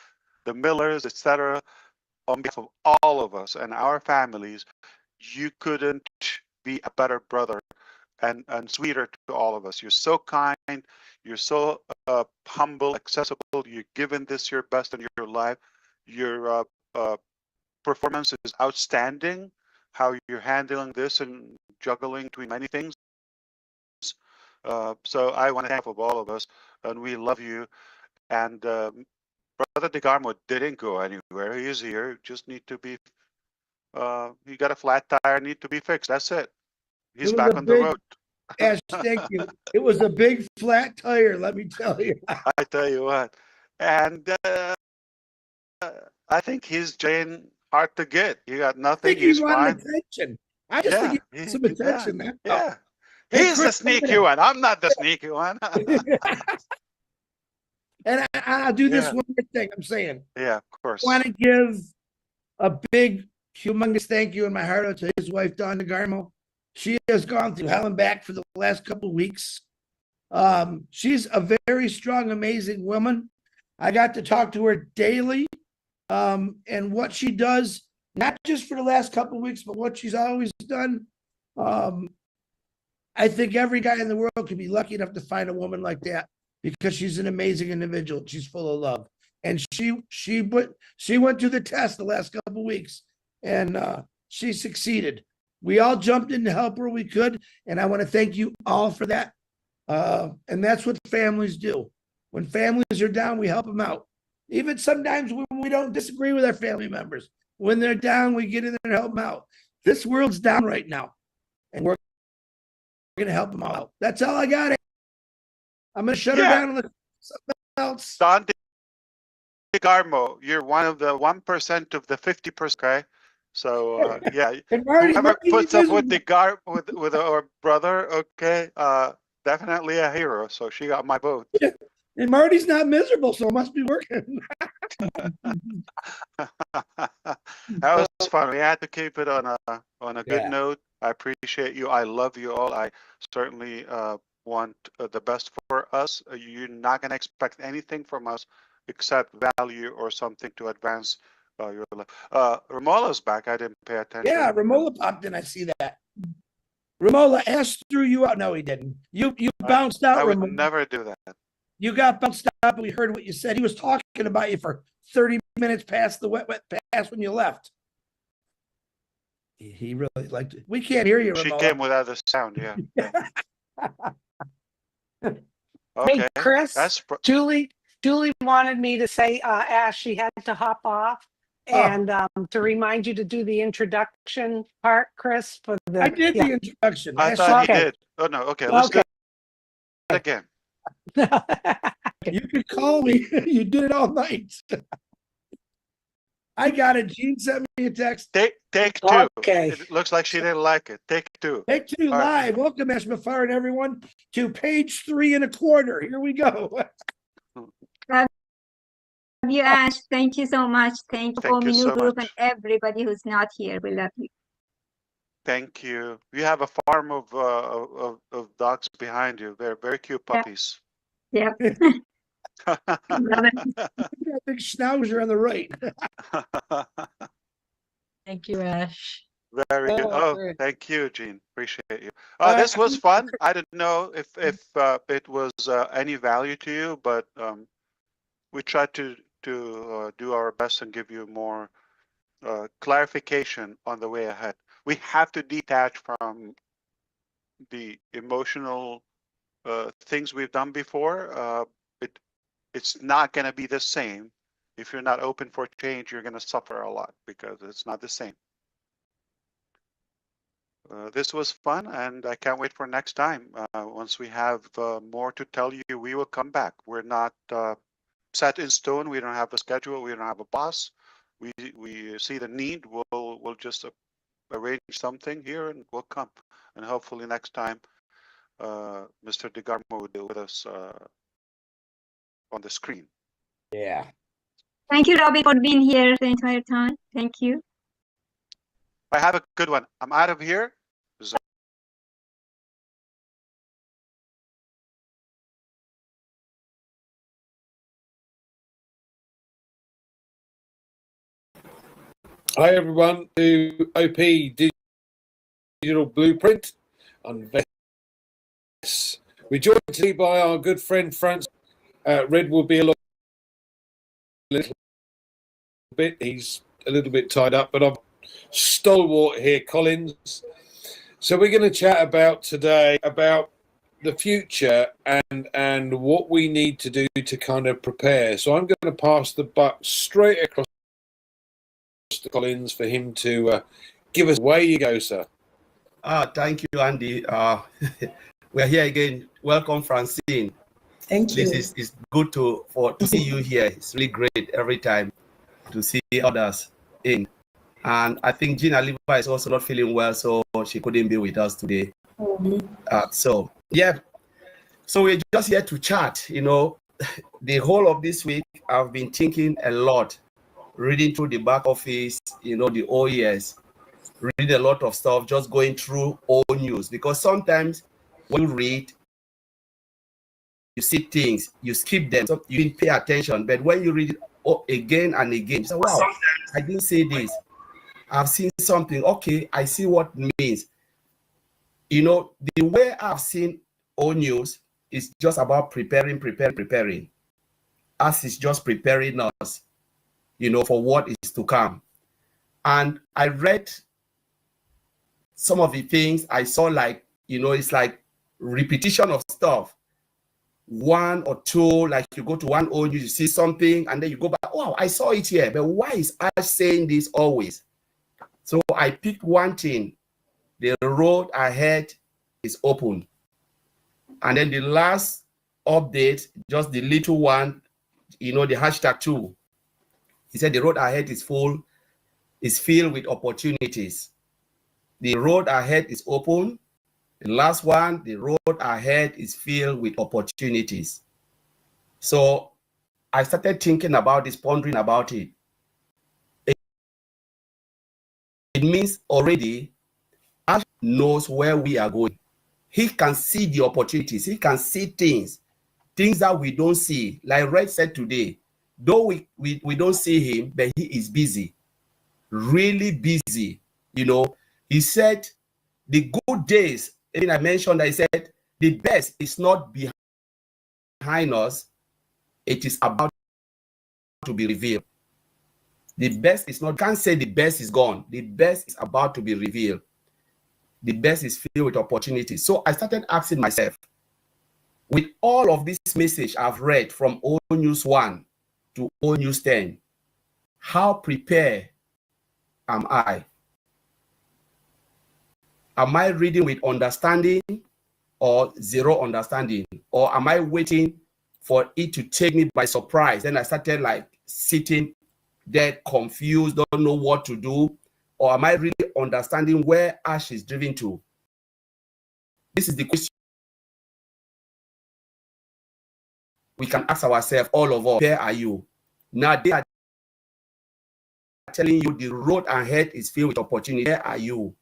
the Millers, etc. On behalf of all of us and our families, you couldn't be a better brother and sweeter to all of us. You're so kind. You're so humble, accessible. You've given this your best in your life. Your performance is outstanding. How you're handling this and juggling between many things. So I want to thank of all of us, and we love you. And Brother DeGarmo didn't go anywhere. He is here. Just need to be he got a flat tire, need to be fixed. That's it. He's was back a on the big- road. Ash, thank you. It was a big flat tire, let me tell you. I tell you what. And I think he's Jane hard to get. You got I nothing. think he He's wanted fine. attention. I just think he wanted some attention. That's all. Yeah. Hey, He's the Chris, sneaky one. I'm not the sneaky one. And I'll do this Yeah. one more thing. I'm saying, Yeah, of course. I want to give a big, humongous thank you in my heart out to his wife, Dawn DeGarmo. She has gone through hell and back for the last couple of weeks. She's a very strong, amazing woman. I got to talk to her daily, and what she does, not just for the last couple of weeks, but what she's always done. I think every guy in the world could be lucky enough to find a woman like that because she's an amazing individual. She's full of love, and she went through the test the last couple of weeks, and she succeeded. We all jumped in to help her we could, and I want to thank you all for that. And that's what families do. When families are down, we help them out. Even sometimes when we don't disagree with our family members, when they're down, we get in there and help them out. This world's down right now, and we're going to help them all out. That's all I got. I'm going to shut her down and let something else. Don DeGarmo, you're one of the 1% of the 50%. Okay, so yeah, whoever puts up with with our brother, okay, definitely a hero. So she got my vote. And Marty's not miserable, so it must be working. That was fun. We had to keep it on a good note. I appreciate you. I love you all. I certainly want the best for us. You're not going to expect anything from us except value or something to advance your life. Ramola's back. I didn't pay attention. Yeah, Ramola popped in. I see that. Ramola, Ash threw you out. No, he didn't. You bounced out, I would Ramola. never do that. You got bounced up. We heard what you said. He was talking about you for 30 minutes past the wet pass when you left. He really liked it. We can't hear you, She Ramola. came without the sound, yeah. Hey, Okay. Chris, Julie wanted me to say, Ash, she had to hop off and to remind you to do the introduction part, Chris, for the. I did the introduction. I thought he did. Oh, no. Okay. Let's do it again. You could call me. You did it all night. I got it. Gene sent me a text. Take two. Okay. It looks like she didn't like it. Take two. Take two All right. live. Welcome, ASH MUFAREH and everyone, to page 3 1/4. Here we go. Love you, Ash. Thank you so much. Thank you for Thank you Minu so Group much. and everybody who's not here. We love you. Thank you. You have a farm of dogs behind you. They're very cute puppies. Yep. Got a big schnauzer on the right. Thank you, Ash. Very good. Oh, Oh, great. thank you, Gene. Appreciate you. This was fun. I didn't know if it was any value to you, but we tried to do our best and give you more clarification on the way ahead. We have to detach from the emotional things we've done before. It's not going to be the same. If you're not open for change, you're going to suffer a lot because it's not the same. This was fun, and I can't wait for next time. Once we have more to tell you, we will come back. We're not set in stone. We don't have a schedule. We don't have a boss. We see the need. We'll just arrange something here, and we'll come. And hopefully next time, Mr. DeGarmo will deal with us on the screen. Yeah. Thank you, Robbie, for being here the entire time. Thank you. I have a good one. I'm out of here. Hi everyone to OP Digital Blueprint on VES. We're joined today by our good friend Franz. Red will be a little bit. He's a little bit tied up, but I'm stalwart here, Collins. So we're going to chat about today about the future and what we need to do to kind of prepare. So I'm going to pass the buck straight across Mr. Collins, for him to give us. Away you go, sir. Thank you, Andy. We're here again. Welcome, Francine. Thank you. This is good to see you here. It's really great every time to see others in. And I think Gina Liva is also not feeling well, so she couldn't be with us today. So we're just here to chat. You know, the whole of this week I've been thinking a lot, reading through the back office, you know, the OES, reading a lot of stuff, just going through old news, because sometimes when you read, you see things, you skip them, so you didn't pay attention. But when you read it again and again, you say, wow, I didn't see this. I've seen something. Okay, I see what it means. You know, the way I've seen old news is just about preparing. Us is just preparing us, you know, for what is to come. And I read some of the things I saw, like, you know, it's like repetition of stuff. One or two, like you go to one old news, you see something, and then you go back, wow, I saw it here, but why is Ash saying this always? So I picked one thing: the road ahead is open. And then the last update, just the little one, you know, the #2. He said the road ahead is filled with opportunities. The road ahead is open. The last one, the road ahead is filled with opportunities. So I started thinking about this, pondering about it. It means already Ash knows where we are going. He can see the opportunities. He can see things that we don't see. Like Red said today, though we don't see him, but he is busy, really busy. You know, he said the good days, and I mentioned that he said the best is not behind us, it is about to be revealed. The best is not, can't say the best is gone. The best is about to be revealed. The best is filled with opportunities. So I started asking myself, with all of this message I've read from Old News 1 to Old News 10, how prepared am I? Am I reading with understanding or zero understanding? Or am I waiting for it to take me by surprise? Then I started like sitting there confused, don't know what to do. Or am I really understanding where Ash is driven to? This is the question we can ask ourselves, all of us. Where are you? Now they are telling you the road ahead is filled with opportunity. Where are you?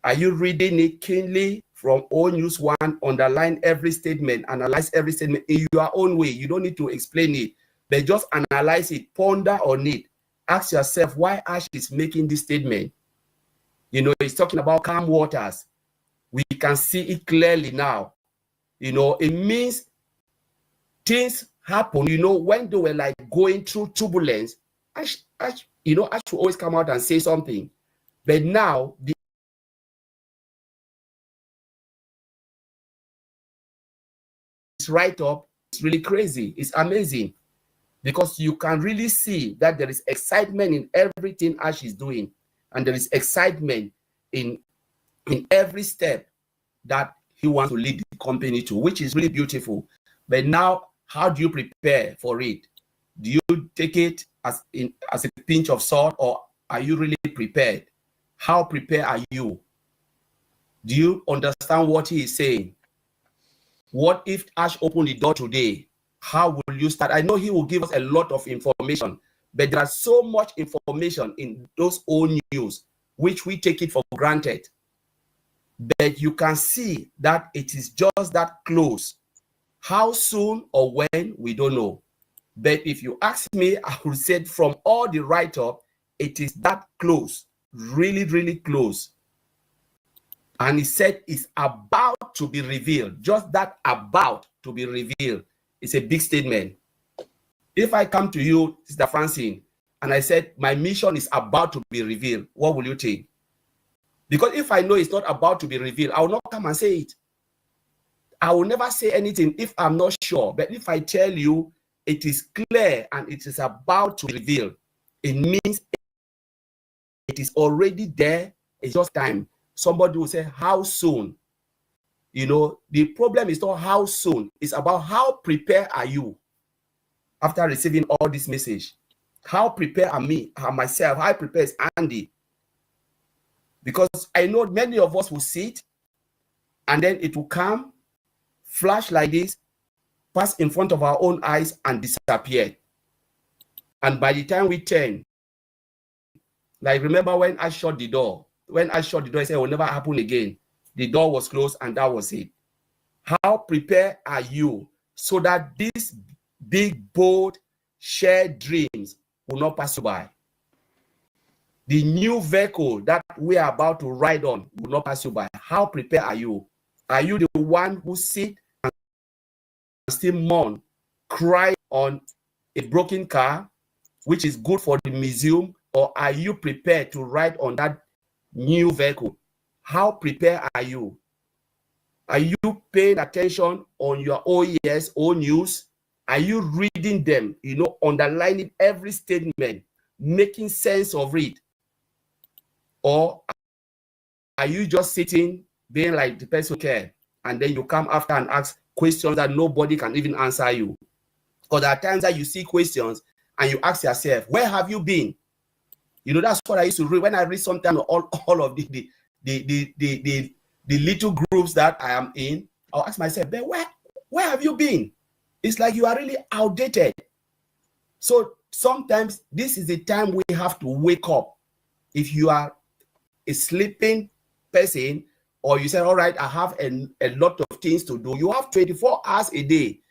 Are you reading it keenly from Old News 1? Underline every statement, analyze every statement in your own way. You don't need to explain it, but just analyze it, ponder on it. Ask yourself why Ash is making this statement. You know, he's talking about calm waters. We can see it clearly now. You know, it means things happen, you know, when they were like going through turbulence. Ash will always come out and say something. But now, this write-up is really crazy. It's amazing. Because you can really see that there is excitement in everything Ash is doing. And there is excitement in every step that he wants to lead the company to, which is really beautiful. But now, how do you prepare for it? Do you take it as a pinch of salt, or are you really prepared? How prepared are you? Do you understand what he is saying? What if Ash opened the door today? How will you start? I know he will give us a lot of information, but there is so much information in those old news, which we take it for granted. But you can see that it is just that close. How soon or when, we don't know. But if you ask me, I would say from all the write-up, it is that close, really, really close. And he said it's about to be revealed. Just that about to be revealed. It's a big statement. If I come to you, Sister Francine, and I said, my mission is about to be revealed, what will you think? Because if I know it's not about to be revealed, I will not come and say it. I will never say anything if I'm not sure. But if I tell you it is clear and it is about to be revealed, it means It is already there. It's just time. Somebody will say, how soon? You know, the problem is not how soon. It's about how prepared are you after receiving all this message. How prepared are me, myself? How prepared is Andy? Because I know many of us will sit and then it will come, flash like this, pass in front of our own eyes and disappear. And by the time we turn, like remember when I shut the door? When I shut the door, I said it will never happen again. The door was closed and that was it. How prepared are you so that these big, bold, shared dreams will not pass you by? The new vehicle that we are about to ride on will not pass you by. How prepared are you? Are you the one who sit and still mourn, cry on a broken car, which is good for the museum, or are you prepared to ride on that new vehicle? How prepared are you? Are you paying attention on your OES, O news? Are you reading them, you know, underlining every statement, making sense of it? Or are you just sitting, being like the person who cares, and then you come after and ask questions that nobody can even answer you? Because there are times that you see questions and you ask yourself, where have you been? You know, that's what I used to read when I read sometimes all of the little groups that I am in. I'll ask myself, but where have you been? It's like you are really outdated. So sometimes this is the time we have to wake up. If you are a sleeping person, or you say, all right, I have a lot of things to do, you have 24 hours a day.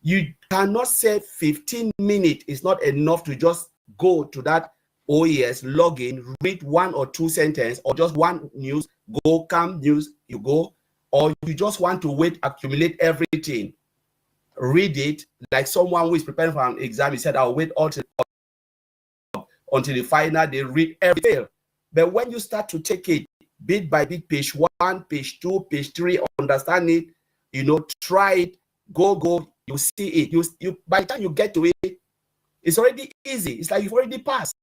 You cannot say 15 minutes is not enough to just go to that OES, log in, read one or two sentences, or just one news, go, come news, you go, or you just want to wait, accumulate everything, read it, like someone who is preparing for an exam. He said, I'll wait until the final, they read everything. But when you start to take it bit by bit, page 1, page 2, page 3, understand it, you know, try it, go, you see it. You by the time you get to it, it's already easy. It's like you've already passed.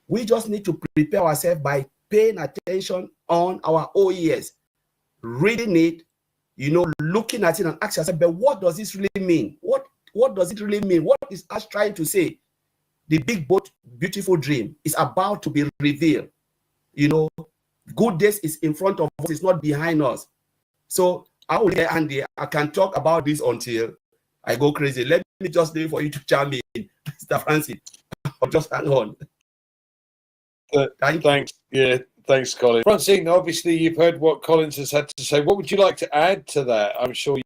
We just need to prepare ourselves by paying attention on our OES, reading it, you know, looking at it and ask yourself, but what does this really mean? What does it really mean? What is us trying to say? The big, bold, beautiful dream is about to be revealed. You know, good days is in front of us, it's not behind us. So I will say, Andy, I can talk about this until I go crazy. Let me just leave for you to chime in, Mr. Francis. Just hang on. Thanks. Yeah, thanks, Colin. Francine, obviously you've heard what Collins has had to say. What would you like to add to that? I'm sure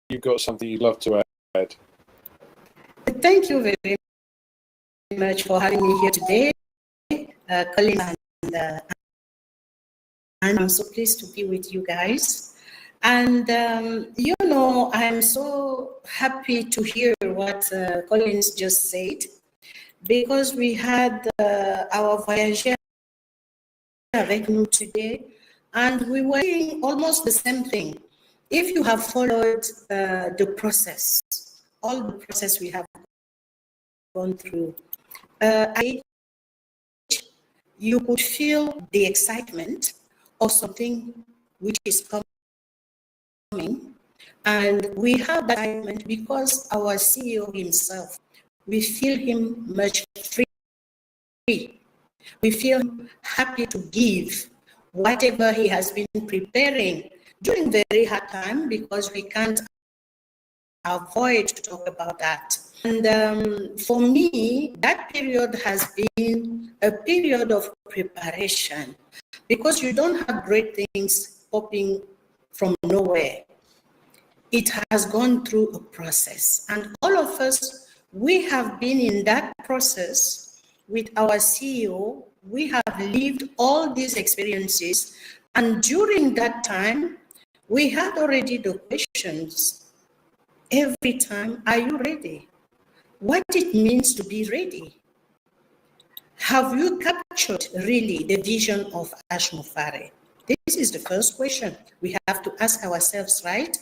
you've got something you'd love to add. Thank you very much for having me here today, Colin, and I'm so pleased to be with you guys. And, you know, I'm so happy to hear what Collins just said, because we had our voyageur avec nous today, and we were doing almost the same thing. If you have followed the process, all the process we have gone through, you could feel the excitement of something which is coming, and we have that excitement because our CEO himself, we feel him much free. We feel happy to give whatever he has been preparing during very hard time, because we can't avoid to talk about that. And for me, that period has been a period of preparation, because you don't have great things popping from nowhere. It has gone through a process, and all of us, we have been in that process with our CEO. We have lived all these experiences, and during that time, we had already the questions every time, are you ready? What it means to be ready? Have you captured really the vision of ASH MUFAREH? This is the first question we have to ask ourselves, right?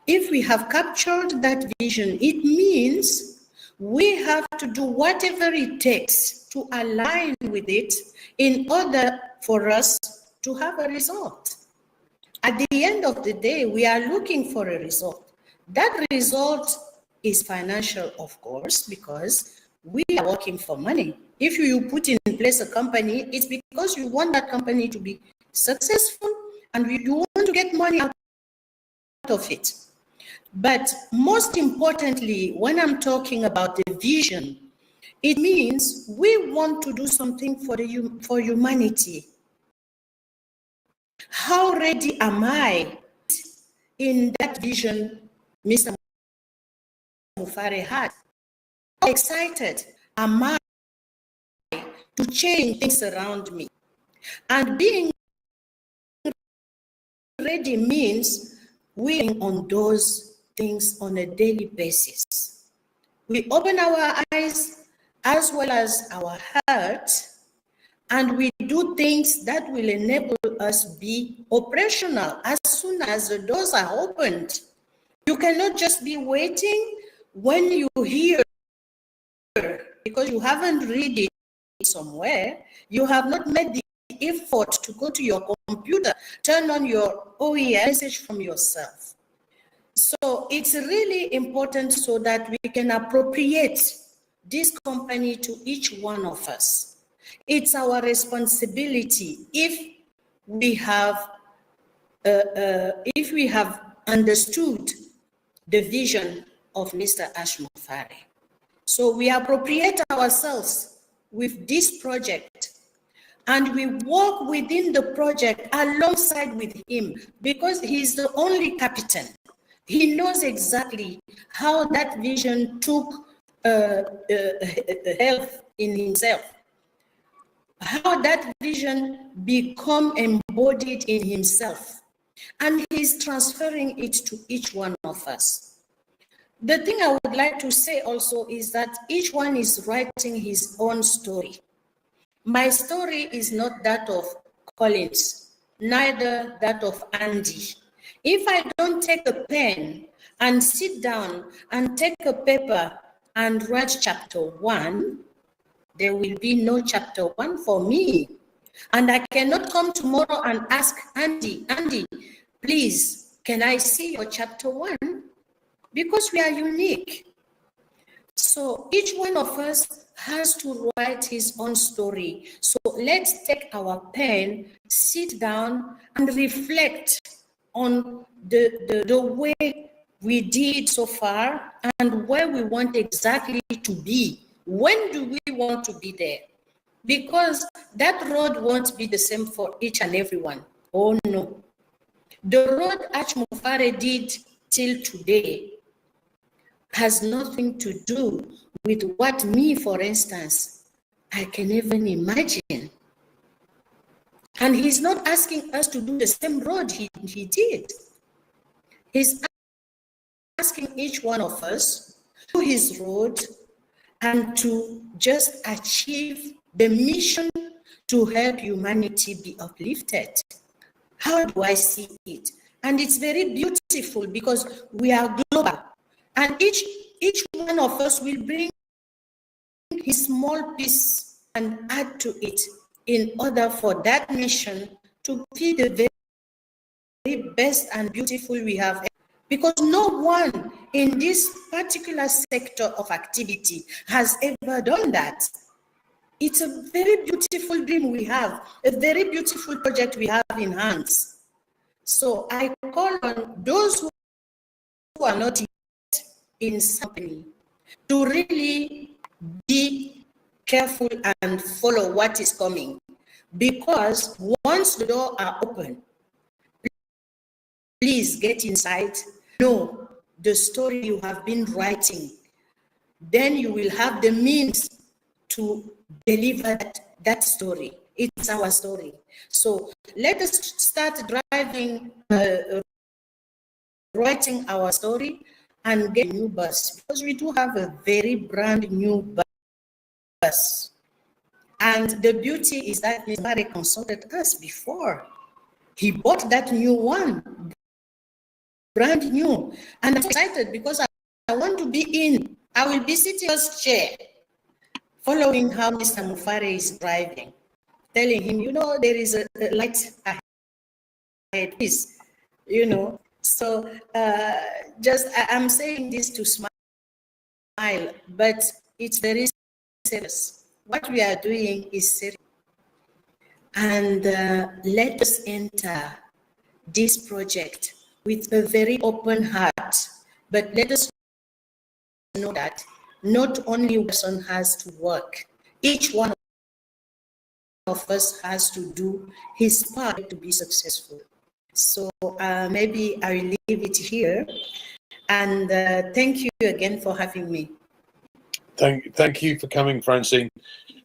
If we have captured that vision, it means we have to do whatever it takes to align with it in order for us to have a result. At the end of the day, we are looking for a result. That result is financial, of course, because we are working for money. If you put in place a company, it's because you want that company to be successful and you want to get money out of it. But most importantly, when I'm talking about the vision, it means we want to do something for humanity. How ready am I in that vision Mr. MUFAREH had? How excited am I to change things around me? And being ready means we're on those things on a daily basis. We open our eyes as well as our heart, and we do things that will enable us be operational as soon as the doors are opened. You cannot just be waiting when you hear, because you haven't read it somewhere, you have not made the effort to go to your computer, turn on your OEM message from yourself. So it's really important so that we can appropriate this company to each one of us. It's our responsibility if we have understood the vision of Mr. ASH MUFAREH. So we appropriate ourselves with this project and we work within the project alongside with him, because he's the only captain. He knows exactly how that vision took health in himself, how that vision become embodied in himself, and he's transferring it to each one of us. The thing I would like to say also is that each one is writing his own story. My story is not that of Collins, neither that of Andy. If I don't take a pen and sit down and take a paper and write chapter 1, there will be no chapter 1 for me. And I cannot come tomorrow and ask Andy, please, can I see your chapter 1? Because we are unique. So each one of us has to write his own story. So let's take our pen, sit down and reflect on the way we did so far and where we want exactly to be. When do we want to be there? Because that road won't be the same for each and everyone. Oh no. The road ASH MUFAREH did till today has nothing to do with what me, for instance, I can even imagine. And he's not asking us to do the same road he did. He's asking each one of us to his road and to just achieve the mission to help humanity be uplifted. How do I see it? And it's very beautiful because we are global. And each one of us will bring his small piece and add to it in order for that mission to be the very best and beautiful we have. Because no one in this particular sector of activity has ever done that. It's a very beautiful dream we have, a very beautiful project we have in hands. So I call on those who are not in something to really be careful and follow what is coming, because once the doors are open, please get inside, know the story you have been writing, then you will have the means to deliver that story. It's our story. So let us start driving, writing our story and get a new bus, because we do have a very brand new bus. And the beauty is that Mr. MUFAREH consulted us before. He bought that new one, brand new. And I'm excited because I want to be in I will be sitting as chair, following how Mr. Mufareh is driving, telling him, you know, there is a light ahead, please, you know. So I'm saying this to smile, but it's very serious. What we are doing is serious. And let us enter this project with a very open heart, but let us know that not only one person has to work, each one of us has to do his part to be successful. So maybe I will leave it here, and thank you again for having me. Thank you for coming, Francine.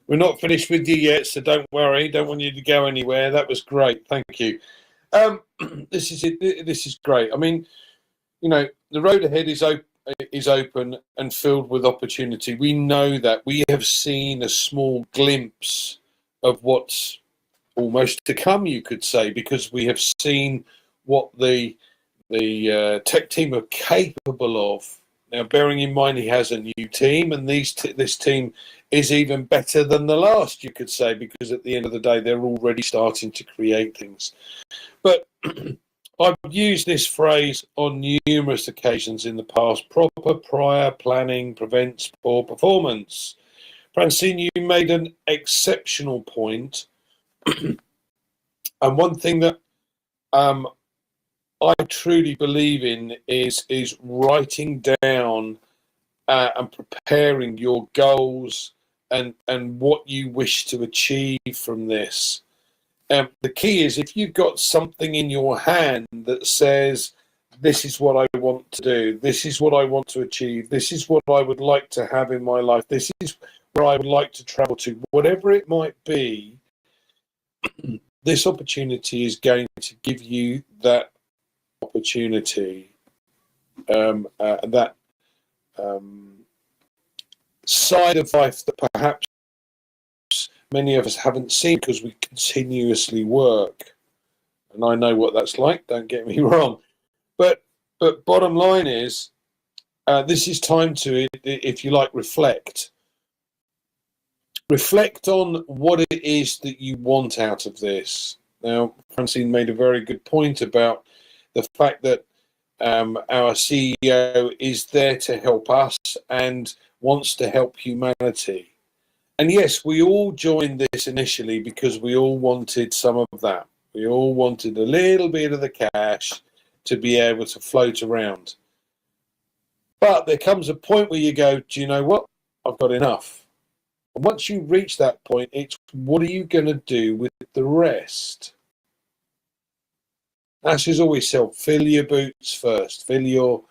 We're not finished with you yet, so don't worry. Don't want you to go anywhere. That was great. Thank you. This is it. This is great. I mean, you know, the road ahead is open and filled with opportunity. We know that. We have seen a small glimpse of what's almost to come, you could say, because we have seen what the tech team are capable of. Now, bearing in mind he has a new team, and this team is even better than the last, you could say, because at the end of the day, they're already starting to create things. But I've used this phrase on numerous occasions in the past: proper prior planning prevents poor performance. Francine, you made an exceptional point. And one thing that I truly believe in is writing down and preparing your goals and what you wish to achieve from this. The key is, if you've got something in your hand that says, this is what I want to do, this is what I want to achieve, this is what I would like to have in my life, this is where I would like to travel to, whatever it might be, this opportunity is going to give you that opportunity, that side of life that perhaps many of us haven't seen because we continuously work. And I know what that's like, don't get me wrong. But bottom line is, this is time to, if you like, reflect. Reflect on what it is that you want out of this. Now, Francine made a very good point about the fact that our CEO is there to help us and wants to help humanity. And yes, we all joined this initially because we all wanted some of that. We all wanted a little bit of the cash to be able to float around. But there comes a point where you go, do you know what? I've got enough. And once you reach that point, it's what are you going to do with the rest? Ash is always said, fill your boots first, fill your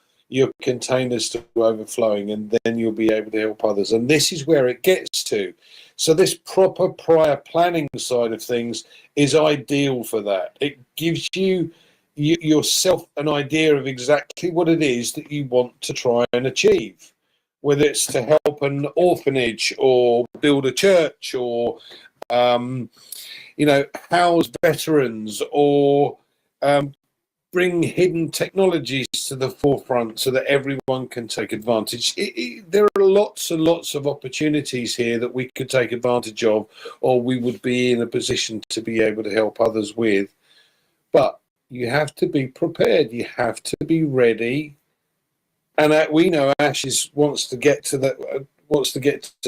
containers to overflowing, and then you'll be able to help others. And this is where it gets to. So this proper prior planning side of things is ideal for that. It gives you yourself an idea of exactly what it is that you want to try and achieve, whether it's to help an orphanage or build a church or, house veterans or bring hidden technologies to the forefront so that everyone can take advantage. There are lots and lots of opportunities here that we could take advantage of, or we would be in a position to be able to help others with. But you have to be prepared. You have to be ready. And we know Ash wants to get to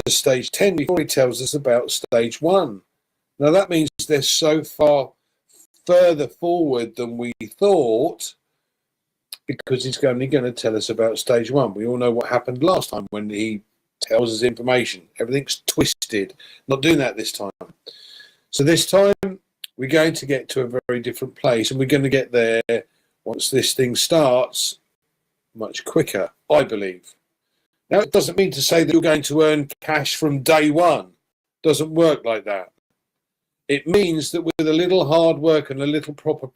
stage 10 before he tells us about stage 1. Now that means they're so far further forward than we thought, because he's only going to tell us about stage 1. We all know what happened last time when he tells us information. Everything's twisted. Not doing that this time. So this time we're going to get to a very different place, and we're going to get there once this thing starts much quicker, I believe. Now, it doesn't mean to say that you're going to earn cash from day one. It doesn't work like that. It means that with a little hard work and a little proper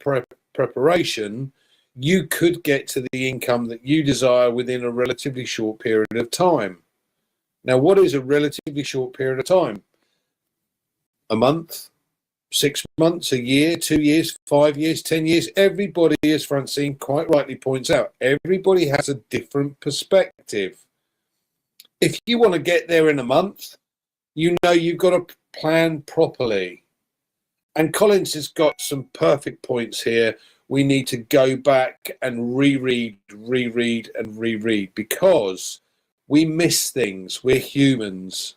preparation, you could get to the income that you desire within a relatively short period of time. Now, what is a relatively short period of time? A month, 6 months, a year, 2 years, 5 years, 10 years. Everybody, as Francine quite rightly points out, everybody has a different perspective. if you want to get there in a month, you know you've got to plan properly. And Collins has got some perfect points here. We need to go back and reread because we miss things. We're humans.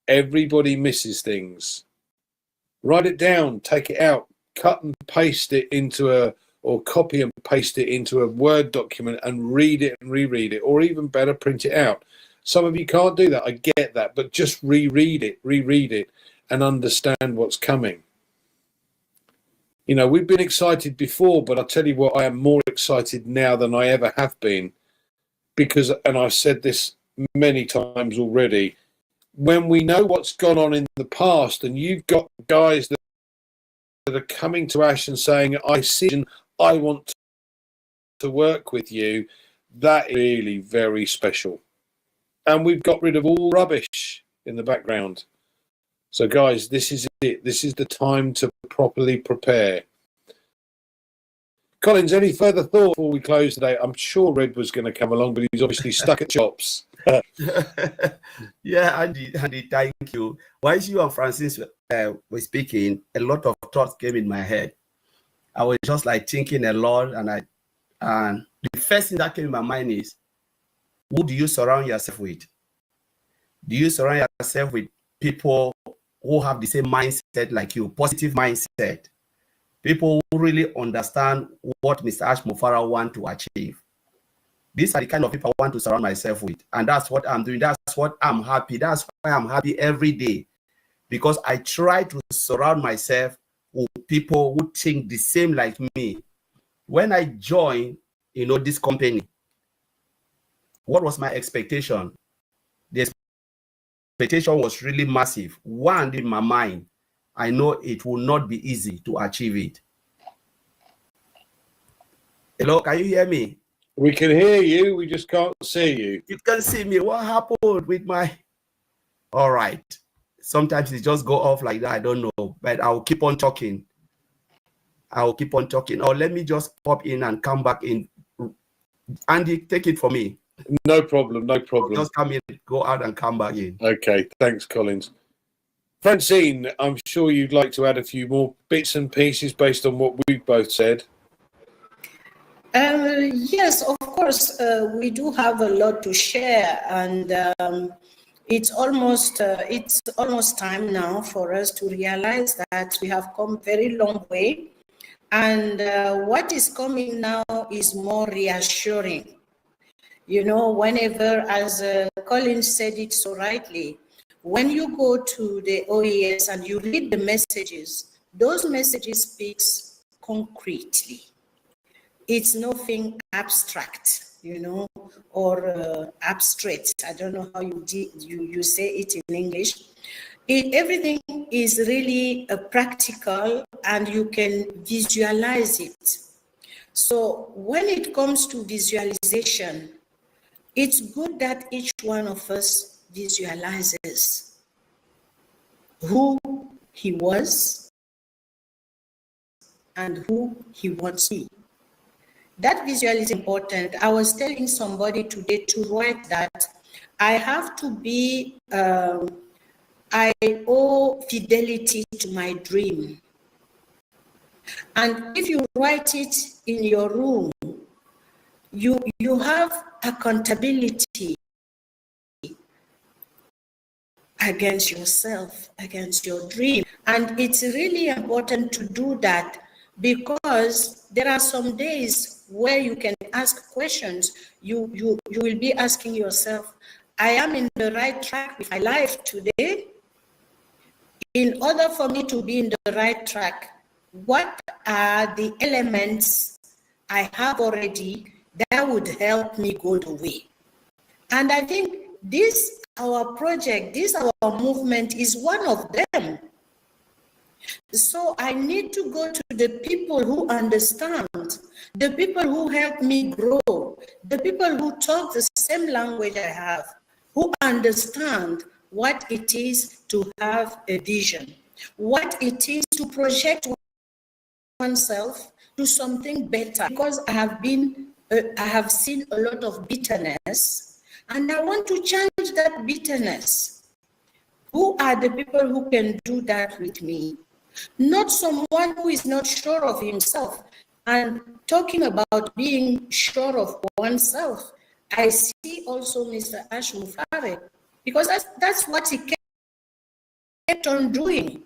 Everybody misses things. Write it down, take it out, cut and paste it into or copy and paste it into a Word document and read it and reread it, or even better, print it out. Some of you can't do that. I get that, but just reread it and understand what's coming. You know, we've been excited before, but I'll tell you what, I am more excited now than I ever have been because, and I've said this many times already, when we know what's gone on in the past and you've got guys that are coming to ASH and saying, I see and I want to work with you, that is really very special. And we've got rid of all rubbish in the background. So guys, this is it. This is the time to properly prepare. Collins, any further thought before we close today? I'm sure Red was going to come along, but he's obviously stuck at shops. Yeah, Andy, thank you. While you and Francis were speaking, a lot of thoughts came in my head. I was just like thinking a lot, and the first thing that came in my mind is, who do you surround yourself with? Do you surround yourself with people who have the same mindset like you, positive mindset? People who really understand what Mr. ASH MUFAREH wants to achieve. These are the kind of people I want to surround myself with. And that's what I'm doing. That's what I'm happy. That's why I'm happy every day. Because I try to surround myself with people who think the same like me. When I joined, this company, what was my expectation? The expectation was really massive. One, in my mind, I know it will not be easy to achieve it. Hello, can you hear me? We can hear you, we just can't see you. You can see me. What happened with my... All right. Sometimes it just go off like that. I don't know, but I'll keep on talking. I'll keep on talking. Or let me just pop in and come back in. Andy, take it for me. No problem, no problem. I'll just come in, go out and come back in. Okay, thanks, Collins. Francine, I'm sure you'd like to add a few more bits and pieces based on what we've both said. Yes, of course, we do have a lot to share, and it's almost time now for us to realize that we have come very long way, and what is coming now is more reassuring. Whenever, as Collins said it so rightly, when you go to the OES and you read the messages, those messages speaks concretely. It's nothing abstract, or abstract. I don't know how you say it in English. Everything is really practical and you can visualize it. So when it comes to visualization, it's good that each one of us visualizes who he was and who he wants to be. That visual is important. I was telling somebody today to write that I have to be, I owe fidelity to my dream. And if you write it in your room, you have accountability against yourself, against your dream. And it's really important to do that because there are some days where you can ask questions. You will be asking yourself, I am in the right track with my life today? In order for me to be in the right track, what are the elements I have already that would help me go the way? And I think this, our project, this, our movement is one of them. So I need to go to the people who understand, the people who help me grow, the people who talk the same language I have, who understand what it is to have a vision, what it is to project oneself to something better. Because I have seen a lot of bitterness, And I want to change that bitterness. Who are the people who can do that with me? Not someone who is not sure of himself. And talking about being sure of oneself, I see also Mr. ASH MUFAREH, because that's what he kept on doing.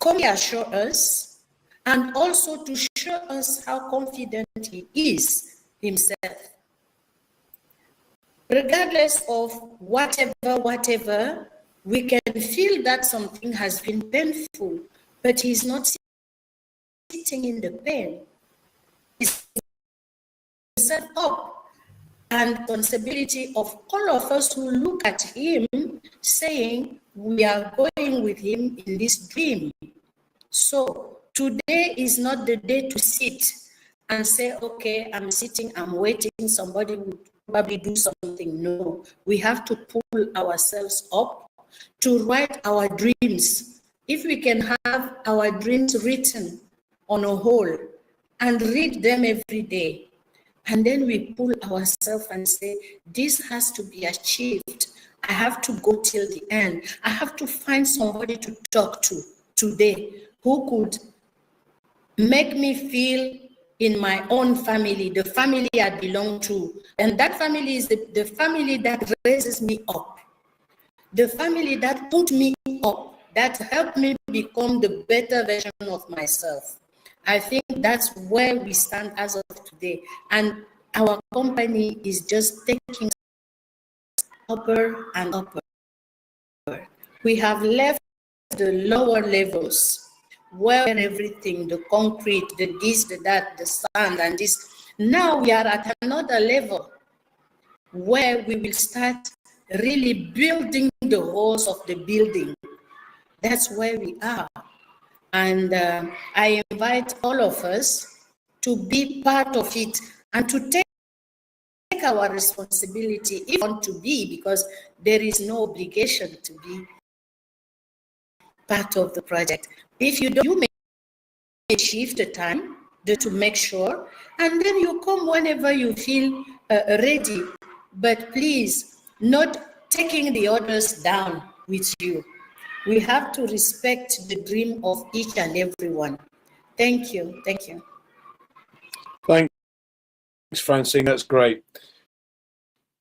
Come assure us, and also to show us how confident he is himself. Regardless of whatever, we can feel that something has been painful, but he's not sitting in the pain. He's set up, and responsibility of all of us who look at him saying, we are going with him in this dream. So today is not the day to sit and say, okay, I'm sitting, I'm waiting, somebody will probably do something. No, we have to pull ourselves up to write our dreams. If we can have our dreams written on a whole and read them every day, and then we pull ourselves and say, this has to be achieved. I have to go till the end. I have to find somebody to talk to today who could make me feel in my own family, the family I belong to. And that family is the family that raises me up, the family that put me up, that helped me become the better version of myself. I think that's where we stand as of today. And our company is just taking upper and upper. We have left the lower levels where everything, the concrete, the this, the that, the sand, and this. Now we are at another level where we will start really building the walls of the building. That's where we are. And I invite all of us to be part of it and to take our responsibility if we want to be, because there is no obligation to be part of the project. If you don't, you may shift the time to make sure, and then you come whenever you feel ready. But please, not taking the others down with you. We have to respect the dream of each and everyone. Thank you. Thank you. Thanks, Francine. That's great.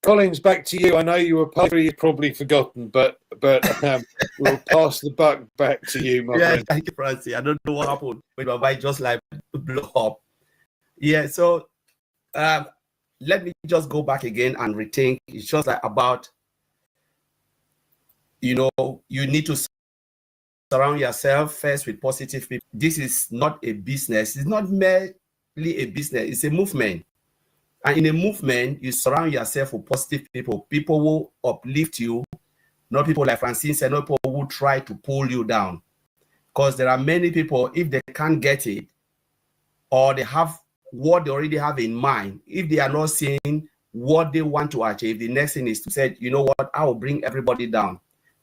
Collins, back to you. I know you were probably forgotten, but we'll pass the buck back to you, my friend. Thank you, Francine. I don't know what happened, but my mind just like blew up. Yeah, so let me just go back again and rethink. It's just like about, you need to surround yourself first with positive people. This is not a business. It's not merely a business. It's a movement. And in a movement, you surround yourself with positive people. People will uplift you, not people like Francine said, not people who try to pull you down. Because there are many people, if they can't get it, or they have what they already have in mind, if they are not seeing what they want to achieve, the next thing is to say, you know what, I will bring everybody down.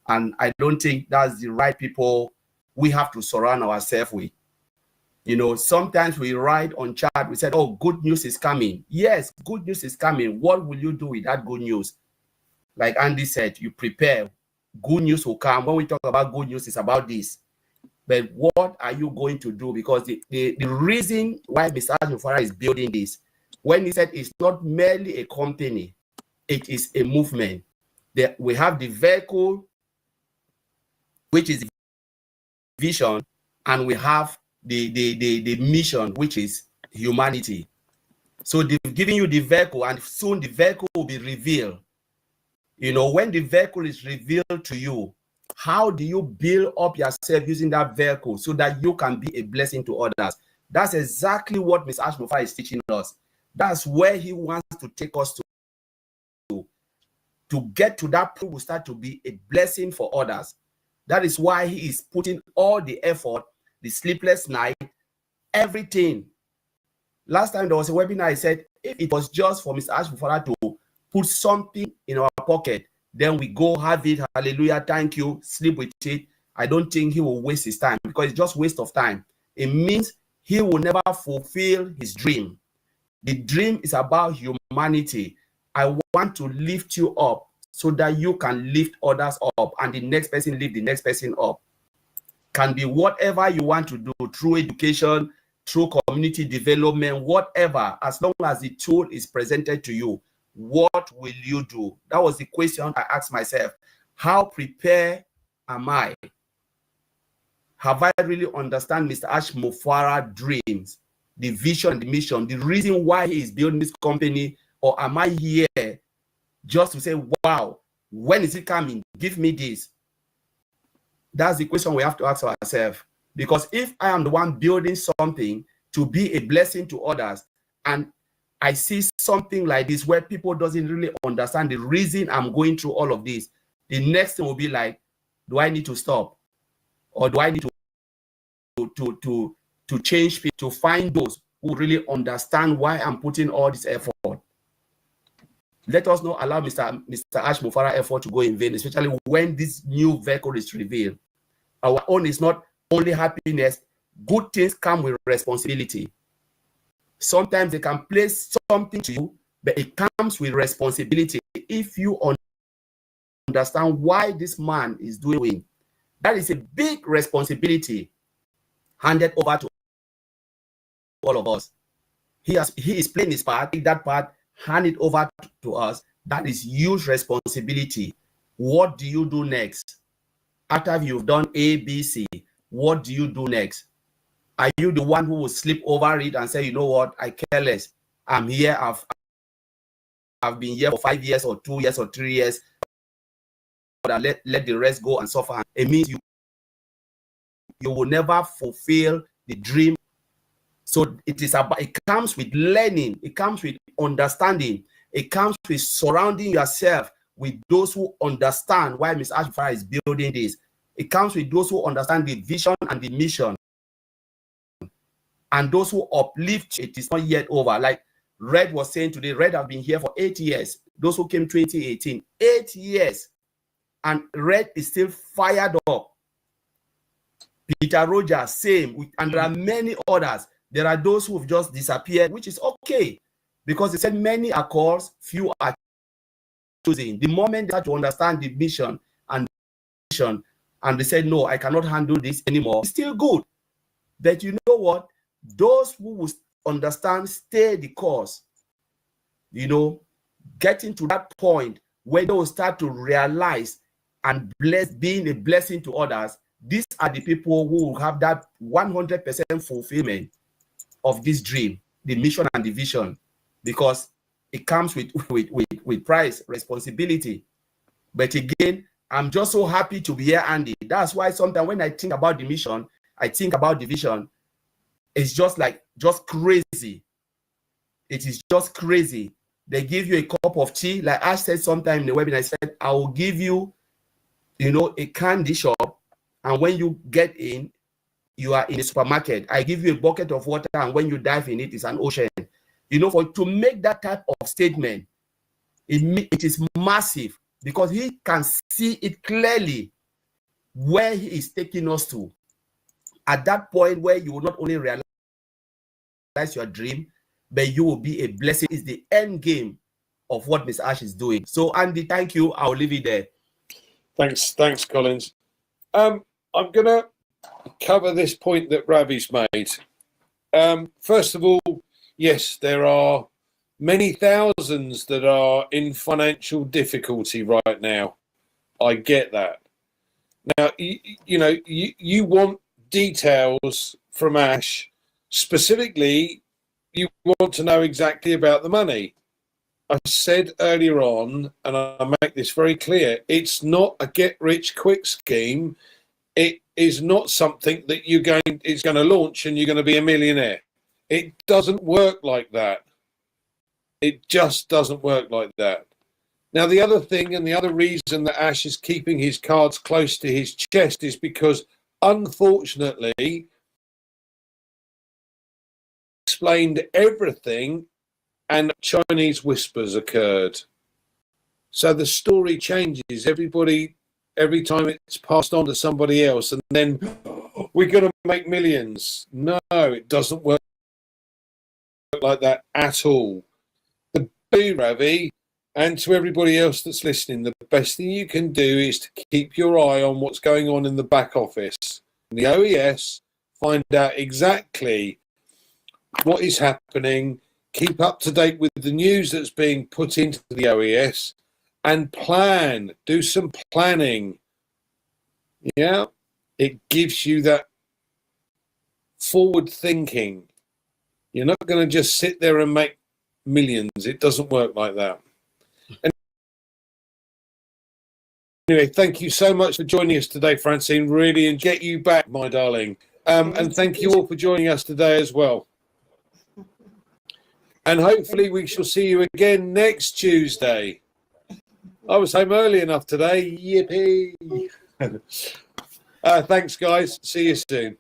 And I don't think that's the right people we have to surround ourselves with. Sometimes we write on chat, we said, oh, good news is coming. Yes, good news is coming. What will you do with that good news? Like Andy said, you prepare. Good news will come. When we talk about good news, it's about this. But what are you going to do? Because the reason why Mr. ASH MUFAREH is building this, when he said it's not merely a company, it is a movement. We have the vehicle, which is vision, and we have the mission, which is humanity. So they've given you the vehicle, and soon the vehicle will be revealed. When the vehicle is revealed to you, how do you build up yourself using that vehicle so that you can be a blessing to others? That's exactly what Mr. ASH MUFAREH is teaching us. That's where he wants to take us to get to that point, will start to be a blessing for others. That is why he is putting all the effort, the sleepless night, everything. Last time there was a webinar, I said, if it was just for Mr. ASH MUFAREH to put something in our pocket, then we go have it, hallelujah, thank you, sleep with it. I don't think he will waste his time, because it's just waste of time. It means he will never fulfill his dream. The dream is about humanity. I want to lift you up so that you can lift others up, and the next person lift the next person up. Can be whatever you want to do, through education, through community development, whatever, as long as the tool is presented to you. What will you do? That was the question I asked myself. How prepared am I? Have I really understand Mr. ASH MUFAREH dreams, the vision, the mission, the reason why he is building this company? Or am I here just to say, wow, when is it coming? Give me this. That's the question we have to ask ourselves. Because if I am the one building something to be a blessing to others, and I see something like this where people doesn't really understand the reason I'm going through all of this, the next thing will be like, do I need to stop? Or do I need to change people, to find those who really understand why I'm putting all this effort? Let us not allow Mr. ASH MUFAREH effort to go in vain, especially when this new vehicle is revealed. Our own is not only happiness. Good things come with responsibility. Sometimes they can place something to you, but it comes with responsibility. If you understand why this man is doing, that is a big responsibility handed over to all of us. He is playing his part. Take that part, hand it over to us. That is huge responsibility. What do you do next? After you've done A, B, C, what do you do next? Are you the one who will slip over it and say, you know what, I care less. I'm here. I've been here for 5 years or 2 years or 3 years. But let the rest go and suffer. It means you will never fulfill the dream. So it is about, it comes with learning, it comes with understanding, it comes with surrounding yourself with those who understand why Mr. ASH MUFAREH is building this. It comes with those who understand the vision and the mission, and those who uplift. It is not yet over. Like Red was saying today, Red have been here for 8 years. Those who came 2018, 8 years, and Red is still fired up. Peter Rogers, same, and there are many others. There are those who have just disappeared, which is okay, because they said many are called, few are choosing. The moment they had to understand the mission and vision, and they said, no, I cannot handle this anymore, it's still good. But you know what? Those who will understand, stay the course, you know, getting to that point where they will start to realize and being a blessing to others. These are the people who will have that 100% fulfillment of this dream, the mission and the vision, because it comes with price, responsibility. But again, I'm just so happy to be here, Andy. That's why sometimes when I think about the mission, I think about the vision. It's just crazy. It is just crazy. They give you a cup of tea. Like I said sometime in the webinar, I said, I will give you, you know, a candy shop. And when you get in, you are in a supermarket. I give you a bucket of water, and when you dive in it, it's an ocean. You know, to make that type of statement, it is massive, because he can see it clearly where he is taking us to. At that point where you will not only realize your dream, but you will be a blessing. Is the end game of what Mr. ASH is doing. So Andy, thank you. I'll leave it there. Thanks, Collins. I'm gonna cover this point that Ravi's made. First of all, yes, there are many thousands that are in financial difficulty right now. I get that. Now, you want details from ASH. Specifically, you want to know exactly about the money. I said earlier on, and I make this very clear, it's not a get-rich-quick scheme. It is not something that it's going to launch and you're going to be a millionaire. It doesn't work like that. It just doesn't work like that. Now, the other thing, and the other reason that ASH is keeping his cards close to his chest, is because, unfortunately, explained everything and Chinese whispers occurred. So the story changes. Every time it's passed on to somebody else, and then we're going to make millions. No, it doesn't work like that at all. The B, Ravi, And to everybody else that's listening, the best thing you can do is to keep your eye on what's going on in the back office, in the OES, find out exactly what is happening, keep up to date with the news that's being put into the OES, and plan, do some planning. Yeah, it gives you that forward thinking. You're not going to just sit there and make millions. It doesn't work like that. Anyway, thank you so much for joining us today, Francine. Really, and get you back, my darling. And thank you all for joining us today as well. And hopefully we shall see you again next Tuesday. I was home early enough today. Yippee. Thanks, guys. See you soon.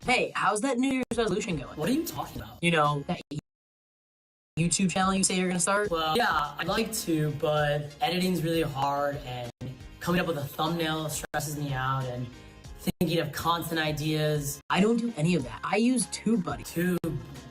Hey, how's that New Year's resolution going? What are you talking about? You know, that YouTube channel you say you're gonna start? Well, yeah, I'd like to, but editing's really hard and coming up with a thumbnail stresses me out and thinking of content ideas. I don't do any of that. I use TubeBuddy. Tube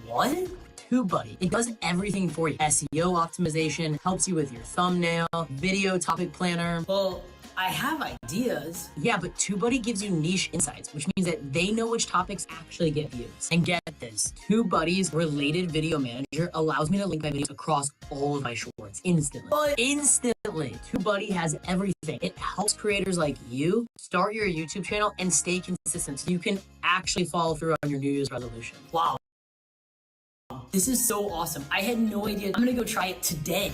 what? TubeBuddy. It does everything for you. SEO optimization, helps you with your thumbnail, video topic planner. Well, I have ideas. Yeah, but TubeBuddy gives you niche insights, which means that they know which topics actually get views. And get this, TubeBuddy's related video manager allows me to link my videos across all of my shorts instantly. But instantly! TubeBuddy has everything. It helps creators like you start your YouTube channel and stay consistent so you can actually follow through on your New Year's resolution. Wow. This is so awesome. I had no idea. I'm gonna go try it today.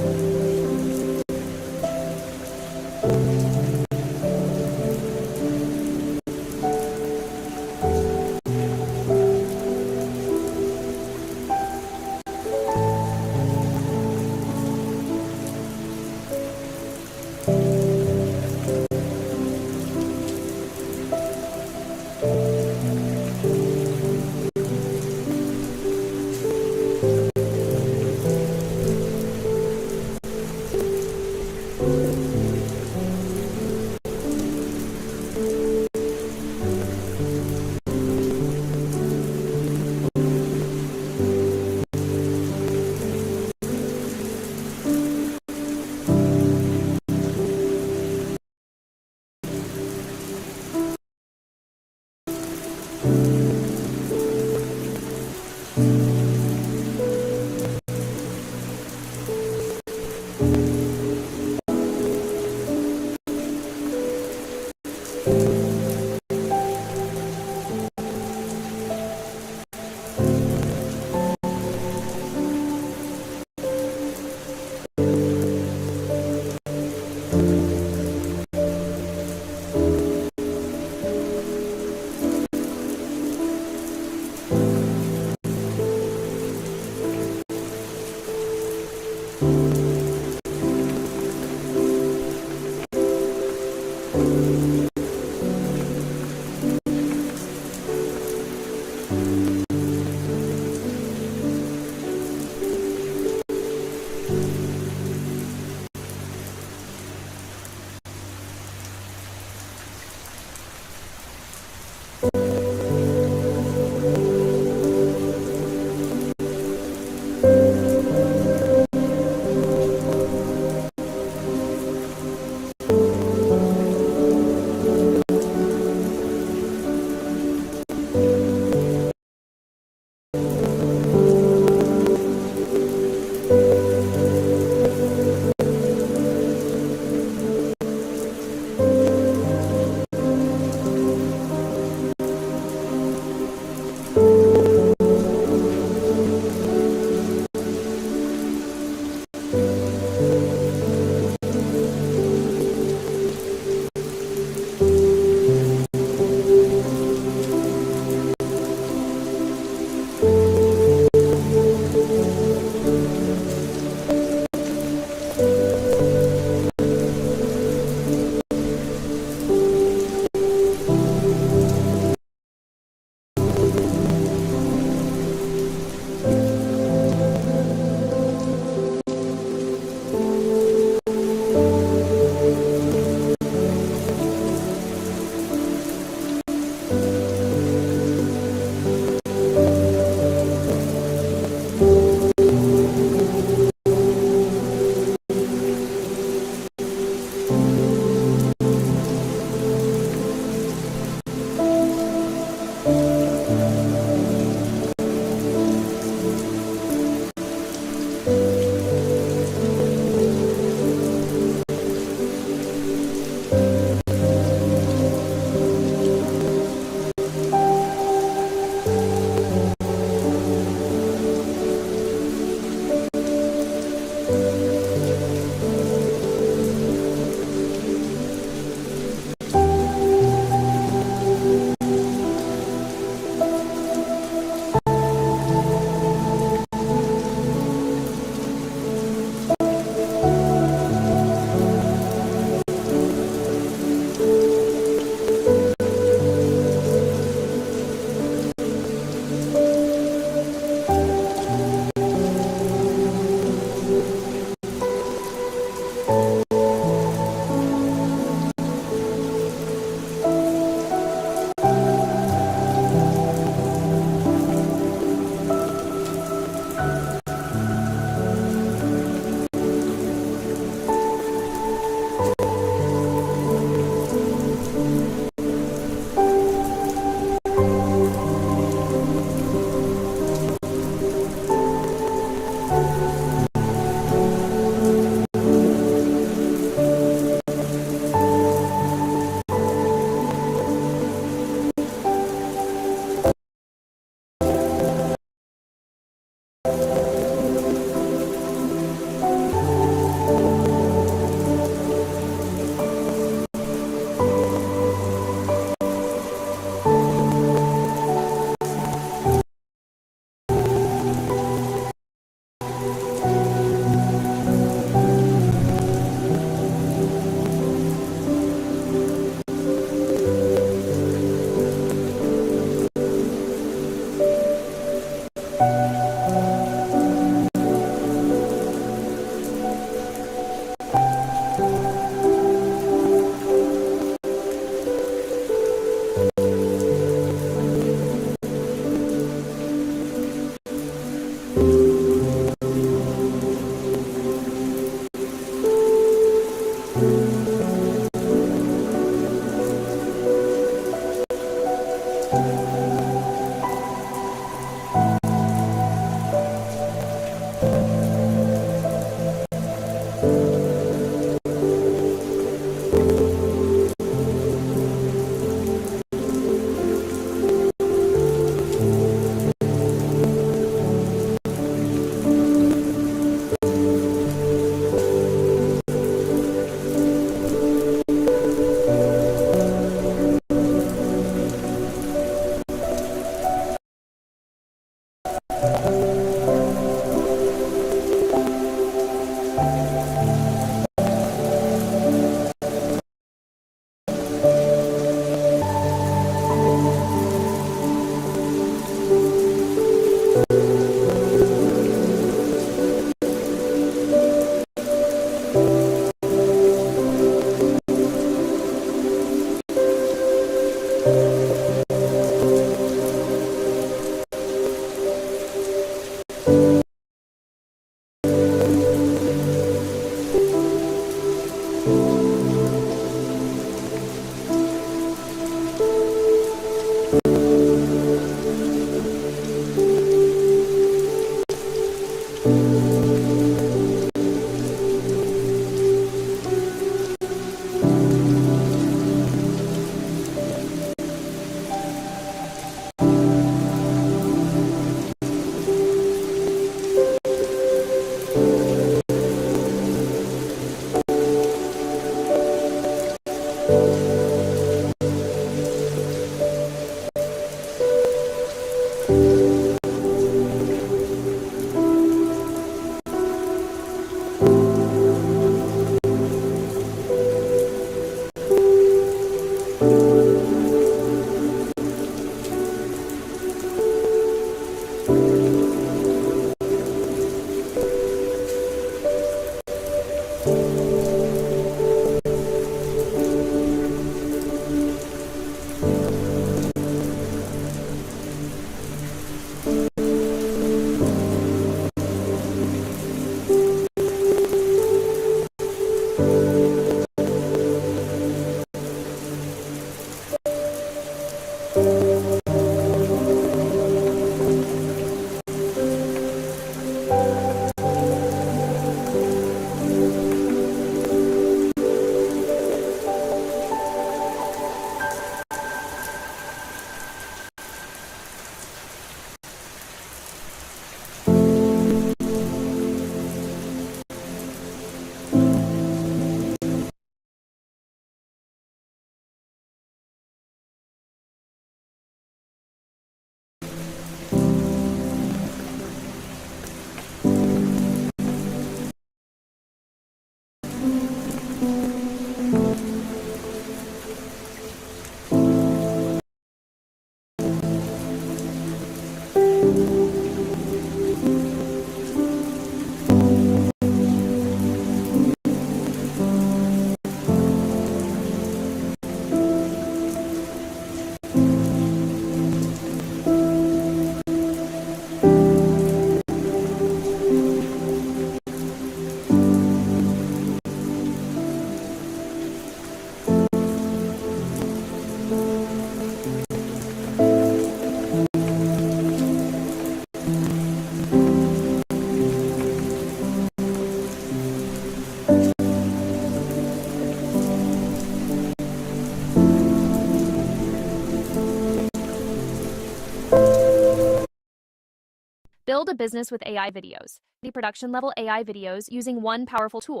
Build a business with AI videos. The production level AI videos using one powerful tool.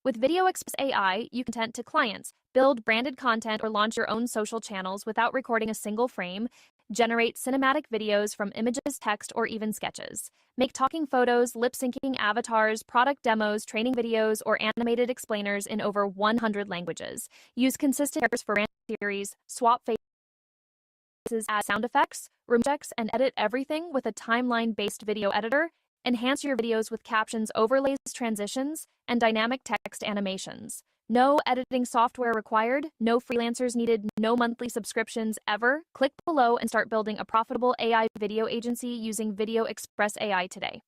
With Video Express AI, you can content to clients, build branded content or launch your own social channels without recording a single frame, generate cinematic videos from images, text, or even sketches. Make talking photos, lip-syncing avatars, product demos, training videos, or animated explainers in over 100 languages. Use consistent characters for random series, swap faces, add sound effects, room checks, and edit everything with a timeline-based video editor. Enhance your videos with captions, overlays, transitions, and dynamic text animations. No editing software required, no freelancers needed, no monthly subscriptions ever. Click below and start building a profitable AI video agency using Video Express AI today.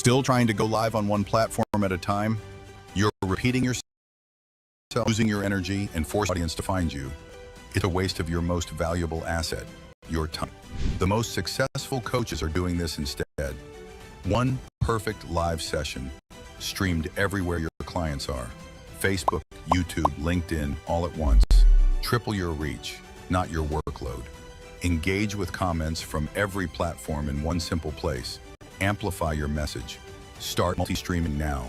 Still trying to go live on one platform at a time? You're repeating yourself, losing your energy, and forcing the audience to find you. It's a waste of your most valuable asset, your time. The most successful coaches are doing this instead. One perfect live session, streamed everywhere your clients are. Facebook, YouTube, LinkedIn, all at once. Triple your reach, not your workload. Engage with comments from every platform in one simple place. Amplify your message. Start multi-streaming now.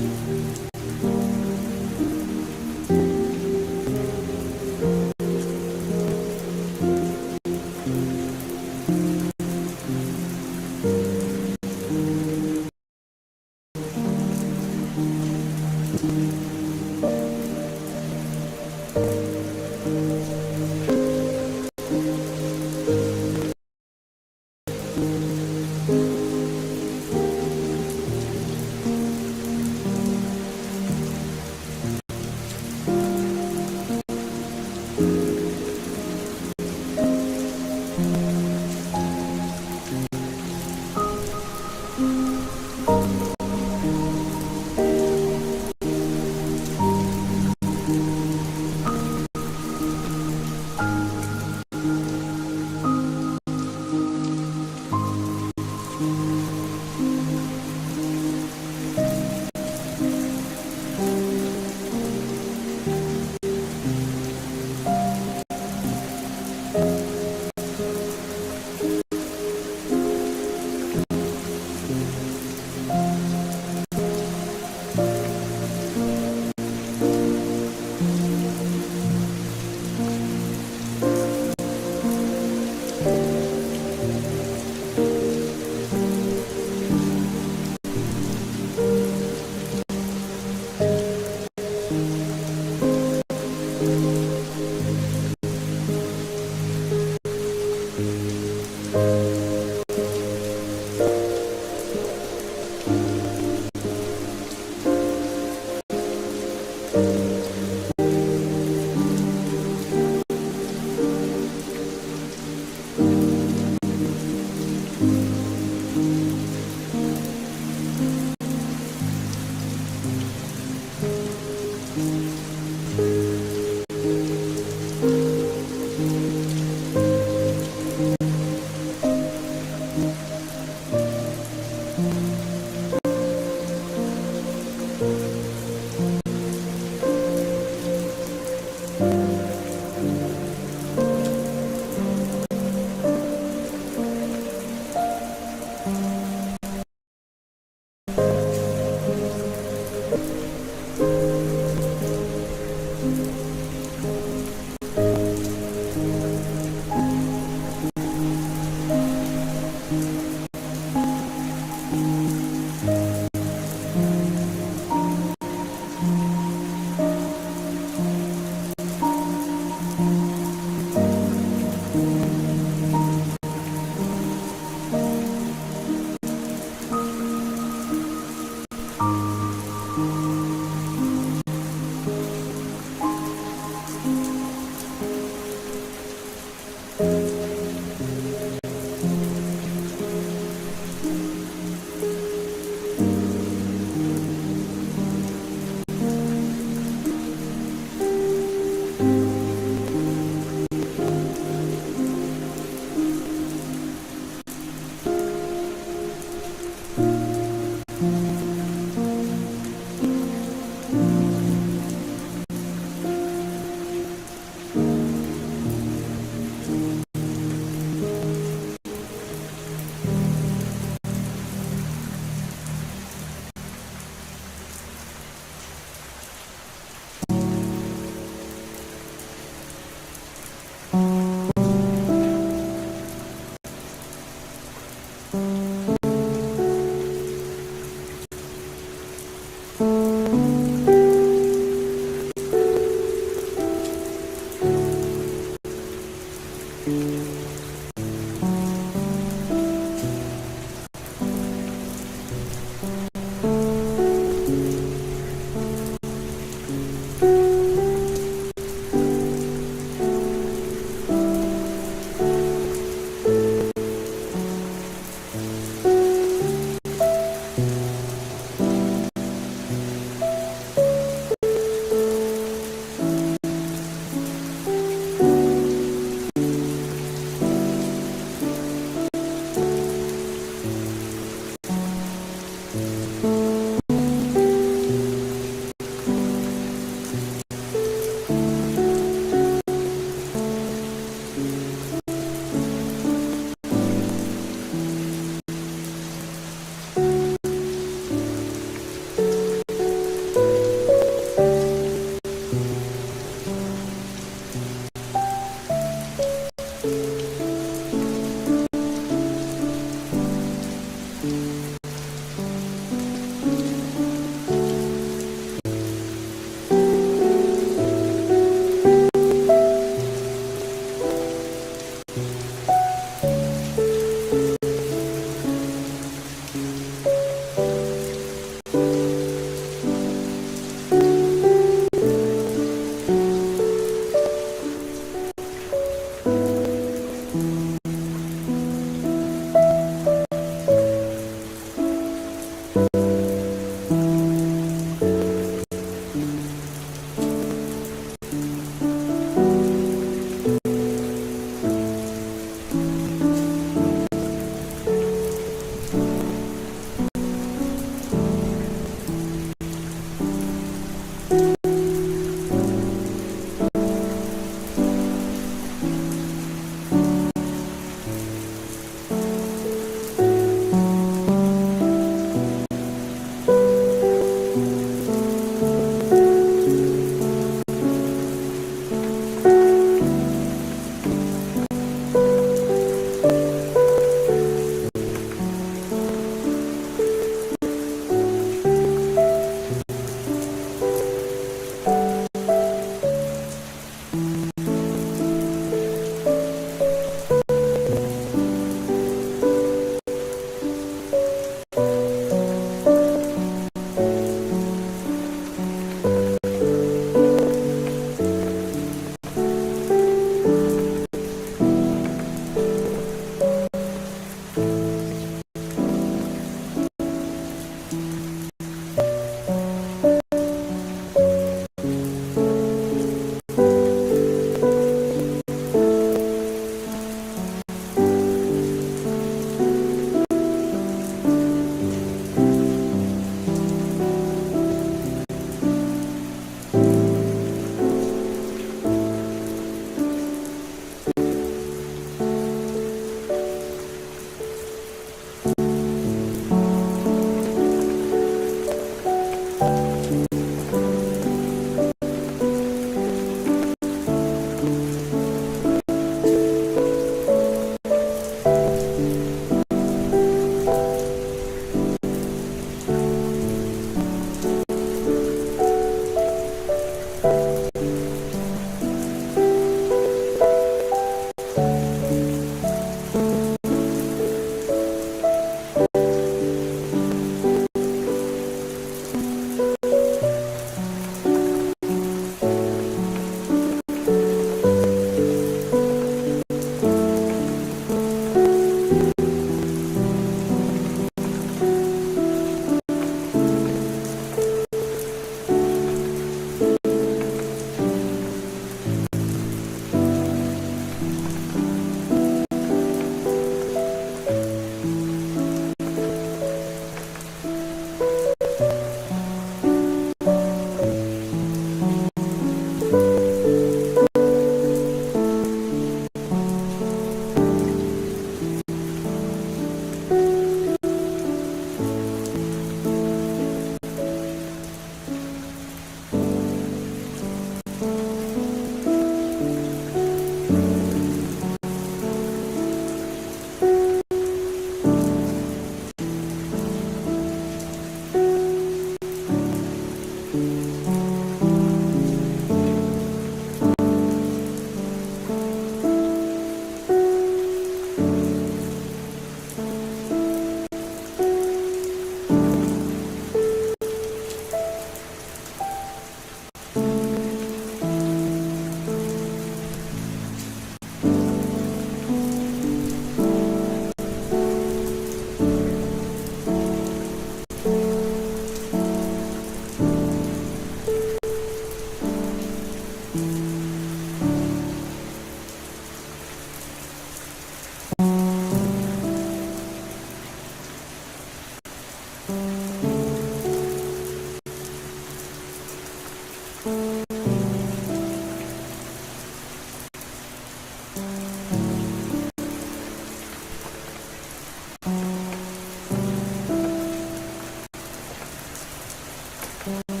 you.